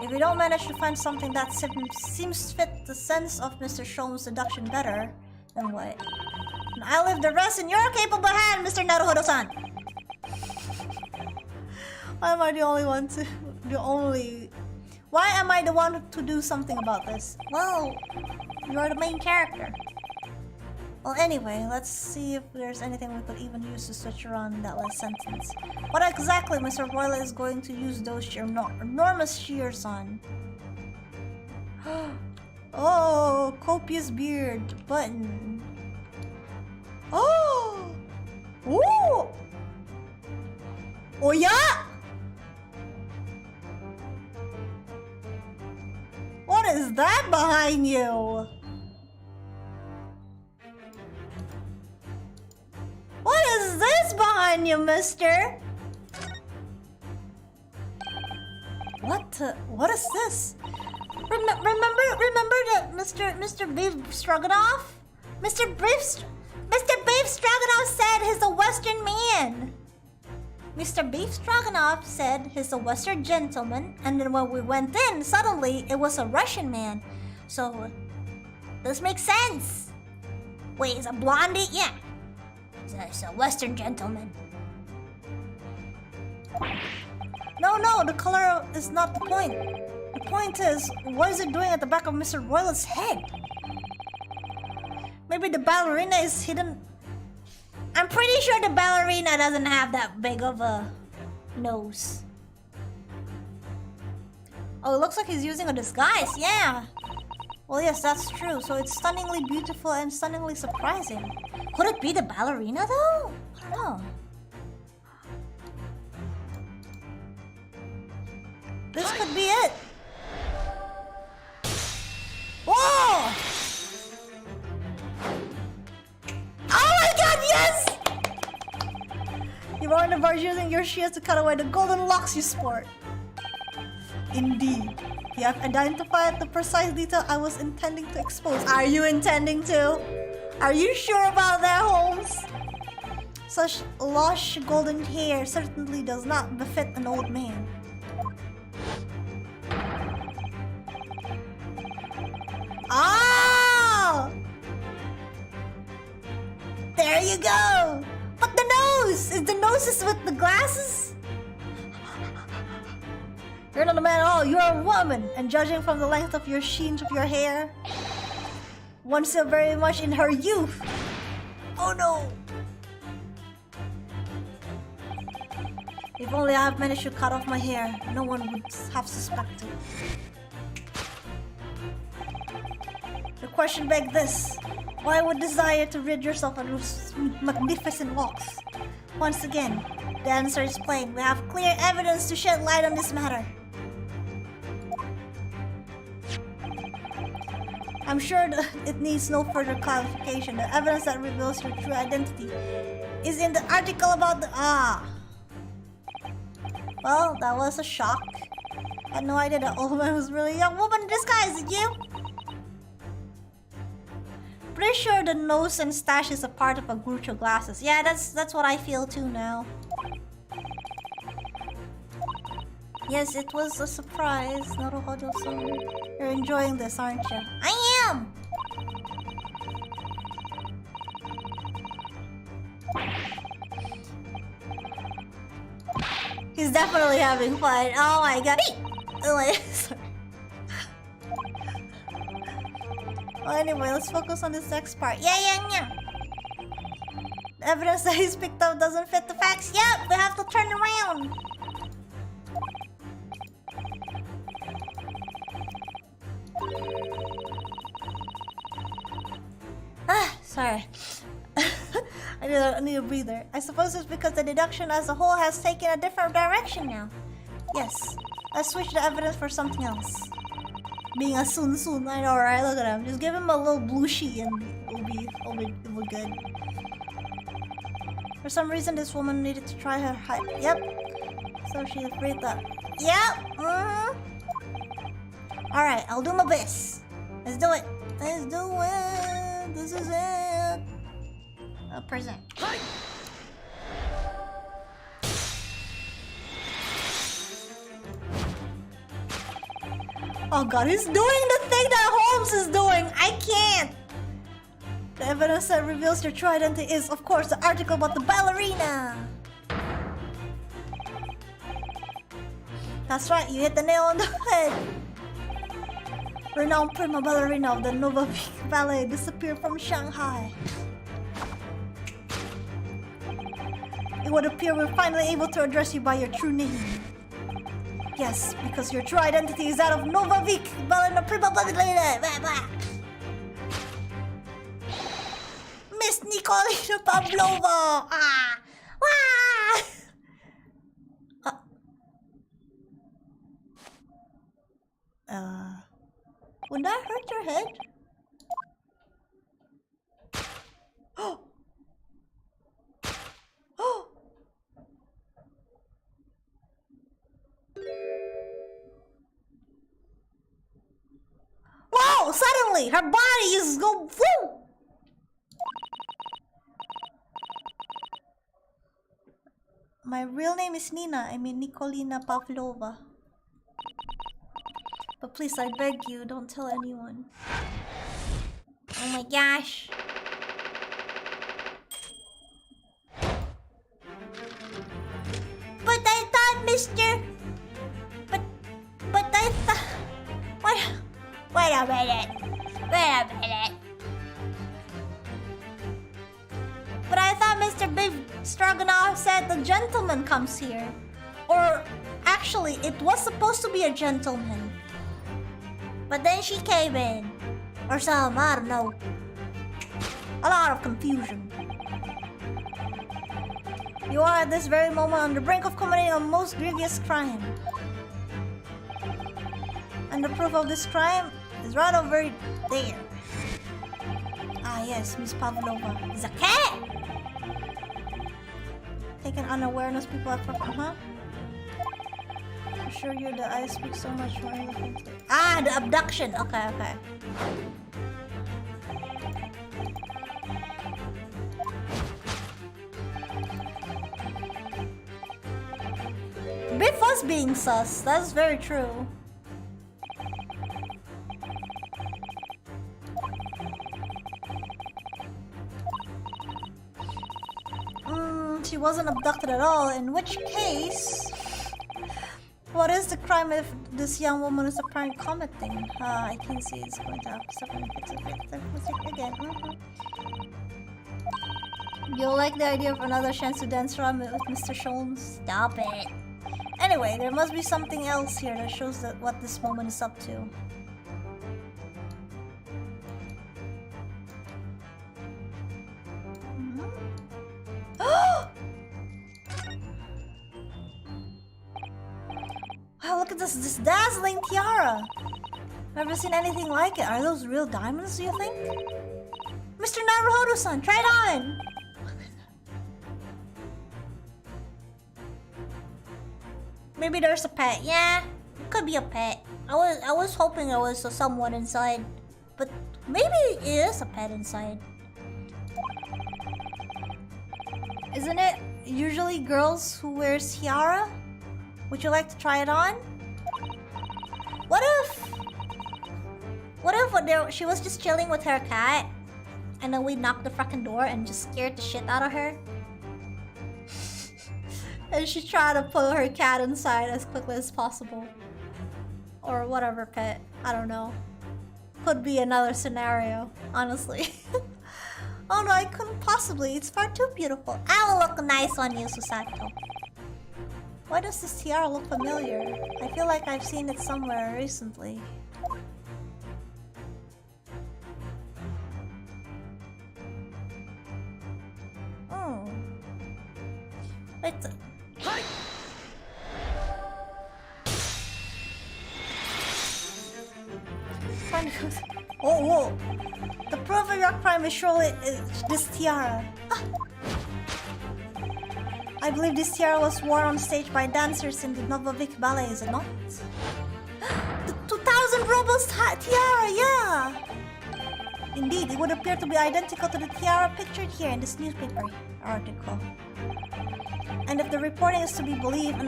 If we don't manage to find something that seems fit the sense of Mr. Shome's deduction better, then what? And I'll leave the rest in your capable hand, Mr. Naruhodo-san! Why am I the only one to... Why am I the one to do something about this? Well, you're the main character. Well, anyway, let's see if there's anything we could even use to switch around that last sentence. What exactly Mr. Royal is going to use those enormous shears on? Oh, copious beard button. Oh! Ooh! Oh yeah! What is that behind you? What is this behind you, mister? What is this? Remember that Mr. Beef Stroganoff? Mr. Beef Stroganoff said he's a Western man. Mr. Beef Stroganoff said he's a Western gentleman, and then when we went in, suddenly it was a Russian man. So, this makes sense. Wait, is a blondie? Yeah. He's a Western gentleman. No, the color is not the point. The point is, what is it doing at the back of Mr. Royal's head? Maybe the ballerina is hidden. I'm pretty sure the ballerina doesn't have that big of a nose. Oh, it looks like he's using a disguise, yeah. Well, yes, that's true. So it's stunningly beautiful and stunningly surprising. Could it be the ballerina, though? I don't know. This could be it. Whoa! Oh my god, yes! You are on the verge using your shears to cut away the golden locks you sport. Indeed. You have identified the precise detail I was intending to expose. Are you intending to? Are you sure about that, Holmes? Such lush golden hair certainly does not befit an old man. Ah! There you go! But the nose! Is the nose with the glasses? You're not a man at all, you're a woman! And judging from the length of your sheens of your hair, one still very much in her youth. Oh no! If only I had managed to cut off my hair, no one would have suspected. The question begs this: why would desire to rid yourself of those magnificent locks? Once again, the answer is plain. We have clear evidence to shed light on this matter. I'm sure that it needs no further clarification. The evidence that reveals your true identity is in the article about the... Well, that was a shock. I had no idea that old man was really a young woman in disguise, did you? Pretty sure the nose and stash is a part of a Groucho glasses. Yeah, that's what I feel too now. Yes, it was a surprise. Naruhodo-san. You're enjoying this, aren't you? I am! He's definitely having fun. Oh my god. Sorry. Well, anyway, let's focus on this next part. Yeah. Evidence that he's picked up doesn't fit the facts. Yep, we have to turn around. Sorry. I need a breather. I suppose it's because the deduction as a whole has taken a different direction now. Yes. Let's switch the evidence for something else. Being a soon, I know, right? Look at him. Just give him a little blue sheet and it'll be good. For some reason, this woman needed to try her height. Yep. So she's afraid that. Yep. Alright, I'll do my best. Let's do it. Let's do it. This is it. A present. Oh god, he's doing the thing that Holmes is doing. I can't. The evidence that reveals their true identity is, of course, the article about the ballerina. That's right, you hit the nail on the head. Renowned prima ballerina of the Nova Vic Ballet disappeared from Shanghai. It would appear we're finally able to address you by your true name. Yes, because your true identity is that of Nova Vic Ballerina prima ballerina. Miss Nikolina Pavlova! Ah! Wah! Would that hurt your head? Oh! Oh! Whoa! Suddenly, her body is go boom! My real name is Nina. I mean Nikolina Pavlova. But please, I beg you, don't tell anyone. Oh my gosh. But I thought, Mr. But I thought. Wait a minute. But I thought Mr. Big Stroganoff said the gentleman comes here. Or actually, it was supposed to be a gentleman. But then she came in. Or some, I don't know. A lot of confusion. You are at this very moment on the brink of committing a most grievous crime. And the proof of this crime is right over there. Ah yes, Miss Pavlova is a cat! Taken unawareness, people have huh? I'm sure you're the I speak so much more eloquently. Ah, the abduction! Okay. Biff was being sus, that's very true. She wasn't abducted at all, in which case... What is the crime if this young woman is apparently commenting? I can see it's going to have something again. You like the idea of another chance to dance around with Mr. Sholmes? Stop it. Anyway, there must be something else here that shows that what this woman is up to. Wow, look at this dazzling tiara! Never seen anything like it. Are those real diamonds, do you think? Mr. Naruhodo-san, try it on! Maybe there's a pet. Yeah, it could be a pet. I was hoping there was someone inside. But maybe it is a pet inside. Isn't it usually girls who wear tiara? Would you like to try it on? What if she was just chilling with her cat and then we knocked the fucking door and just scared the shit out of her? And she tried to pull her cat inside as quickly as possible. Or whatever pet. I don't know. Could be another scenario, honestly. Oh no, I couldn't possibly. It's far too beautiful. I will look nice on you, Susato. Why does this tiara look familiar? I feel like I've seen it somewhere recently. Oh. Wait. Oh, whoa. The proof of your crime is surely this tiara. Ah. I believe this tiara was worn on stage by dancers in the Novovik Ballet, is it not? The 2000 rubles tiara, yeah! Indeed, it would appear to be identical to the tiara pictured here in this newspaper article. And if the reporting is to be believed,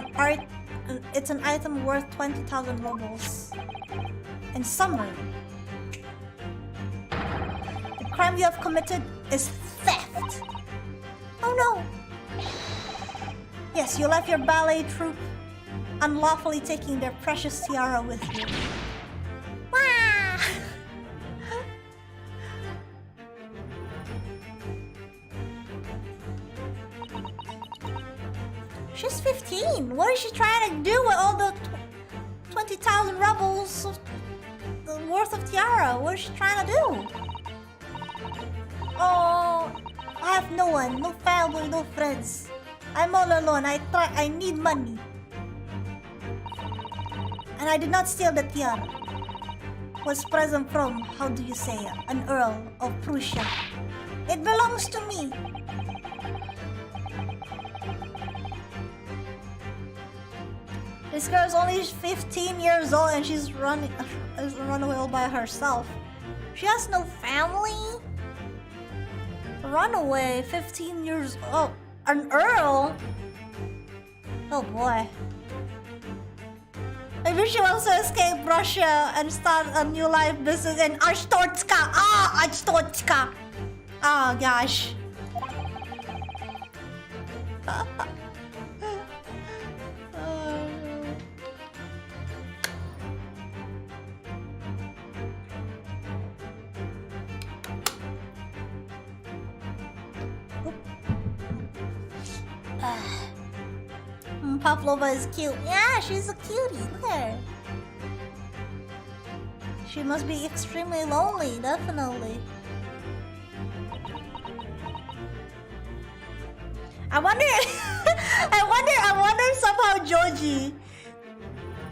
it's an item worth 20,000 rubles. In summary, the crime you have committed is theft. Oh no! Yes, you left your ballet troupe unlawfully taking their precious tiara with you. Wah! She's 15. What is she trying to do with all the 20,000 rubles worth of tiara? What is she trying to do? Oh, I have no one, no family, no friends. I'm all alone. I need money. And I did not steal the tiara. Was present from, how do you say it, an Earl of Prussia. It belongs to me. This girl's only 15 years old and she's run away all by herself. She has no family. Runaway, 15 years old. An Earl? Oh boy. Maybe she wants to escape Russia and start a new life business in Arstotzka. Arstotzka. Oh gosh. Pavlova is cute. Yeah, she's a cutie. Look at her. She must be extremely lonely, definitely. I wonder I wonder somehow Joji.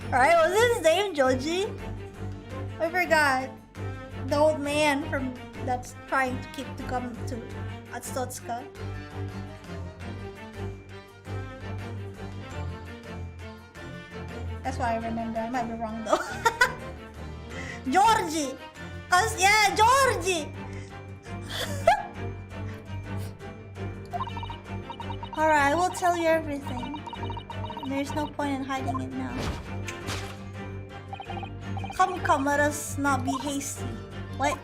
Alright, was his name Joji? I forgot. The old man from that's trying to keep to come to Arstotzka. That's why I remember. I might be wrong though. Georgie! Yeah, Georgie! Alright, I will tell you everything. There's no point in hiding it now. Come, let us not be hasty. What?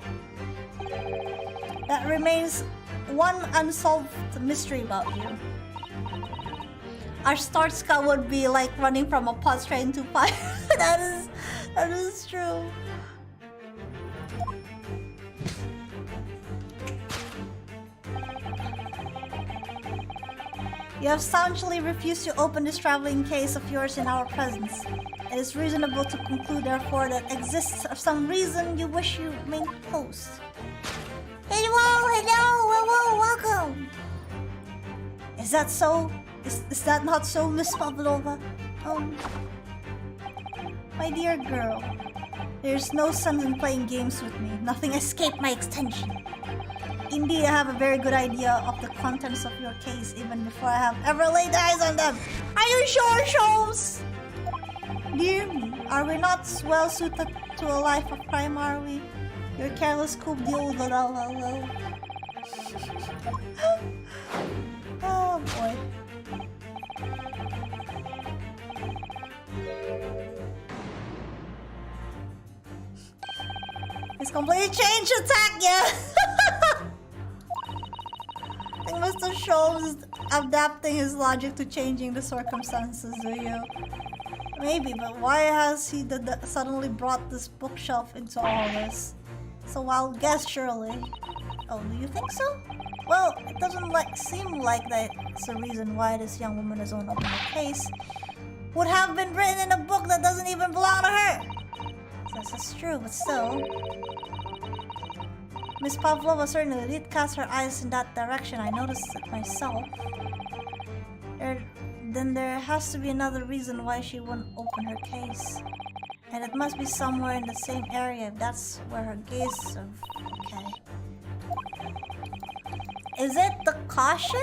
That remains one unsolved mystery about you. Arstotzka would be like running from a pot straight into fire. That is true. You have staunchly refused to open this traveling case of yours in our presence. It is reasonable to conclude, therefore, that exists of some reason you wish you remain closed. Hello, welcome. Is that so? Is that not so, Miss Pavlova? My dear girl, there's no sense in playing games with me. Nothing escaped my extension. Indeed, I have a very good idea of the contents of your case even before I have ever laid eyes on them. Are you sure, Sholmes? Dear me, are we not well suited to a life of crime, are we? Your careless coup deal. Oh boy. It's completely changed attack, yeah. I think Mr. Sholmes is adapting his logic to changing the circumstances, do you? Maybe, but why has he suddenly brought this bookshelf into all this? So I'll guess surely. Oh, do you think so? Well, it doesn't seem like that's the reason why this young woman is on open the case. Would have been written in a book that doesn't even belong to her. Yes, that's true, but still. Miss Pavlova certainly did cast her eyes in that direction. I noticed it myself. Then there has to be another reason why she wouldn't open her case. And it must be somewhere in the same area if that's where her gaze of... Okay. Is it the caution?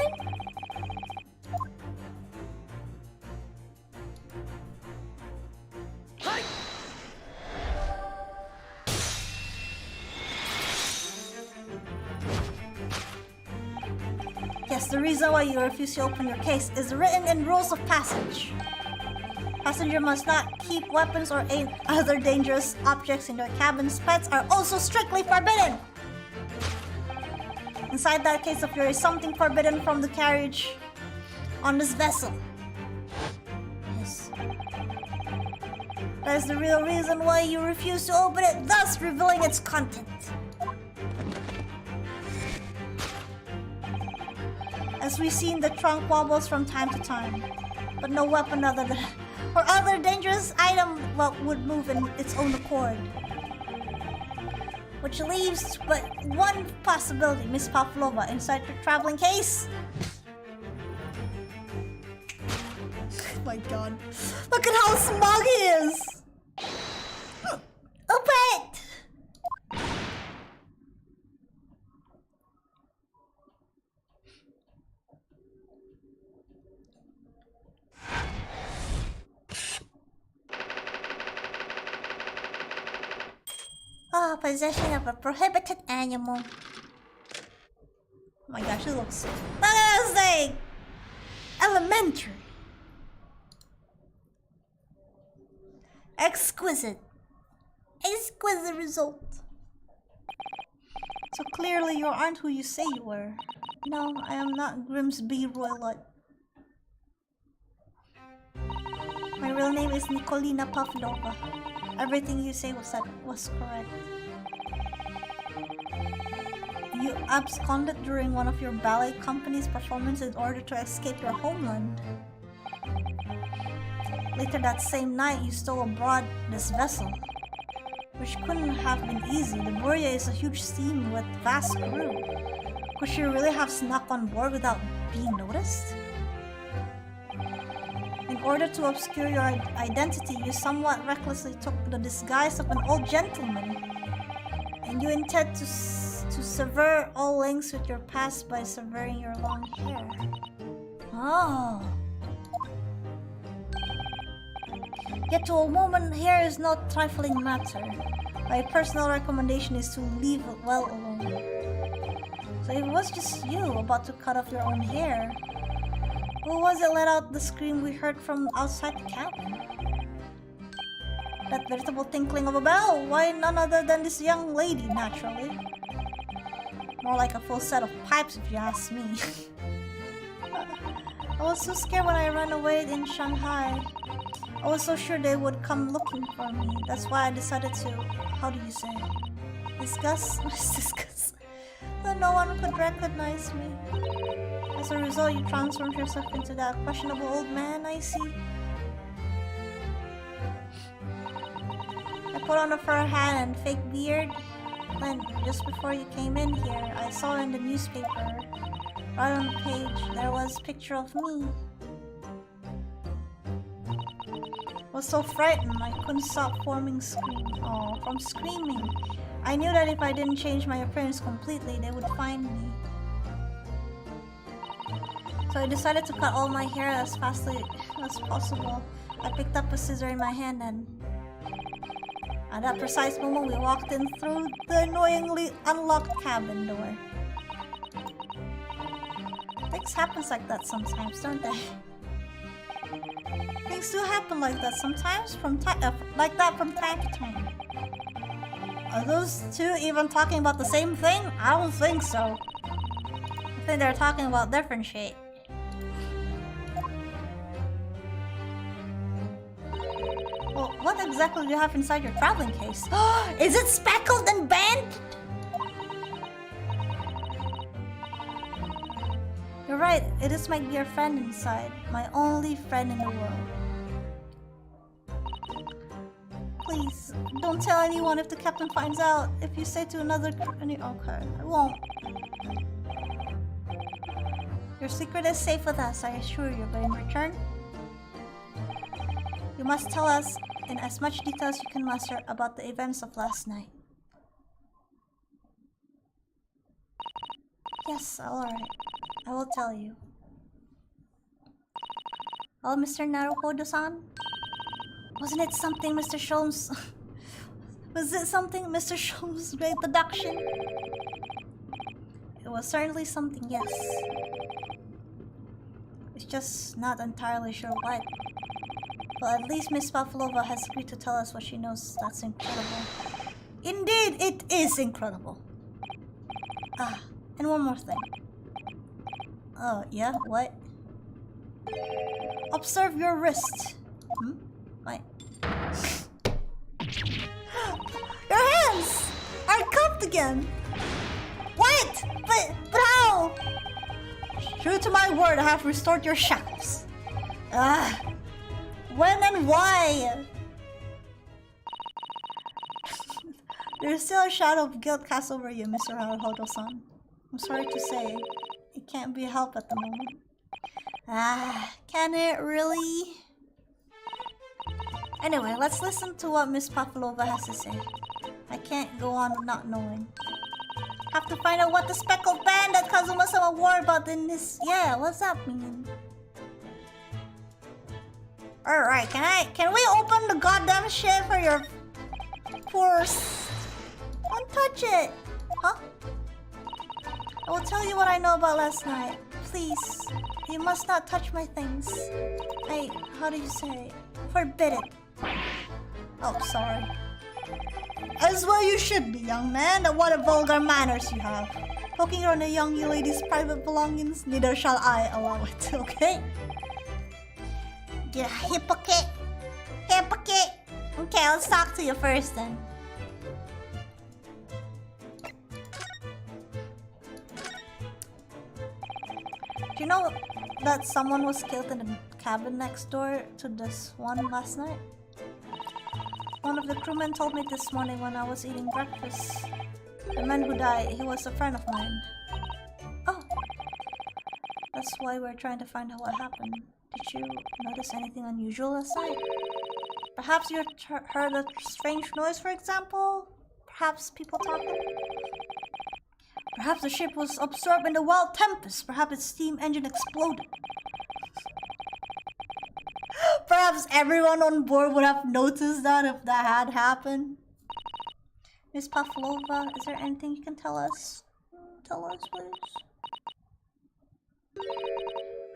Yes, the reason why you refuse to open your case is written in rules of passage. Passenger must not keep weapons or other dangerous objects in their cabins. Pets are also strictly forbidden. Inside that case of yours is something forbidden from the carriage on this vessel. Yes. That is the real reason why you refuse to open it, thus revealing its content. As we see, the trunk wobbles from time to time, but no weapon other than or other dangerous item would move in its own accord. Which leaves but one possibility, Miss Pavlova, inside your traveling case. Oh my god. Look at how smug he is! Open it! Oh, possession of a prohibited animal. Oh my gosh, it looks... Look at this thing! Elementary. Exquisite. Exquisite result. So clearly you aren't who you say you were. No, I am not Grimsby Roylott. My real name is Nikolina Pavlova. Everything you say was correct. You absconded during one of your ballet company's performances in order to escape your homeland. Later that same night, you stole aboard this vessel, which couldn't have been easy. The Borea is a huge steam with vast crew. Could you really have snuck on board without being noticed? In order to obscure your identity, you somewhat recklessly took the disguise of an old gentleman, and you intend to sever all links with your past by severing your long hair. Oh. Yet to a woman, hair is no trifling matter. My personal recommendation is to leave it well alone. So it was just you about to cut off your own hair. Who was it let out the scream we heard from outside the cabin? That veritable tinkling of a bell? Why none other than this young lady, naturally. More like a full set of pipes if you ask me. I was so scared when I ran away in Shanghai. I was so sure they would come looking for me. That's why I decided to, how do you say it? Discuss? Discuss. So no one could recognize me. As a result, you transformed yourself into that questionable old man I see. I put on a fur hat and fake beard. Then, just before you came in here, I saw in the newspaper, right on the page, there was a picture of me. I was so frightened, I couldn't stop from screaming. I knew that if I didn't change my appearance completely, they would find me. So I decided to cut all my hair as fastly as possible. I picked up a scissor in my hand and... At that precise moment, we walked in through the annoyingly unlocked cabin door. Things happen like that sometimes, don't they? Things do happen like that sometimes, from time to time. Are those two even talking about the same thing? I don't think so. I think they're talking about different shit. Well, what exactly do you have inside your traveling case? Is it speckled and bent? You're right, it is my dear friend inside. My only friend in the world. Please, don't tell anyone if the captain finds out. If you say to another... Okay, I won't. Your secret is safe with us, I assure you, but in return, you must tell us in as much detail as you can muster about the events of last night. Yes, alright. I will tell you. Oh, Mr. Naruhodo-san? Wasn't it something Mr. Sholmes... Was it something Mr. Sholmes' great deduction? It was certainly something, yes. It's just not entirely sure what. But at least Miss Pavlova has agreed to tell us what she knows. That's incredible. Indeed, it is incredible. Ah, and one more thing. Oh, yeah? What? Observe your wrist. Hmm? Wait. Your hands are cupped again. What? But how? True to my word, I have restored your shackles. Ah. When and why? There's still a shadow of guilt cast over you, Mr. Haruhodo-san. I'm sorry to say, it can't be helped at the moment. Ah, can it really? Anyway, let's listen to what Miss Pavlova has to say. I can't go on not knowing. Have to find out what the speckled band that Kazuma-sama wore about in this... Yeah, what's that mean? Alright, can we open the goddamn shit for your... force? Don't touch it! Huh? I will tell you what I know about last night. Please, you must not touch my things. How do you say? Forbid it. Oh, sorry. As well you should be, young man. What a vulgar manners you have. Poking around a young lady's private belongings, neither shall I allow it, okay? You're a hypocrite. Hypocrite. Okay, let's talk to you first then. Do you know that someone was killed in the cabin next door to this one last night? One of the crewmen told me this morning when I was eating breakfast. The man who died, he was a friend of mine. Oh. That's why we're trying to find out what happened. Did you notice anything unusual last night? Perhaps you heard a strange noise, for example? Perhaps people talking? Perhaps the ship was absorbed in the wild tempest. Perhaps its steam engine exploded. Perhaps everyone on board would have noticed that if that had happened. Miss Pavlova, is there anything you can tell us? Tell us, please.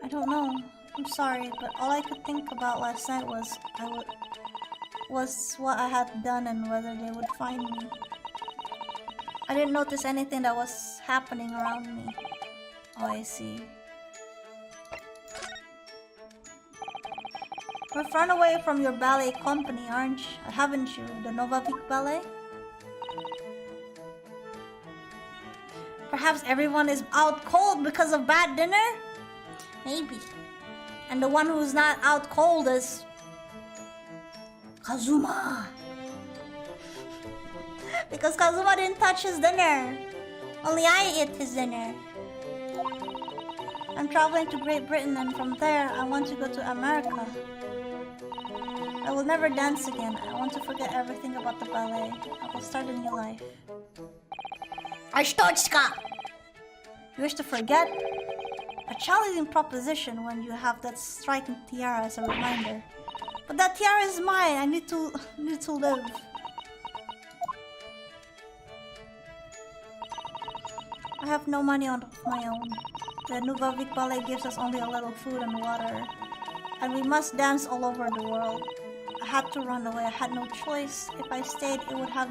I don't know. I'm sorry, but all I could think about last night was what I had done and whether they would find me. I didn't notice anything that was happening around me. Oh, I see. We've run away from your ballet company, haven't you? The Novavik Ballet? Perhaps everyone is out cold because of bad dinner? Maybe. And the one who's not out cold is... Kazuma! Because Kazuma didn't touch his dinner. Only I ate his dinner. I'm traveling to Great Britain and from there I want to go to America. I will never dance again. I want to forget everything about the ballet. I will start a new life. Arstochka! You wish to forget? A challenging proposition when you have that striking tiara as a reminder. But that tiara is mine. I need to live. I have no money of my own. The Novavik Ballet gives us only a little food and water. And we must dance all over the world. I had to run away. I had no choice. If I stayed, it would have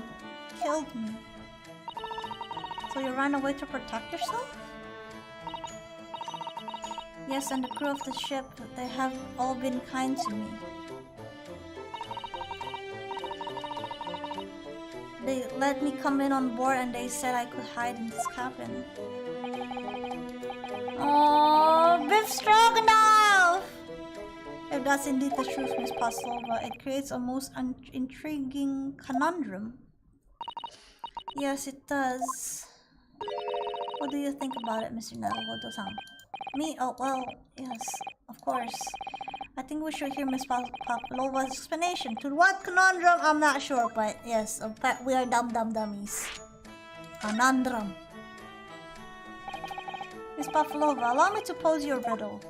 killed me. So you ran away to protect yourself? Yes, and the crew of the ship, they have all been kind to me. They let me come in on board and they said I could hide in this cabin. Aww. That's indeed the truth, Miss Paslova. It creates a most intriguing conundrum. Yes, it does. What do you think about it, Mr. Naruhodo-san? Me? Oh, well, yes, of course. I think we should hear Miss Pavlova's explanation. To what conundrum? I'm not sure, but yes, we are dummies. Conundrum. Miss Pavlova, allow me to pose your riddle.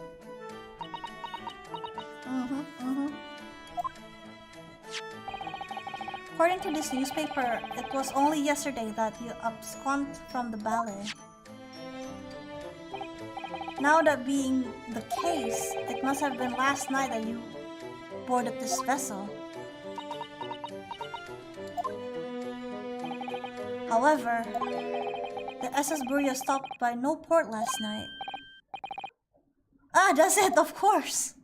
According to this newspaper, it was only yesterday that you absconded from the ballet. Now that being the case, it must have been last night that you boarded this vessel. However, the SS Burya stopped by no port last night. Ah, that's it, of course.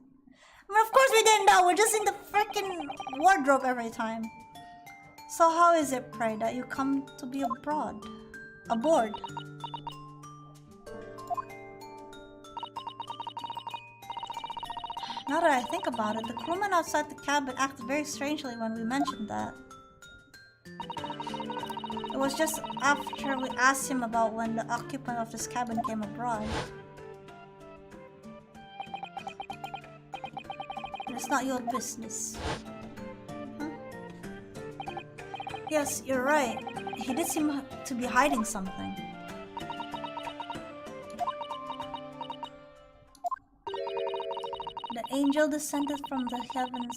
I mean, of course we didn't know. We're just in the freaking wardrobe every time. So how is it, pray, that you come to be aboard? Now that I think about it, the crewman outside the cabin acted very strangely when we mentioned that. It was just after we asked him about when the occupant of this cabin came abroad. It's not your business. Yes, you're right. He did seem to be hiding something. The angel descended from the heavens,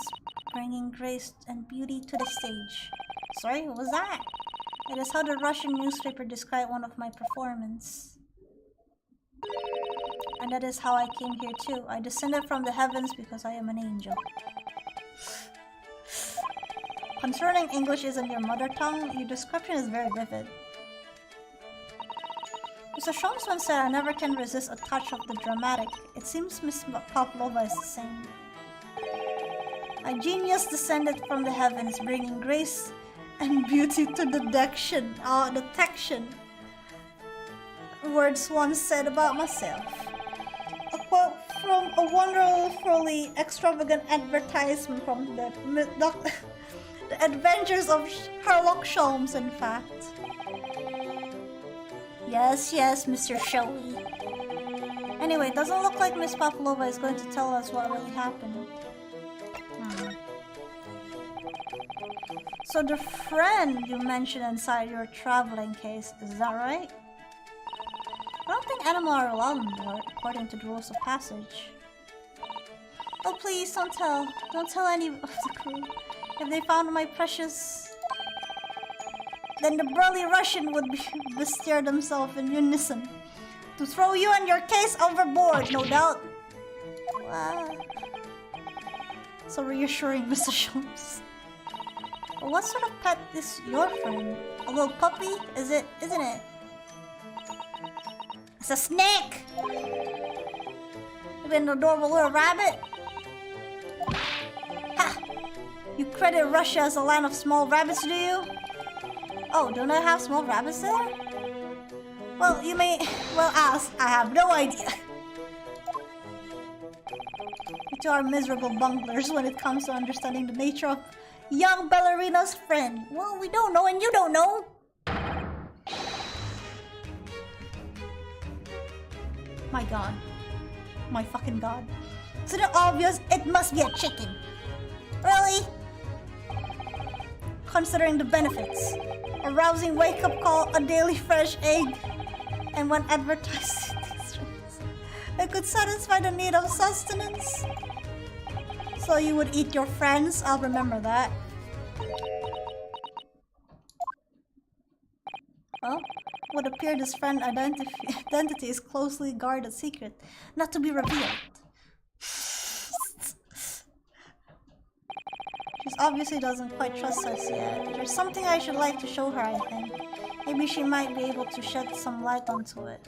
bringing grace and beauty to the stage. Sorry, what was that? It is how the Russian newspaper described one of my performances. And that is how I came here too. I descended from the heavens because I am an angel. Concerning English isn't your mother tongue, your description is very vivid. Mr. Sholmes once said I never can resist a touch of the dramatic. It seems Miss Pavlova is the same. A genius descended from the heavens, bringing grace and beauty to the detection. Words once said about myself. A quote from a wonderfully extravagant advertisement from the Adventures of Sherlock Holmes, in fact. Yes, Mr. Showy. Anyway, it doesn't look like Miss Pavlova is going to tell us what really happened. So the friend you mentioned inside your traveling case, is that right? I don't think animals are allowed on board, according to the rules of passage. Oh please, don't tell any of the crew. If they found my precious... Then the burly Russian would bestir themselves in unison to throw you and your case overboard, no doubt. So reassuring, Mr. Sholmes. But what sort of pet is your friend? A little puppy? Isn't it? It's a snake! Even an adorable little rabbit? Ha! You credit Russia as a land of small rabbits, do you? Oh, don't I have small rabbits there? Well, you may well ask. I have no idea. You two are miserable bunglers when it comes to understanding the nature of young ballerina's friend. Well, we don't know and you don't know. My god. My fucking god. Isn't it obvious? It must be a chicken. Really? Considering the benefits. A rousing wake-up call, a daily fresh egg. And when advertised it could satisfy the need of sustenance. So you would eat your friends? I'll remember that. Well, it would appear this friend identity is closely guarded secret, not to be revealed. She obviously doesn't quite trust us yet. There's something I should like to show her, I think. Maybe she might be able to shed some light onto it.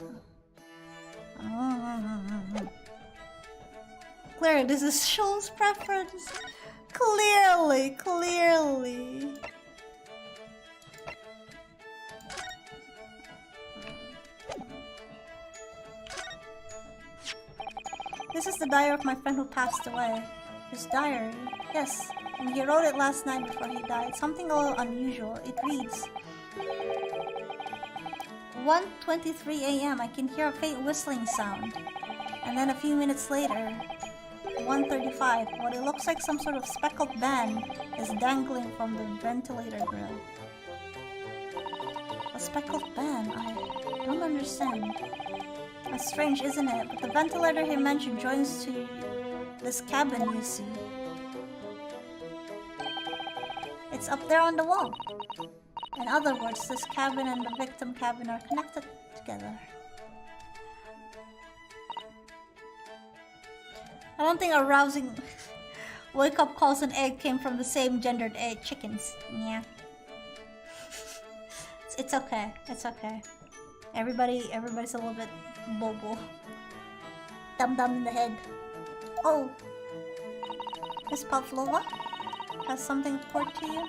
Clearly, this is Sean's preference. Clearly. This is the diary of my friend who passed away. His diary. Yes, and he wrote it last night before he died. Something a little unusual. It reads, 1:23 a.m. I can hear a faint whistling sound. And then a few minutes later, 1:35, what it looks like some sort of speckled band is dangling from the ventilator grill. A speckled band? I don't understand. That's strange, isn't it? But the ventilator he mentioned joins to this cabin, you see. It's up there on the wall. In other words, this cabin and the victim cabin are connected together. I don't think our rousing wake-up calls and egg came from the same gendered chickens. Yeah. It's okay. It's okay. Everybody's a little bit bobo. Dum-dum in the head. Oh. Miss Pavlova? Has something important to you?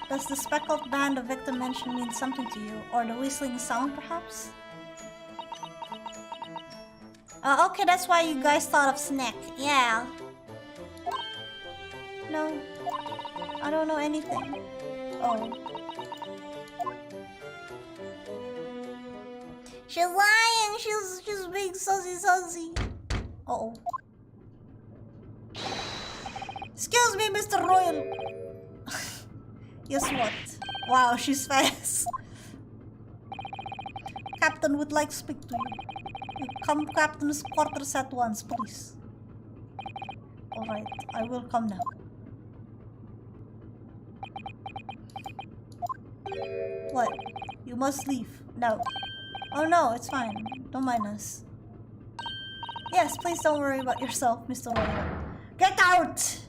Does the speckled band the victim mentioned mean something to you? Or the whistling sound, perhaps? Okay, that's why you guys thought of snack. Yeah. No. I don't know anything. Oh. She's lying! She's being sussy. Uh-oh. Excuse me, Mr. Royal. Guess what? Wow, she's fast. Captain would like to speak to you. Come Captain's quarters at once, please. Alright, I will come now. What? You must leave. No. Oh no, it's fine. Don't mind us. Yes, please don't worry about yourself, Mr. Royal. Get out!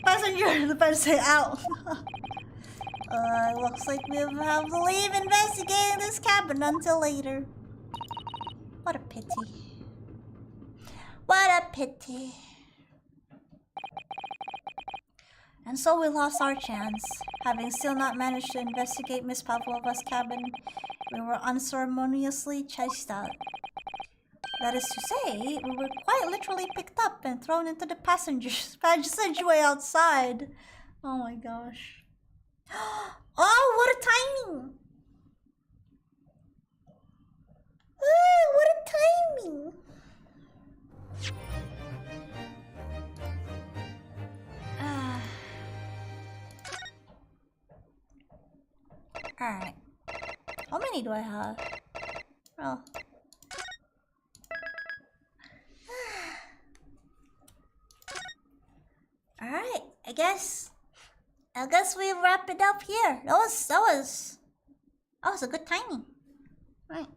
Passenger, the better say out. Looks like we have to leave investigating this cabin until later. What a pity. What a pity. And so we lost our chance. Having still not managed to investigate Miss Pavlova's cabin, we were unceremoniously chased out. That is to say, we were quite literally picked up and thrown into the passageway outside. Oh my gosh. Oh, what a timing! Oh, what a timing! Alright. How many do I have? Oh. Alright, I guess we wrap it up here. That was a good timing. Right.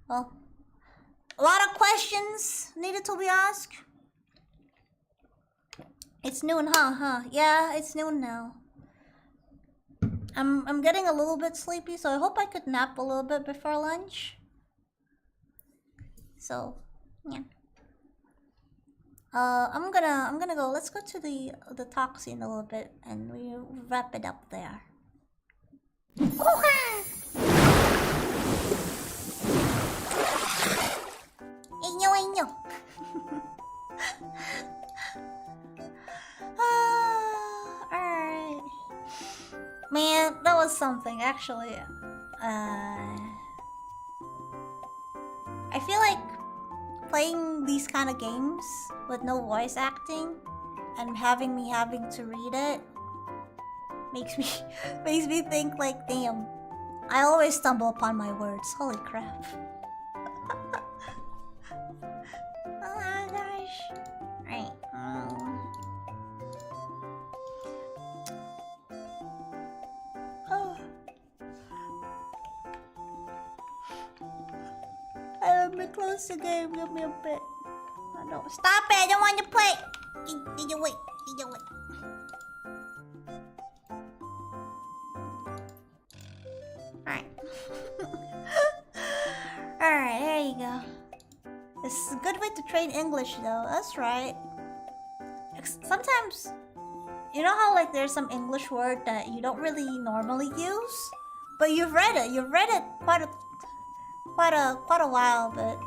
Well, a lot of questions needed to be asked. It's noon, huh? Yeah, it's noon now. I'm getting a little bit sleepy, so I hope I could nap a little bit before lunch. So, yeah. I'm gonna go. Let's go to the toxin a little bit, and we wrap it up there. Inyo. Alright. Man, that was something, actually. I feel like playing these kind of games with no voice acting and having to read it makes me think like, damn, I always stumble upon my words. Holy crap. Oh my gosh. Right. Oh. Let me close the game. Give me a bit. I don't. Stop it! I don't want to play. Did you wait? Alright. Alright, there you go. This is a good way to train English, though. That's right. Sometimes, you know how like there's some English word that you don't really normally use, but you've read it. You've read it quite a while, but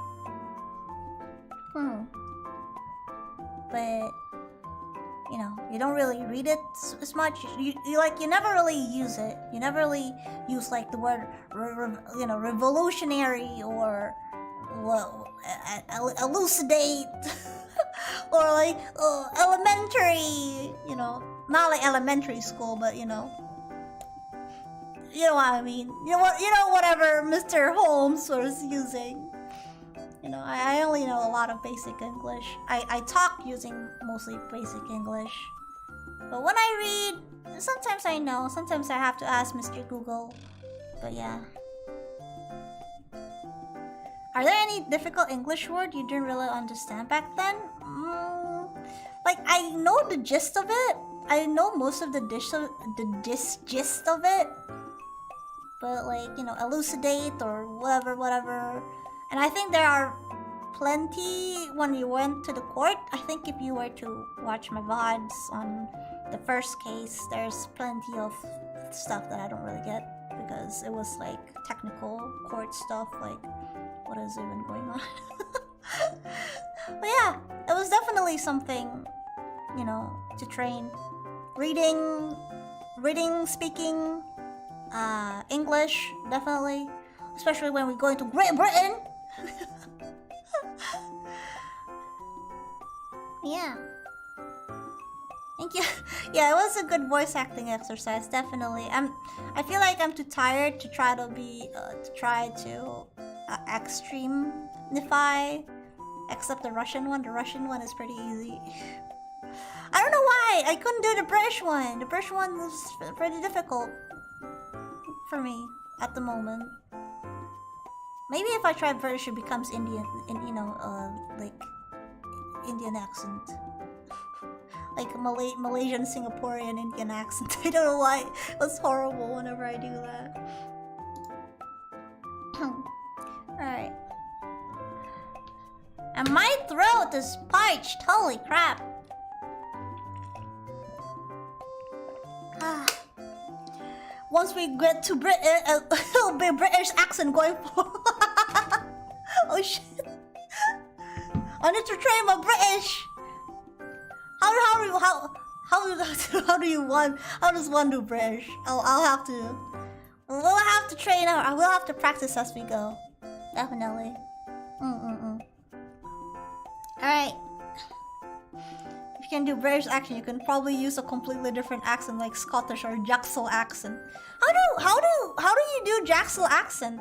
but you don't really read it as much. You never really use it. You never really use like the word revolutionary or elucidate or like elementary. Not like elementary school, but you know what I mean. Whatever Mr. Holmes was using. I only know a lot of basic English. I talk using mostly basic English. But when I read, sometimes I know. Sometimes I have to ask Mr. Google. But yeah. Are there any difficult English word you didn't really understand back then? Like, I know the gist of it. I know most of the gist of it. But like, elucidate or whatever. And I think there are plenty when you went to the court. I think if you were to watch my VODs on the first case, there's plenty of stuff that I don't really get because it was like technical court stuff, like what is even going on? But yeah, it was definitely something, to train. Reading, speaking, English, definitely. Especially when we go into Great Britain. Yeah. Thank you. Yeah, it was a good voice acting exercise, definitely. I feel like I'm too tired to try to extremify, except the Russian one. The Russian one is pretty easy. I don't know why I couldn't do the British one. The British one was pretty difficult for me at the moment. Maybe if I try British, it becomes Indian, like Indian accent, like Malaysian, Singaporean, Indian accent. I don't know why. It was horrible whenever I do that. Alright. And my throat is parched. Holy crap. Once we get to it'll be British accent going forward. Oh shit! I need to train my British. How does one do British? I'll have to. We'll have to train out. We'll have to practice as we go. Definitely. All right. If you can do British accent, you can probably use a completely different accent like Scottish or Jacksel accent. How do you do Jacksel accent?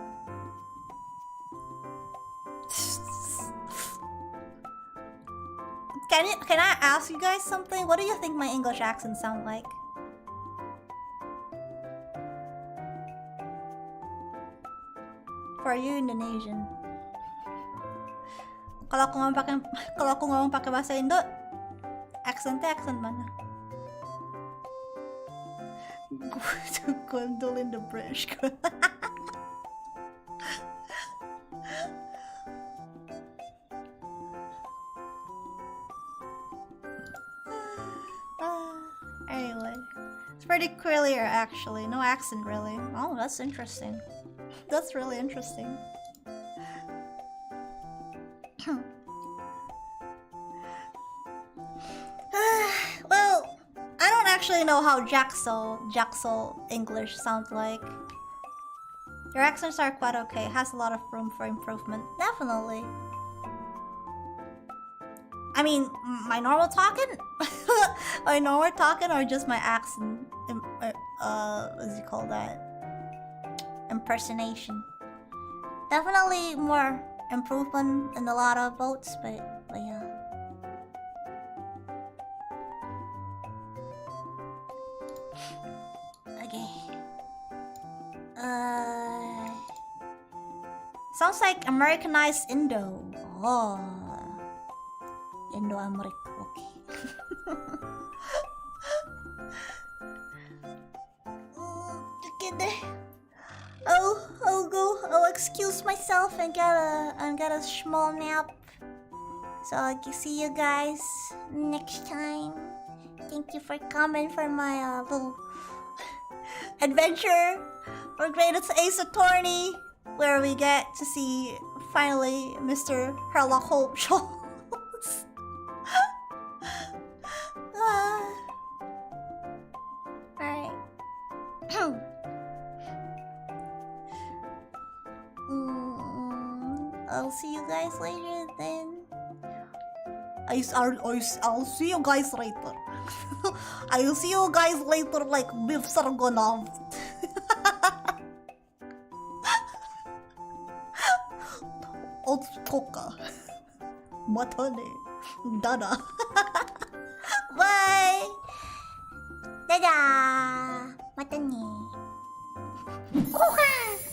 Can I ask you guys something? What do you think my English accent sound like? For you Indonesian. Kalau aku ngomong pakai bahasa Indo, accent mana? Gondol in the British. Anyway, it's pretty clear actually. No accent really. Oh, that's interesting. That's really interesting. Well, I don't actually know how Jacksel English sounds like. Your accents are quite okay. Has a lot of room for improvement. Definitely. I mean, my normal talking? My normal talking or just my accent? What do you call that? Impersonation. Definitely more improvement in a lot of votes, but yeah. Okay. Sounds like Americanized Indo. Oh. Indo-America, okay. I'll excuse myself and get a small nap. So I can see you guys next time. Thank you for coming for my little adventure for Greatest Ace Attorney, where we get to see finally Mr. Sherlock Holmes. I'll see you guys later then. I'll see you guys later. I'll see you guys later like Biff Sargonov. Otsuka. Mata ne. Dada. Bye. Dada. Mata ne. Koha.